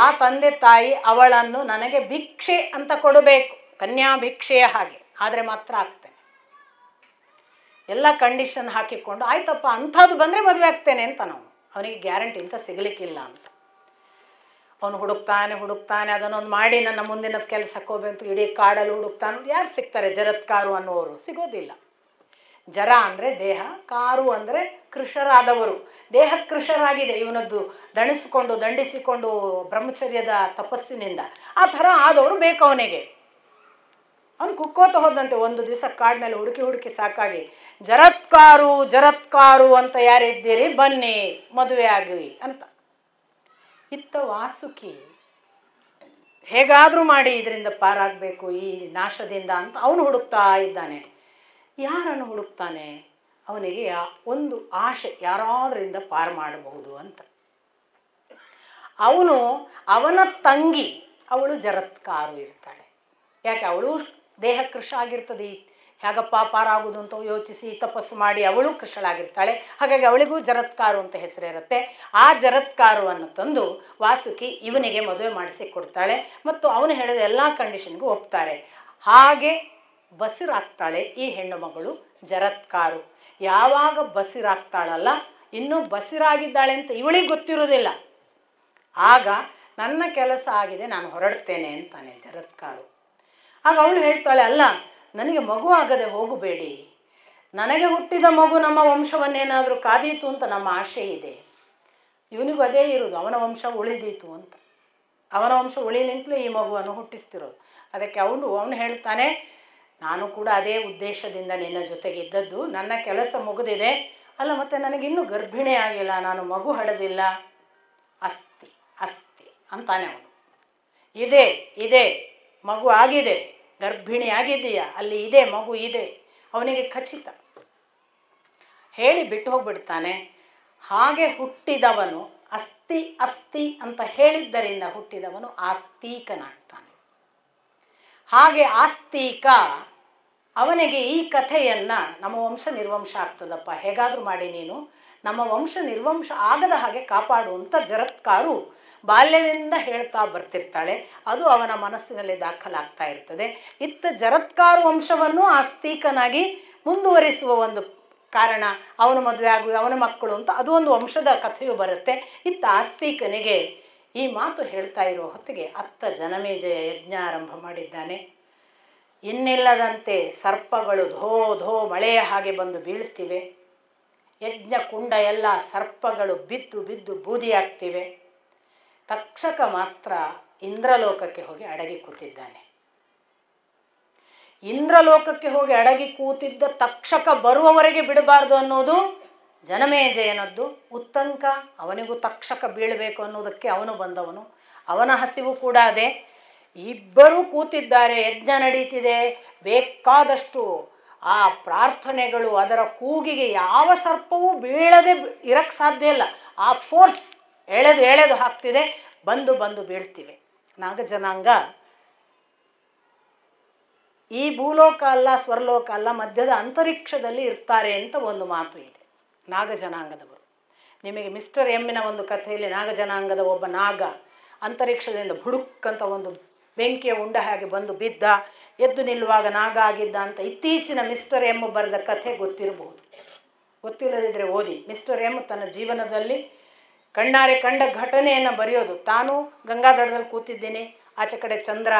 Speaker 1: ಆ ತಂದೆ ತಾಯಿ ಅವಳನ್ನು ನನಗೆ ಭಿಕ್ಷೆ ಅಂತ ಕೊಡಬೇಕು, ಕನ್ಯಾ ಭಿಕ್ಷೆಯ ಹಾಗೆ, ಆದರೆ ಮಾತ್ರ ಆಗ್ತೇನೆ. ಎಲ್ಲ ಕಂಡೀಷನ್ ಹಾಕಿಕೊಂಡು, ಆಯ್ತಪ್ಪ ಅಂಥದ್ದು ಬಂದರೆ ಮದುವೆ ಆಗ್ತೇನೆ ಅಂತ ಅವನಿಗೆ ಗ್ಯಾರಂಟಿ ಅಂತ ಸಿಗಲಿಕ್ಕಿಲ್ಲ ಅಂತ. ಅವನು ಹುಡುಕ್ತಾನೆ ಅದನ್ನೊಂದು ಮಾಡಿ ನನ್ನ ಮುಂದಿನ ಕೆಲಸಕ್ಕೆ ಹೋಗ್ಬೇಕು, ಇಡೀ ಕಾಡಲ್ಲಿ ಹುಡುಕ್ತಾನೆ. ಯಾರು ಸಿಗ್ತಾರೆ? ಜರತ್ಕಾರು ಅನ್ನುವರು ಸಿಗೋದಿಲ್ಲ. ಜರ ಅಂದರೆ ದೇಹ, ಕಾರು ಅಂದರೆ ಕೃಶರಾದವರು. ದೇಹ ಕೃಶರಾಗಿದೆ ಇವನದ್ದು, ದಂಡಿಸಿಕೊಂಡು ಬ್ರಹ್ಮಚರ್ಯದ ತಪಸ್ಸಿನಿಂದ. ಆ ಥರ ಆದವರು ಬೇಕು ಅವನಿಗೆ. ಅವನು ಕುಕ್ಕೋತ ಹೋದಂತೆ ಒಂದು ದಿವಸ ಕಾಡಿನಲ್ಲಿ ಹುಡುಕಿ ಸಾಕಾಗಿ, ಜರತ್ಕಾರು ಅಂತ ಯಾರಿದ್ದೀರಿ ಬನ್ನಿ ಮದುವೆ ಆಗಿವಿ ಅಂತ. ಇತ್ತ ವಾಸುಕಿ ಹೇಗಾದರೂ ಮಾಡಿ ಇದರಿಂದ ಪಾರಾಗಬೇಕು, ಈ ನಾಶದಿಂದ ಅಂತ ಅವನು ಹುಡುಕ್ತಾ ಇದ್ದಾನೆ. ಯಾರನ್ನು ಹುಡುಕ್ತಾನೆ? ಅವನಿಗೆ ಒಂದು ಆಶೆ, ಯಾರಾದ್ರಿಂದ ಪಾರು ಮಾಡಬಹುದು ಅಂತ. ಅವನ ತಂಗಿ ಅವಳು ಜರತ್ಕಾರು ಇರ್ತಾಳೆ. ಯಾಕೆ? ಅವಳು ದೇಹ ಕೃಶ ಆಗಿರ್ತದೆ, ಹೇಗಪ್ಪ ಪಾರಾಗುವುದು ಅಂತ ಯೋಚಿಸಿ ತಪಸ್ಸು ಮಾಡಿ ಅವಳು ಕೃಶಳಾಗಿರ್ತಾಳೆ. ಹಾಗಾಗಿ ಅವಳಿಗೂ ಜರತ್ಕಾರು ಅಂತ ಹೆಸರಿರುತ್ತೆ. ಆ ಜರತ್ಕಾರುವನ್ನು ತಂದು ವಾಸುಕಿ ಇವನಿಗೆ ಮದುವೆ ಮಾಡಿಸಿ ಕೊಡ್ತಾಳೆ ಮತ್ತು ಅವನು ಹೇಳಿದ ಎಲ್ಲ ಕಂಡೀಷನ್ಗೂ ಒಪ್ತಾರೆ. ಹಾಗೆ ಬಸಿರಾಗ್ತಾಳೆ ಈ ಹೆಣ್ಣು ಮಗಳು ಜರತ್ಕಾರು. ಯಾವಾಗ ಬಸಿರಾಗ್ತಾಳಲ್ಲ, ಇನ್ನೂ ಬಸಿರಾಗಿದ್ದಾಳೆ ಅಂತ ಇವಳಿಗೆ ಗೊತ್ತಿರೋದಿಲ್ಲ. ಆಗ ನನ್ನ ಕೆಲಸ ಆಗಿದೆ, ನಾನು ಹೊರಡ್ತೇನೆ ಅಂತಾನೆ ಜರತ್ಕಾರು. ಆಗ ಅವಳು ಹೇಳ್ತಾಳೆ, ಅಲ್ಲ, ನನಗೆ ಮಗು ಆಗದೆ ಹೋಗಬೇಡಿ, ನನಗೆ ಹುಟ್ಟಿದ ಮಗು ನಮ್ಮ ವಂಶವನ್ನೇನಾದರೂ ಕಾದೀತು ಅಂತ ನಮ್ಮ ಆಶೆ ಇದೆ. ಇವನಿಗೂ ಅದೇ ಇರೋದು, ಅವನ ವಂಶ ಉಳಿದೀತು ಅಂತ. ಅವನ ವಂಶ ಉಳಿಲಿಂತಲೇ ಈ ಮಗುವನ್ನು ಹುಟ್ಟಿಸ್ತಿರೋದು. ಅದಕ್ಕೆ ಅವನು ಹೇಳ್ತಾನೆ, ನಾನು ಕೂಡ ಅದೇ ಉದ್ದೇಶದಿಂದ ನಿನ್ನ ಜೊತೆಗೆ ಇದ್ದದ್ದು, ನನ್ನ ಕೆಲಸ ಮುಗಿದಿದೆ. ಅಲ್ಲ, ಮತ್ತು ನನಗಿನ್ನೂ ಗರ್ಭಿಣಿ ಆಗಿಲ್ಲ, ನಾನು ಮಗು ಹಡೆದಿಲ್ಲ. ಅಸ್ತಿ ಅಂತಾನೆ ಅವನು. ಇದೆ ಮಗು ಆಗಿದೆ, ಗರ್ಭಿಣಿ ಆಗಿದೆಯಾ, ಅಲ್ಲಿ ಇದೆ ಮಗು ಇದೆ, ಅವನಿಗೆ ಖಚಿತ. ಹೇಳಿ ಬಿಟ್ಟು ಹೋಗ್ಬಿಡ್ತಾನೆ. ಹಾಗೆ ಹುಟ್ಟಿದವನು ಅಸ್ತಿ ಅಂತ ಹೇಳಿದ್ದರಿಂದ ಹುಟ್ಟಿದವನು ಆಸ್ತಿಕನಾಗ್ತಾನೆ. ಹಾಗೆ ಆಸ್ತಿಕ ಅವನಿಗೆ ಈ ಕಥೆಯನ್ನು, ನಮ್ಮ ವಂಶ ನಿರ್ವಂಶ ಆಗ್ತದಪ್ಪ, ಹೇಗಾದರೂ ಮಾಡಿ ನೀನು ನಮ್ಮ ವಂಶ ನಿರ್ವಂಶ ಆಗದ ಹಾಗೆ ಕಾಪಾಡುವಂಥ ಜರತ್ಕಾರು ಬಾಲ್ಯದಿಂದ ಹೇಳ್ತಾ ಬರ್ತಿರ್ತಾಳೆ. ಅದು ಅವನ ಮನಸ್ಸಿನಲ್ಲಿ ದಾಖಲಾಗ್ತಾ ಇರ್ತದೆ. ಇತ್ತ ಜರತ್ಕಾರು ವಂಶವನ್ನು ಆಸ್ತಿಕನಾಗಿ ಮುಂದುವರಿಸುವ ಒಂದು ಕಾರಣ, ಅವನ ಮದುವೆ ಅವನ ಮಕ್ಕಳು ಅಂತ ಅದು ಒಂದು ವಂಶದ ಕಥೆಯು ಬರುತ್ತೆ. ಇತ್ತ ಆಸ್ತಿಕನಿಗೆ ಈ ಮಾತು ಹೇಳ್ತಾ ಇರೋ ಹೊತ್ತಿಗೆ ಅತ್ತ ಜನಮೇಜಯ ಯಜ್ಞ ಆರಂಭ ಮಾಡಿದ್ದಾನೆ. ಇನ್ನಿಲ್ಲದಂತೆ ಸರ್ಪಗಳು ಧೋ ಮಳೆಯ ಹಾಗೆ ಬಂದು ಬೀಳ್ತಿವೆ. ಯಜ್ಞ ಕುಂಡ ಎಲ್ಲ ಸರ್ಪಗಳು ಬಿದ್ದು ಬಿದ್ದು ಬೂದಿಯಾಗ್ತಿವೆ. ತಕ್ಷಕ ಮಾತ್ರ ಇಂದ್ರಲೋಕಕ್ಕೆ ಹೋಗಿ ಅಡಗಿ ಕೂತಿದ್ದಾನೆ. ಇಂದ್ರಲೋಕಕ್ಕೆ ಹೋಗಿ ಅಡಗಿ ಕೂತಿದ್ದ ತಕ್ಷಕ ಬರುವವರೆಗೆ ಬಿಡಬಾರ್ದು ಅನ್ನೋದು ಜನಮೇಜಯನದ್ದು. ಉತ್ತಂಕ ಅವನಿಗೂ ತಕ್ಷಕ ಬೀಳಬೇಕು ಅನ್ನೋದಕ್ಕೆ ಅವನು ಬಂದವನು. ಅವನ ಹಸಿವು ಕೂಡ ಅದೇ. ಇಬ್ಬರೂ ಕೂತಿದ್ದಾರೆ, ಯಜ್ಞ ನಡೀತಿದೆ, ಬೇಕಾದಷ್ಟು ಆ ಪ್ರಾರ್ಥನೆಗಳು, ಅದರ ಕೂಗಿಗೆ ಯಾವ ಸರ್ಪವೂ ಬೀಳದೆ ಇರಕ್ಕೆ ಸಾಧ್ಯ ಇಲ್ಲ. ಆ ಫೋರ್ಸ್ ಎಳೆದು ಹಾಕ್ತಿದೆ, ಬಂದು ಬೀಳ್ತಿವೆ. ನಾಗಜನಾಂಗ ಈ ಭೂಲೋಕ ಅಲ್ಲ, ಸ್ವರ್ಲೋಕ ಅಲ್ಲ, ಮಧ್ಯದ ಅಂತರಿಕ್ಷದಲ್ಲಿ ಇರ್ತಾರೆ ಅಂತ ಒಂದು ಮಾತು ಇದೆ ನಾಗಜನಾಂಗದವರು. ನಿಮಗೆ ಮಿಸ್ಟರ್ ಎಮ್ಮಿನ ಒಂದು ಕಥೆಯಲ್ಲಿ ನಾಗಜನಾಂಗದ ಒಬ್ಬ ನಾಗ ಅಂತರಿಕ್ಷದಿಂದ ಬುಡುಕ್ಕಂತ ಒಂದು ಬೆಂಕಿಯ ಉಂಡ ಹಾಗೆ ಬಂದು ಬಿದ್ದ, ಎದ್ದು ನಿಲ್ಲುವಾಗ ನಾಗ ಆಗಿದ್ದ ಅಂತ ಇತ್ತೀಚಿನ ಮಿಸ್ಟರ್ ಎಮ್ ಬರೆದ ಕಥೆ ಗೊತ್ತಿರಬಹುದು. ಗೊತ್ತಿಲ್ಲದಿದ್ದರೆ ಓದಿ. ಮಿಸ್ಟರ್ ಎಮ್ ತನ್ನ ಜೀವನದಲ್ಲಿ ಕಣ್ಣಾರೆ ಕಂಡ ಘಟನೆಯನ್ನು ಬರೆಯೋದು. ತಾನು ಗಂಗಾ ದಡದಲ್ಲಿ ಕೂತಿದ್ದೀನಿ, ಆಚೆ ಕಡೆ ಚಂದ್ರ,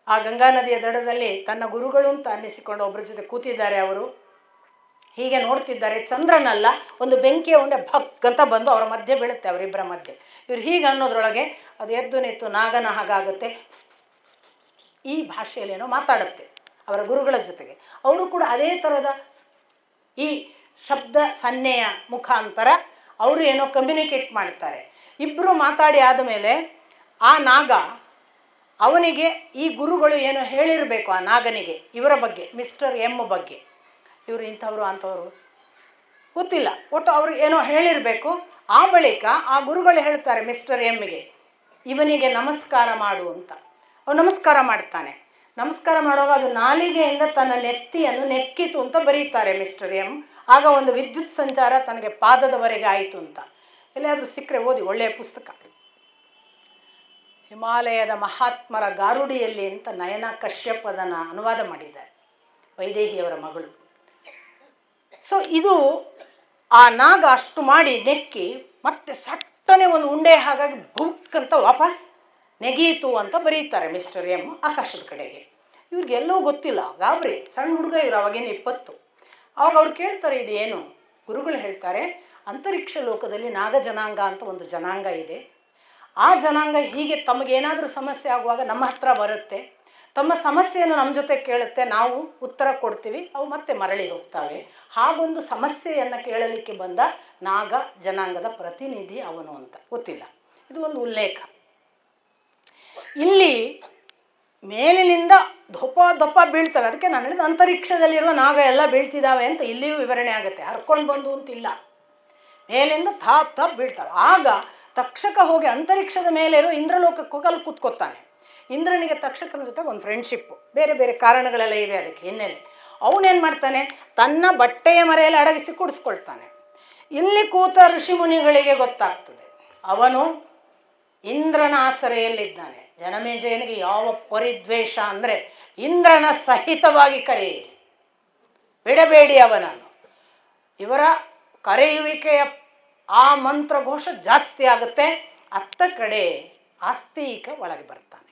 Speaker 1: ಆ ಗಂಗಾ ನದಿಯ ದಡದಲ್ಲಿ ತನ್ನ ಗುರುಗಳು ಅಂತ ಅನ್ನಿಸಿಕೊಂಡು ಒಬ್ಬರ ಜೊತೆ ಕೂತಿದ್ದಾರೆ. ಅವರು ಹೀಗೆ ನೋಡ್ತಿದ್ದಾರೆ. ಚಂದ್ರನಲ್ಲ, ಒಂದು ಬೆಂಕಿಯ ಉಂಡೆ ಭಕ್ ಅಂತ ಬಂದು ಅವರ ಮಧ್ಯೆ ಬೀಳುತ್ತೆ, ಅವರಿಬ್ಬರ ಮಧ್ಯೆ. ಇವ್ರು ಹೀಗೆ ಅನ್ನೋದ್ರೊಳಗೆ ಅದು ಎದ್ದು ನಿಂತು ನಾಗನ ಹಾಗಾಗುತ್ತೆ. ಈ ಭಾಷೆಯಲ್ಲಿ ಏನೋ ಮಾತಾಡುತ್ತೆ ಅವರ ಗುರುಗಳ ಜೊತೆಗೆ. ಅವರು ಕೂಡ ಅದೇ ಥರದ ಈ ಶಬ್ದ ಸನ್ನೆಯ ಮುಖಾಂತರ ಅವರು ಏನೋ ಕಮ್ಯುನಿಕೇಟ್ ಮಾಡ್ತಾರೆ. ಇಬ್ಬರು ಮಾತಾಡಿ ಆದಮೇಲೆ ಆ ನಾಗ ಅವನಿಗೆ ಈ ಗುರುಗಳು ಏನೋ ಹೇಳಿರಬೇಕು ಆ ನಾಗನಿಗೆ ಇವರ ಬಗ್ಗೆ, ಮಿಸ್ಟರ್ ಎಮ್ ಬಗ್ಗೆ. ಇವರು ಇಂಥವ್ರು ಅಂಥವ್ರು ಗೊತ್ತಿಲ್ಲ, ಒಟ್ಟು ಅವರು ಏನೋ ಹೇಳಿರಬೇಕು. ಆ ಬಳಿಕ ಆ ಗುರುಗಳು ಹೇಳ್ತಾರೆ ಮಿಸ್ಟರ್ ಎಮ್ಮಿಗೆ, ಇವನಿಗೆ ನಮಸ್ಕಾರ ಮಾಡು ಅಂತ. ಅವನು ನಮಸ್ಕಾರ ಮಾಡ್ತಾನೆ. ನಮಸ್ಕಾರ ಮಾಡುವಾಗ ಅದು ನಾಲಿಗೆಯಿಂದ ತನ್ನ ನೆತ್ತಿಯನ್ನು ನೆಕ್ಕಿತು ಅಂತ ಬರೀತಾರೆ ಮಿಸ್ಟರ್ ಎಮ್. ಆಗ ಒಂದು ವಿದ್ಯುತ್ ಸಂಚಾರ ತನಗೆ ಪಾದದವರೆಗೆ ಆಯಿತು ಅಂತ. ಎಲ್ಲಿಯಾದರೂ ಸಿಕ್ಕರೆ ಓದಿ, ಒಳ್ಳೆಯ ಪುಸ್ತಕ. ಹಿಮಾಲಯದ ಮಹಾತ್ಮರ ಗಾರುಡಿಯಲ್ಲಿ ಅಂತ ನಯನ ಕಶ್ಯಪ್ ಅದನ್ನು ಅನುವಾದ ಮಾಡಿದ್ದಾರೆ, ವೈದೇಹಿಯವರ ಮಗಳು. ಸೊ ಇದು ಆ ನಾಗ ಅಷ್ಟು ಮಾಡಿ ನೆಕ್ಕಿ ಮತ್ತೆ ಸಟ್ಟನೆ ಒಂದು ಉಂಡೆ ಹಾಗಾಗಿ ಬುಕ್ ಅಂತ ವಾಪಸ್ ನೆಗೀತು ಅಂತ ಬರೀತಾರೆ ಮಿಸ್ಟರ್ ಎಮ್ ಆಕಾಶದ ಕಡೆಗೆ. ಇವ್ರಿಗೆಲ್ಲವೂ ಗೊತ್ತಿಲ್ಲ, ಗಾಬರಿ, ಸಣ್ಣ ಹುಡುಗ ಇವರು, ಅವಾಗೇನು 20. ಆವಾಗ ಅವ್ರು ಕೇಳ್ತಾರೆ ಇದು ಏನು? ಗುರುಗಳು ಹೇಳ್ತಾರೆ, ಅಂತರಿಕ್ಷ ಲೋಕದಲ್ಲಿ ನಾಗಜನಾಂಗ ಅಂತ ಒಂದು ಜನಾಂಗ ಇದೆ. ಆ ಜನಾಂಗ ಹೀಗೆ ತಮಗೇನಾದರೂ ಸಮಸ್ಯೆ ಆಗುವಾಗ ನಮ್ಮ ಹತ್ರ ಬರುತ್ತೆ, ತಮ್ಮ ಸಮಸ್ಯೆಯನ್ನು ನಮ್ಮ ಜೊತೆ ಕೇಳುತ್ತೆ, ನಾವು ಉತ್ತರ ಕೊಡ್ತೀವಿ, ಅವು ಮತ್ತೆ ಮರಳಿ ಹೋಗ್ತವೆ. ಹಾಗೊಂದು ಸಮಸ್ಯೆಯನ್ನು ಕೇಳಲಿಕ್ಕೆ ಬಂದ ನಾಗ ಜನಾಂಗದ ಪ್ರತಿನಿಧಿ ಅವನು ಅಂತ. ಗೊತ್ತಿಲ್ಲ, ಇದು ಒಂದು ಉಲ್ಲೇಖ. ಇಲ್ಲಿ ಮೇಲಿನಿಂದ ದೊಪ್ಪ ಬೀಳ್ತವೆ. ಅದಕ್ಕೆ ನಾನು ಹೇಳಿದ ಅಂತರಿಕ್ಷದಲ್ಲಿರುವ ನಾಗ ಎಲ್ಲ ಬೀಳ್ತಿದ್ದಾವೆ ಅಂತ ಇಲ್ಲಿಯೂ ವಿವರಣೆ ಆಗುತ್ತೆ. ಹರ್ಕೊಂಡು ಬಂದು ಅಂತಿಲ್ಲ, ಮೇಲಿಂದ ಥಾಪ್ ಬೀಳ್ತವೆ. ಆಗ ತಕ್ಷಕ ಹೋಗಿ ಅಂತರಿಕ್ಷದ ಮೇಲೆ ಇರೋ ಇಂದ್ರಲೋಕಕ್ಕೆ ಹೋಗಿ ಅಲ್ಲಿ ಕೂತ್ಕೊತಾನೆ. ಇಂದ್ರನಿಗೆ ತಕ್ಷಕನ ಜೊತೆಗೆ ಒಂದು ಫ್ರೆಂಡ್ಶಿಪ್ಪು, ಬೇರೆ ಬೇರೆ ಕಾರಣಗಳೆಲ್ಲ ಇವೆ ಅದಕ್ಕೆ ಹಿನ್ನೆಲೆ. ಅವನೇನು ಮಾಡ್ತಾನೆ, ತನ್ನ ಬಟ್ಟೆಯ ಮರೆಯಲ್ಲಿ ಅಡಗಿಸಿ ಕೂಡಿಸ್ಕೊಳ್ತಾನೆ. ಇಲ್ಲಿ ಕೂತ ಋಷಿಮುನಿಗಳಿಗೆ ಗೊತ್ತಾಗ್ತದೆ ಅವನು ಇಂದ್ರನ ಆಸರೆಯಲ್ಲಿದ್ದಾನೆ. ಜನಮೇಜಯನಿಗೆ ಯಾವ ಪರಿದ್ವೇಷ ಅಂದರೆ, ಇಂದ್ರನ ಸಹಿತವಾಗಿ ಕರೆಯಿರಿ, ಬಿಡಬೇಡಿ ಅವನನ್ನು. ಇವರ ಕರೆಯುವಿಕೆಯ ಆ ಮಂತ್ರಘೋಷ ಜಾಸ್ತಿ ಆಗುತ್ತೆ. ಅತ್ತ ಕಡೆ ಆಸ್ತಿಕ ಒಳಗೆ ಬರ್ತಾನೆ.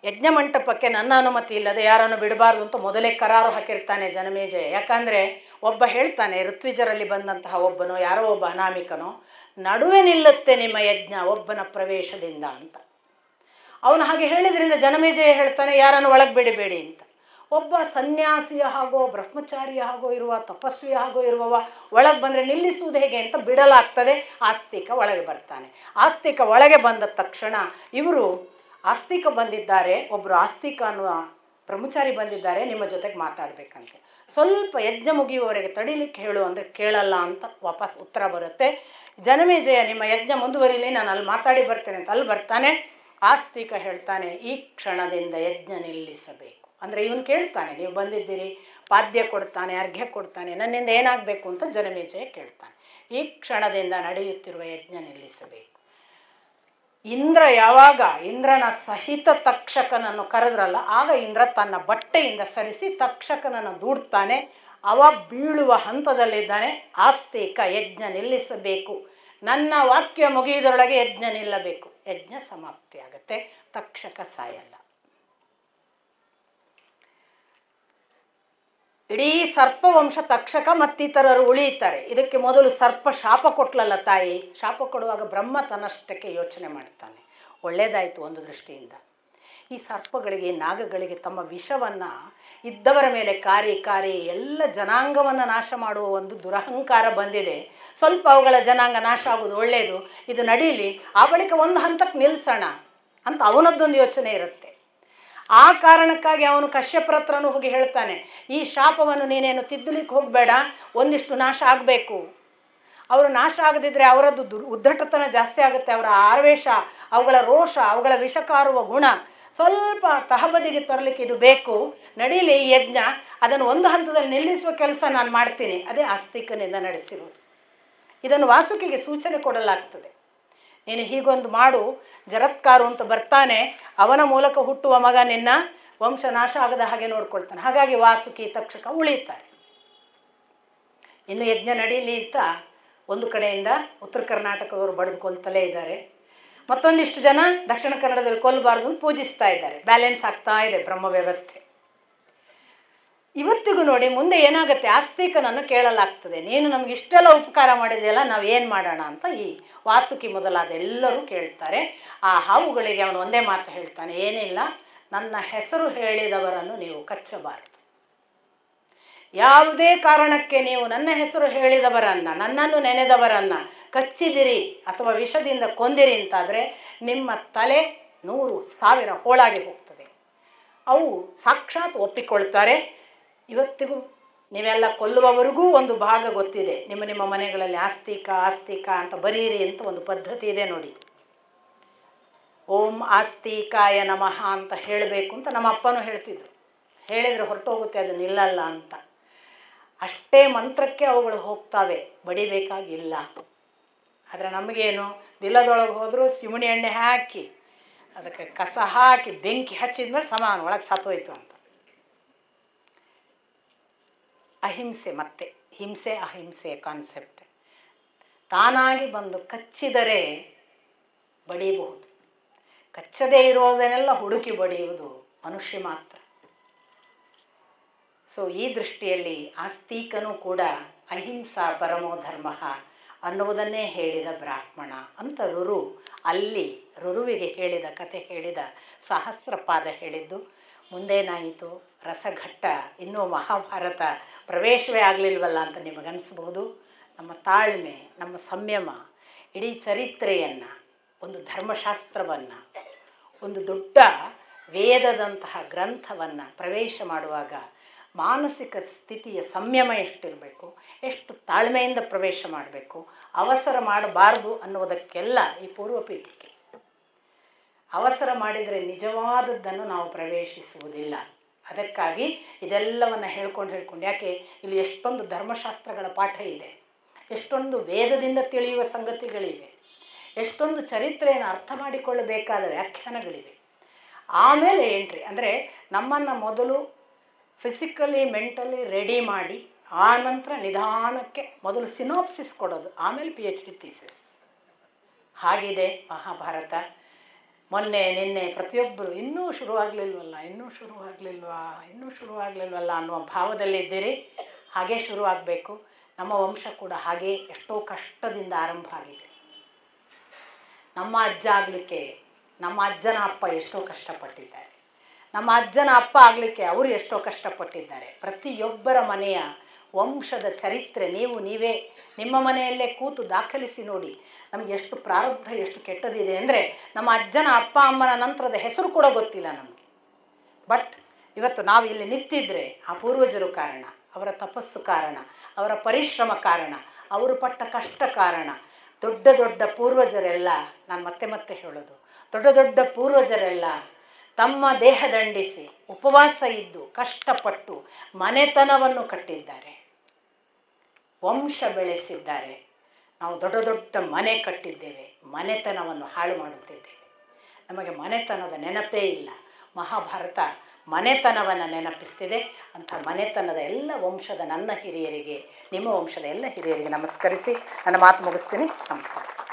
Speaker 1: ಯಜ್ಞ ಮಂಟಪಕ್ಕೆ ನನ್ನ ಅನುಮತಿ ಇಲ್ಲದೆ ಯಾರನ್ನು ಬಿಡಬಾರ್ದು ಅಂತ ಮೊದಲೇ ಕರಾರು ಹಾಕಿರ್ತಾನೆ ಜನಮೇಜಯ. ಯಾಕಂದರೆ ಒಬ್ಬ ಹೇಳ್ತಾನೆ, ಋತ್ವಿಜರಲ್ಲಿ ಬಂದಂತಹ ಒಬ್ಬನೋ ಯಾರೋ ಒಬ್ಬ ಅನಾಮಿಕನೋ, ನಡುವೆ ನಿಲ್ಲುತ್ತೆ ನಿಮ್ಮ ಯಜ್ಞ ಒಬ್ಬನ ಪ್ರವೇಶದಿಂದ ಅಂತ. ಅವನು ಹಾಗೆ ಹೇಳಿದ್ರಿಂದ ಜನಮೇಜಯ ಹೇಳ್ತಾನೆ, ಯಾರನ್ನು ಒಳಗೆ ಬಿಡಬೇಡಿ ಅಂತ. ಒಬ್ಬ ಸನ್ಯಾಸಿಯ ಹಾಗೋ ಬ್ರಹ್ಮಚಾರಿಯ ಹಾಗೋ ಇರುವ, ತಪಸ್ವಿಯ ಹಾಗೋ ಇರುವವ ಒಳಗೆ ಬಂದರೆ ನಿಲ್ಲಿಸುವುದು ಹೇಗೆ ಅಂತ ಬಿಡಲಾಗ್ತದೆ. ಆಸ್ತಿಕ ಒಳಗೆ ಬರ್ತಾನೆ. ಆಸ್ತಿಕ ಒಳಗೆ ಬಂದ ತಕ್ಷಣ ಇವರು, ಆಸ್ತಿಕ ಬಂದಿದ್ದಾರೆ, ಒಬ್ಬರು ಆಸ್ತಿಕ ಅನ್ನುವ ಬ್ರಹ್ಮಚಾರಿ ಬಂದಿದ್ದಾರೆ, ನಿಮ್ಮ ಜೊತೆಗೆ ಮಾತಾಡಬೇಕಂತೆ. ಸ್ವಲ್ಪ ಯಜ್ಞ ಮುಗಿಯುವವರೆಗೆ ತಡಿಲಿಕ್ಕೆ ಹೇಳು ಅಂದರೆ ಕೇಳಲ್ಲ ಅಂತ ವಾಪಸ್ ಉತ್ತರ ಬರುತ್ತೆ. ಜನಮೇಜಯ, ನಿಮ್ಮ ಯಜ್ಞ ಮುಂದುವರಿಲಿ, ನಾನು ಅಲ್ಲಿ ಮಾತಾಡಿ ಬರ್ತೇನೆ ಅಂತ ಅಲ್ಲಿ ಬರ್ತಾನೆ. ಆಸ್ತಿಕ ಹೇಳ್ತಾನೆ, ಈ ಕ್ಷಣದಿಂದ ಯಜ್ಞ ನಿಲ್ಲಿಸಬೇಕು. ಅಂದರೆ ಇವನು ಕೇಳ್ತಾನೆ, ನೀವು ಬಂದಿದ್ದೀರಿ, ಪಾದ್ಯ ಕೊಡ್ತಾನೆ, ಅರ್ಘ್ಯ ಕೊಡ್ತಾನೆ, ನನ್ನಿಂದ ಏನಾಗಬೇಕು ಅಂತ ಜನಮೇಜಯ ಕೇಳ್ತಾನೆ. ಈ ಕ್ಷಣದಿಂದ ನಡೆಯುತ್ತಿರುವ ಯಜ್ಞ ನಿಲ್ಲಿಸಬೇಕು. ಇಂದ್ರ ಯಾವಾಗ ಇಂದ್ರನ ಸಹಿತ ತಕ್ಷಕನನ್ನು ಕರೆದ್ರಲ್ಲ, ಆಗ ಇಂದ್ರ ತನ್ನ ಬಟ್ಟೆಯಿಂದ ಸರಿಸಿ ತಕ್ಷಕನನ್ನು ದೂಡ್ತಾನೆ. ಅವ ಬೀಳುವ ಹಂತದಲ್ಲಿದ್ದಾನೆ. ಆಸ್ತಿಕ, ಯಜ್ಞ ನಿಲ್ಲಿಸಬೇಕು, ನನ್ನ ವಾಕ್ಯ ಮುಗಿಯುವುದರೊಳಗೆ ಯಜ್ಞ ನಿಲ್ಲಬೇಕು. ಯಜ್ಞ ಸಮಾಪ್ತಿ ಆಗುತ್ತೆ, ತಕ್ಷಕ ಸಾಯಲ್ಲ. ಇಡೀ ಸರ್ಪವಂಶ ತಕ್ಷಕ ಮತ್ತಿತರರು ಉಳಿಯುತ್ತಾರೆ. ಇದಕ್ಕೆ ಮೊದಲು ಸರ್ಪ ಶಾಪ ಕೊಟ್ಲಲ್ಲ ತಾಯಿ. ಶಾಪ ಕೊಡುವಾಗ ಬ್ರಹ್ಮ ತನ್ನಷ್ಟಕ್ಕೆ ಯೋಚನೆ ಮಾಡ್ತಾನೆ, ಒಳ್ಳೆಯದಾಯಿತು ಒಂದು ದೃಷ್ಟಿಯಿಂದ. ಈ ಸರ್ಪಗಳಿಗೆ, ನಾಗಗಳಿಗೆ ತಮ್ಮ ವಿಷವನ್ನು ಇದ್ದವರ ಮೇಲೆ ಕಾರಿ ಕಾರಿ ಎಲ್ಲ ಜನಾಂಗವನ್ನು ನಾಶ ಮಾಡುವ ಒಂದು ದುರಹಂಕಾರ ಬಂದಿದೆ. ಸ್ವಲ್ಪ ಅವುಗಳ ಜನಾಂಗ ನಾಶ ಆಗೋದು ಒಳ್ಳೆಯದು, ಇದು ನಡೀಲಿ, ಆ ಬಳಿಕ ಒಂದು ಹಂತಕ್ಕೆ ನಿಲ್ಲಿಸೋಣ ಅಂತ ಅವನದ್ದೊಂದು ಯೋಚನೆ ಇರುತ್ತೆ. ಆ ಕಾರಣಕ್ಕಾಗಿ ಅವನು ಕಶ್ಯಪರ ಹತ್ರನೂ ಹೋಗಿ ಹೇಳ್ತಾನೆ, ಈ ಶಾಪವನ್ನು ನೀನೇನು ತಿದ್ದಲಿಕ್ಕೆ ಹೋಗಬೇಡ, ಒಂದಿಷ್ಟು ನಾಶ ಆಗಬೇಕು. ಅವರು ನಾಶ ಆಗದಿದ್ದರೆ ಅವರದ್ದು ಉದ್ದಟತನ ಜಾಸ್ತಿ ಆಗುತ್ತೆ, ಅವರ ಆವೇಶ, ಅವುಗಳ ರೋಷ, ಅವುಗಳ ವಿಷಕಾರುವ ಗುಣ ಸ್ವಲ್ಪ ತಹಬದಿಗೆ ತರಲಿಕ್ಕೆ ಇದು ಬೇಕು. ನಡೀಲಿ ಈ ಯಜ್ಞ, ಅದನ್ನು ಒಂದು ಹಂತದಲ್ಲಿ ನಿಲ್ಲಿಸುವ ಕೆಲಸ ನಾನು ಮಾಡ್ತೀನಿ. ಅದೇ ಆಸ್ತಿಕನಿಂದ ನಡೆಸಿರೋದು. ಇದನ್ನು ವಾಸುಕಿಗೆ ಸೂಚನೆ ಕೊಡಲಾಗ್ತದೆ. ನೀನು ಹೀಗೊಂದು ಮಾಡು, ಜರತ್ಕಾರು ಅಂತ ಬರ್ತಾನೆ, ಅವನ ಮೂಲಕ ಹುಟ್ಟುವ ಮಗ ನಿನ್ನ ವಂಶ ನಾಶ ಆಗದ ಹಾಗೆ ನೋಡ್ಕೊಳ್ತಾನೆ. ಹಾಗಾಗಿ ವಾಸುಕಿ ತಕ್ಷಕ ಉಳಿಯುತ್ತಾರೆ. ಇನ್ನು ಯಜ್ಞ ನಡೀಲಿ ಅಂತ ಒಂದು ಕಡೆಯಿಂದ ಉತ್ತರ ಕರ್ನಾಟಕದವರು ಬಡಿದುಕೊಳ್ತಲೇ ಇದ್ದಾರೆ, ಮತ್ತೊಂದಿಷ್ಟು ಜನ ದಕ್ಷಿಣ ಕನ್ನಡದಲ್ಲಿ ಕೊಲ್ಲಬಾರ್ದು ಪೂಜಿಸ್ತಾ ಇದ್ದಾರೆ. ಬ್ಯಾಲೆನ್ಸ್ ಆಗ್ತಾ ಇದೆ ಬ್ರಹ್ಮ ವ್ಯವಸ್ಥೆ. ಇವತ್ತಿಗೂ ನೋಡಿ ಮುಂದೆ ಏನಾಗುತ್ತೆ, ಆಸ್ತಿಕನನ್ನು ಕೇಳಲಾಗ್ತದೆ, ನೀನು ನಮ್ಗೆ ಇಷ್ಟೆಲ್ಲ ಉಪಕಾರ ಮಾಡಿದೆಯಲ್ಲ, ನಾವು ಏನು ಮಾಡೋಣ ಅಂತ ಈ ವಾಸುಕಿ ಮೊದಲಾದ ಎಲ್ಲರೂ ಕೇಳ್ತಾರೆ. ಆ ಹಾವುಗಳಿಗೆ ಅವನು ಒಂದೇ ಮಾತು ಹೇಳ್ತಾನೆ, ಏನಿಲ್ಲ, ನನ್ನ ಹೆಸರು ಹೇಳಿದವರನ್ನು ನೀವು ಕಚ್ಚಬಾರದು. ಯಾವುದೇ ಕಾರಣಕ್ಕೆ ನೀವು ನನ್ನ ಹೆಸರು ಹೇಳಿದವರನ್ನು, ನನ್ನನ್ನು ನೆನೆದವರನ್ನು ಕಚ್ಚಿದಿರಿ ಅಥವಾ ವಿಷದಿಂದ ಕೊಂದಿರಿ ಅಂತಾದರೆ ನಿಮ್ಮ ತಲೆ 100,000 ಹೋಳಾಗಿ ಹೋಗ್ತದೆ. ಅವು ಸಾಕ್ಷಾತ್ ಒಪ್ಪಿಕೊಳ್ತಾರೆ. ಇವತ್ತಿಗೂ ನೀವೆಲ್ಲ ಕೊಲ್ಲುವವರೆಗೂ ಒಂದು ಭಾಗ ಗೊತ್ತಿದೆ, ನಿಮ್ಮ ನಿಮ್ಮ ಮನೆಗಳಲ್ಲಿ ಆಸ್ತಿಕ ಆಸ್ತಿಕ ಅಂತ ಬರೀರಿ ಅಂತ ಒಂದು ಪದ್ಧತಿ ಇದೆ ನೋಡಿ. ಓಂ ಆಸ್ತಿಕಾಯ ನಮಃ ಅಂತ ಹೇಳಬೇಕು ಅಂತ ನಮ್ಮ ಅಪ್ಪನೂ ಹೇಳ್ತಿದ್ರು. ಹೇಳಿದರೆ ಹೊರಟೋಗುತ್ತೆ, ಅದು ನಿಲ್ಲಲ್ಲ ಅಂತ. ಅಷ್ಟೇ ಮಂತ್ರಕ್ಕೆ ಅವುಗಳು ಹೋಗ್ತವೆ, ಬಡಿಬೇಕಾಗಿಲ್ಲ. ಆದರೆ ನಮಗೇನು, ದಿಲ್ಲದೊಳಗೆ ಹೋದರೂ ಚಿಮಣಿ ಎಣ್ಣೆ ಹಾಕಿ ಅದಕ್ಕೆ ಕಸ ಹಾಕಿ ಬೆಂಕಿ ಹಚ್ಚಿದ್ಮೇಲೆ ಸಮಾನ ಒಳಗೆ ಸತ್ತೋಯ್ತು ಅಂತ. ಅಹಿಂಸೆ, ಮತ್ತೆ ಹಿಂಸೆ ಅಹಿಂಸೆಯ ಕಾನ್ಸೆಪ್ಟ್. ತಾನಾಗಿ ಬಂದು ಕಚ್ಚಿದರೆ ಬಡಿಯಬಹುದು, ಕಚ್ಚದೇ ಇರೋದನ್ನೆಲ್ಲ ಹುಡುಕಿ ಬಡಿಯುವುದು ಮನುಷ್ಯ ಮಾತ್ರ. ಸೊ ಈ ದೃಷ್ಟಿಯಲ್ಲಿ ಆಸ್ತಿಕನೂ ಕೂಡ ಅಹಿಂಸಾ ಪರಮೋ ಧರ್ಮ ಅನ್ನುವುದನ್ನೇ ಹೇಳಿದ ಬ್ರಾಹ್ಮಣ ಅಂತ ರುರುವಿಗೆ ಹೇಳಿದ ಕತೆ ಹೇಳಿದ ಸಹಸ್ರಪಾದ ಹೇಳಿದ್ದು. ಮುಂದೇನಾಯಿತು, ರಸಘಟ್ಟ, ಇನ್ನೂ ಮಹಾಭಾರತ ಪ್ರವೇಶವೇ ಆಗಲಿಲ್ವಲ್ಲ ಅಂತ ನಿಮಗನ್ನಿಸ್ಬೋದು. ನಮ್ಮ ತಾಳ್ಮೆ, ನಮ್ಮ ಸಂಯಮ, ಇಡೀ ಚರಿತ್ರೆಯನ್ನು, ಒಂದು ಧರ್ಮಶಾಸ್ತ್ರವನ್ನು, ಒಂದು ದೊಡ್ಡ ವೇದದಂತಹ ಗ್ರಂಥವನ್ನು ಪ್ರವೇಶ ಮಾಡುವಾಗ ಮಾನಸಿಕ ಸ್ಥಿತಿಯ ಸಂಯಮ ಎಷ್ಟಿರಬೇಕು, ಎಷ್ಟು ತಾಳ್ಮೆಯಿಂದ ಪ್ರವೇಶ ಮಾಡಬೇಕು, ಅವಸರ ಮಾಡಬಾರ್ದು ಅನ್ನುವುದಕ್ಕೆಲ್ಲ ಈ ಪೂರ್ವಪೀಠಿಕೆ. ಅವಸರ ಮಾಡಿದರೆ ನಿಜವಾದದ್ದನ್ನು ನಾವು ಪ್ರವೇಶಿಸುವುದಿಲ್ಲ. ಅದಕ್ಕಾಗಿ ಇದೆಲ್ಲವನ್ನು ಹೇಳ್ಕೊಂಡು ಯಾಕೆ ಇಲ್ಲಿ ಎಷ್ಟೊಂದು ಧರ್ಮಶಾಸ್ತ್ರಗಳ ಪಾಠ ಇದೆ, ಎಷ್ಟೊಂದು ವೇದದಿಂದ ತಿಳಿಯುವ ಸಂಗತಿಗಳಿವೆ, ಎಷ್ಟೊಂದು ಚರಿತ್ರೆಯನ್ನು ಅರ್ಥ ಮಾಡಿಕೊಳ್ಳಬೇಕಾದ ವ್ಯಾಖ್ಯಾನಗಳಿವೆ. ಆಮೇಲೆ ಎಂಟ್ರಿ ಅಂದರೆ ನಮ್ಮನ್ನು ಮೊದಲು ಫಿಸಿಕಲಿ ಮೆಂಟಲಿ ರೆಡಿ ಮಾಡಿ, ಆ ನಂತರ ನಿಧಾನಕ್ಕೆ ಮೊದಲು ಸಿನಾಪ್ಸಿಸ್ ಕೊಡೋದು, ಆಮೇಲೆ PhD ಥೀಸಿಸ್. ಹಾಗಿದೆ ಮಹಾಭಾರತ. ಮೊನ್ನೆ ನಿನ್ನೆ ಪ್ರತಿಯೊಬ್ಬರು ಇನ್ನೂ ಶುರುವಾಗಲಿಲ್ವಲ್ಲ ಅನ್ನುವ ಭಾವದಲ್ಲಿದ್ದೀರಿ. ಹಾಗೇ ಶುರುವಾಗಬೇಕು. ನಮ್ಮ ವಂಶ ಕೂಡ ಹಾಗೇ ಎಷ್ಟೋ ಕಷ್ಟದಿಂದ ಆರಂಭ ಆಗಿದೆ. ನಮ್ಮ ಅಜ್ಜ ಆಗಲಿಕ್ಕೆ ನಮ್ಮ ಅಜ್ಜನ ಅಪ್ಪ ಎಷ್ಟೋ ಕಷ್ಟಪಟ್ಟಿದ್ದಾರೆ, ನಮ್ಮ ಅಜ್ಜನ ಅಪ್ಪ ಆಗಲಿಕ್ಕೆ ಅವರು ಎಷ್ಟೋ ಕಷ್ಟಪಟ್ಟಿದ್ದಾರೆ. ಪ್ರತಿಯೊಬ್ಬರ ಮನೆಯ ವಂಶದ ಚರಿತ್ರೆ ನೀವೇ ನಿಮ್ಮ ಮನೆಯಲ್ಲೇ ಕೂತು ದಾಖಲಿಸಿ ನೋಡಿ. ನಮಗೆ ಎಷ್ಟು ಪ್ರಾರಬ್ಧ, ಎಷ್ಟು ಕೆಟ್ಟದಿದೆ ಅಂದರೆ ನಮ್ಮ ಅಜ್ಜನ ಅಪ್ಪ ಅಮ್ಮನ ನಂತರದ ಹೆಸರು ಕೂಡ ಗೊತ್ತಿಲ್ಲ ನಮಗೆ. ಬಟ್ ಇವತ್ತು ನಾವು ಇಲ್ಲಿ ನಿಂತಿದ್ದರೆ ಆ ಪೂರ್ವಜರು ಕಾರಣ, ಅವರ ತಪಸ್ಸು ಕಾರಣ, ಅವರ ಪರಿಶ್ರಮ ಕಾರಣ, ಅವರು ಪಟ್ಟ ಕಷ್ಟ ಕಾರಣ. ದೊಡ್ಡ ದೊಡ್ಡ ಪೂರ್ವಜರೆಲ್ಲ, ನಾನು ಮತ್ತೆ ಹೇಳೋದು, ದೊಡ್ಡ ದೊಡ್ಡ ಪೂರ್ವಜರೆಲ್ಲ ತಮ್ಮ ದೇಹ ದಂಡಿಸಿ ಉಪವಾಸ ಇದ್ದು ಕಷ್ಟಪಟ್ಟು ಮನೆತನವನ್ನು ಕಟ್ಟಿದ್ದಾರೆ, ವಂಶ ಬೆಳೆಸಿದ್ದಾರೆ. ನಾವು ದೊಡ್ಡ ದೊಡ್ಡ ಮನೆ ಕಟ್ಟಿದ್ದೇವೆ, ಮನೆತನವನ್ನು ಹಾಳು ಮಾಡುತ್ತಿದ್ದೇವೆ. ನಮಗೆ ಮನೆತನದ ನೆನಪೇ ಇಲ್ಲ. ಮಹಾಭಾರತ ಮನೆತನವನ್ನು ನೆನಪಿಸ್ತಿದೆ. ಅಂಥ ಮನೆತನದ ಎಲ್ಲ ವಂಶದ ನನ್ನ ಹಿರಿಯರಿಗೆ, ನಿಮ್ಮ ವಂಶದ ಎಲ್ಲ ಹಿರಿಯರಿಗೆ ನಮಸ್ಕರಿಸಿ ನನ್ನ ಮಾತು ಮುಗಿಸ್ತೀನಿ. ನಮಸ್ಕಾರ.